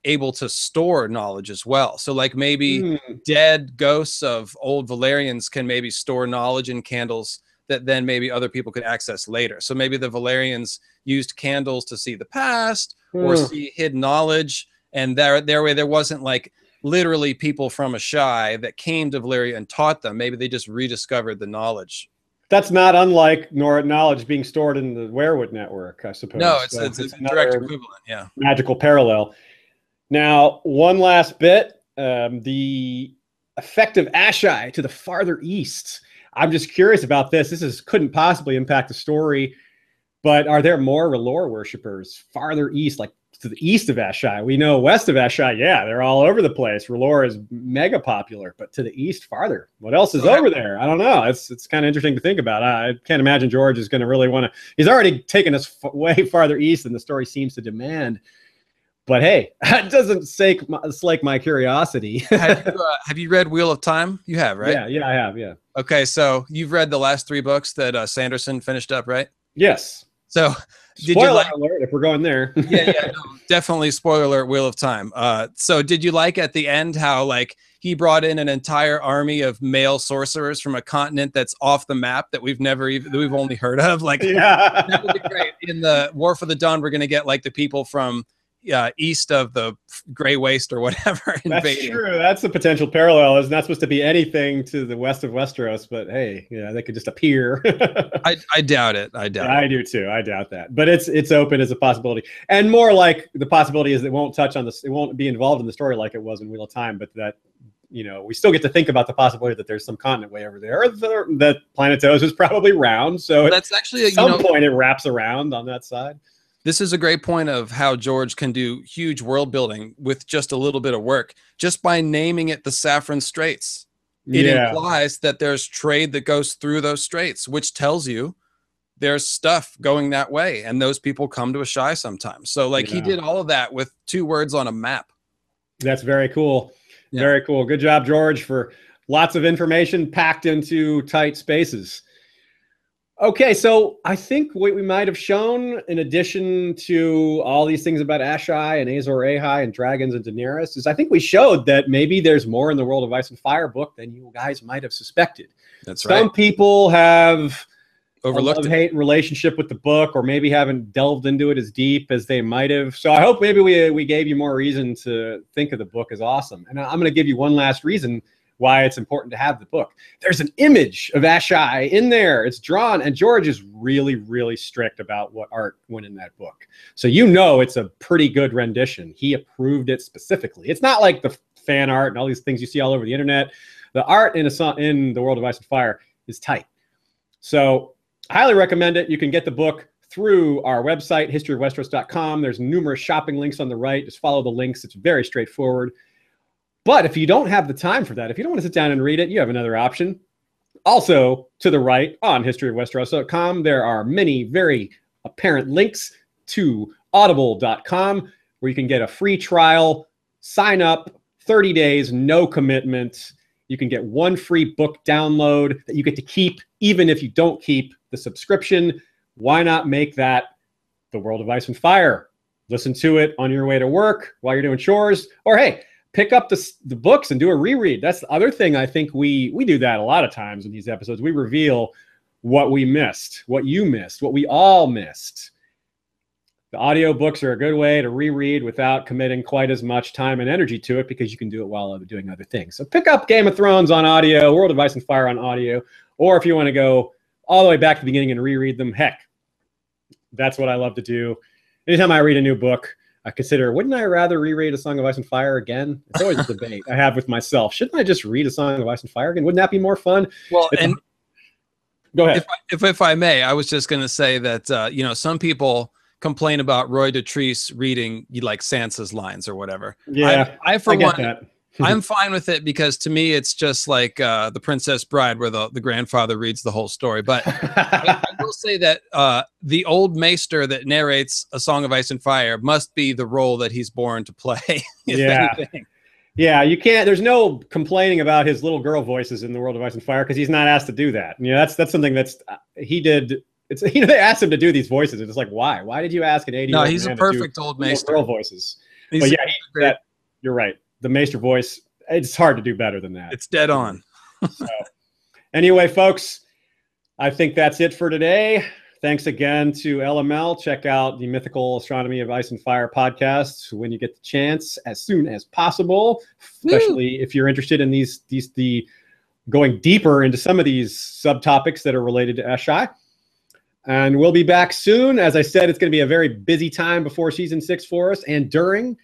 able to store knowledge as well. So like maybe dead ghosts of old Valerians can maybe store knowledge in candles that then maybe other people could access later. So maybe the Valerians used candles to see the past or see hidden knowledge. And their way there wasn't like literally people from Asshai that came to Valyria and taught them. Maybe they just rediscovered the knowledge. That's not unlike knowledge being stored in the Werewood network, I suppose. No, it's a direct equivalent, yeah. Magical parallel. Now, one last bit. The effect of Asshai to the farther east. I'm just curious about this. Couldn't possibly impact the story, but are there more R'hllor worshippers farther east, like to the east of Asshai? We know west of Asshai, they're all over the place. R'hllor is mega popular, but to the east farther, what else is over there? I don't know. It's kind of interesting to think about. I can't imagine George is going to really want to. He's already taken us way farther east than the story seems to demand. But hey, that doesn't slake my curiosity. Have you read Wheel of Time? You have, right? Yeah, I have. Yeah. Okay, so you've read the last 3 books that Sanderson finished up, right? Yes. So spoiler alert if we're going there. No, definitely spoiler alert, Wheel of Time. So did you like at the end how like he brought in an entire army of male sorcerers from a continent that's off the map that we've only heard of? Like, that would be great. In the War for the Dawn, we're going to get like the people from east of the Grey Waste or whatever. That's true. That's the potential parallel. It's not supposed to be anything to the west of Westeros, but hey, they could just appear. I doubt it. I do too. I doubt that. But it's open as a possibility. And more like the possibility is it won't touch on this. It won't be involved in the story like it was in Wheel of Time, but that, we still get to think about the possibility that there's some continent way over there, that Planetos is probably round. So that's actually at some point it wraps around on that side. This is a great point of how George can do huge world building with just a little bit of work, just by naming it the Saffron Straits. it implies that there's trade that goes through those straits, which tells you there's stuff going that way, and those people come to Asshai sometimes. So like he did all of that with 2 words on a map. That's very cool. Very cool. Good job, George, for lots of information packed into tight spaces. Okay, so I think what we might have shown, in addition to all these things about Asshai and Azor Ahai and dragons and Daenerys, is I think we showed that maybe there's more in the World of Ice and Fire book than you guys might have suspected. That's right. Some people have overlooked a love-hate relationship with the book, or maybe haven't delved into it as deep as they might have. So I hope maybe we gave you more reason to think of the book as awesome. And I'm going to give you one last reason why it's important to have the book. There's an image of Asshai in there. It's drawn, and George is really, really strict about what art went in that book. So you know it's a pretty good rendition. He approved it specifically. It's not like the fan art and all these things you see all over the internet. The art in the World of Ice and Fire is tight. So I highly recommend it. You can get the book through our website, historyofwesteros.com. There's numerous shopping links on the right. Just follow the links. It's very straightforward. But if you don't have the time for that, if you don't want to sit down and read it, you have another option. Also, to the right on historyofwesteros.com, there are many very apparent links to audible.com where you can get a free trial, sign up, 30 days, no commitment. You can get 1 free book download that you get to keep even if you don't keep the subscription. Why not make that the World of Ice and Fire? Listen to it on your way to work while you're doing chores, or hey, pick up the books and do a reread. That's the other thing. I think we do that a lot of times in these episodes. We reveal what we missed, what you missed, what we all missed. The audiobooks are a good way to reread without committing quite as much time and energy to it, because you can do it while doing other things. So pick up Game of Thrones on audio, World of Ice and Fire on audio, or if you want to go all the way back to the beginning and reread them, heck, that's what I love to do. Anytime I read a new book, I consider, wouldn't I rather reread A Song of Ice and Fire again? It's always a debate I have with myself. Shouldn't I just read A Song of Ice and Fire again? Wouldn't that be more fun? Well, go ahead. If I may, I was just going to say that, some people complain about Roy Dotrice reading like Sansa's lines or whatever. Yeah, I for get one, that. I'm fine with it, because to me, it's just like The Princess Bride, where the grandfather reads the whole story. But I will say that the old maester that narrates A Song of Ice and Fire must be the role that he's born to play. Anything. Yeah, you can't. There's no complaining about his little girl voices in the World of Ice and Fire, because he's not asked to do that. That's something he did. It's they asked him to do these voices. It's like, why? Why did you ask an 80-year-old No, he's a perfect old maester. Girl voices. But yeah, you're right. The maester voice, it's hard to do better than that. It's dead on. So, anyway, folks, I think that's it for today. Thanks again to LML. Check out the Mythical Astronomy of Ice and Fire podcast when you get the chance, as soon as possible, especially if you're interested in the going deeper into some of these subtopics that are related to Asshai. And we'll be back soon. As I said, it's going to be a very busy time before season 6 for us, and during,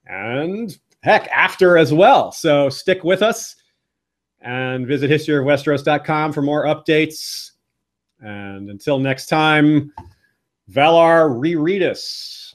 and heck, after as well. So stick with us and visit historyofwesteros.com for more updates. And until next time, Valar, reread us.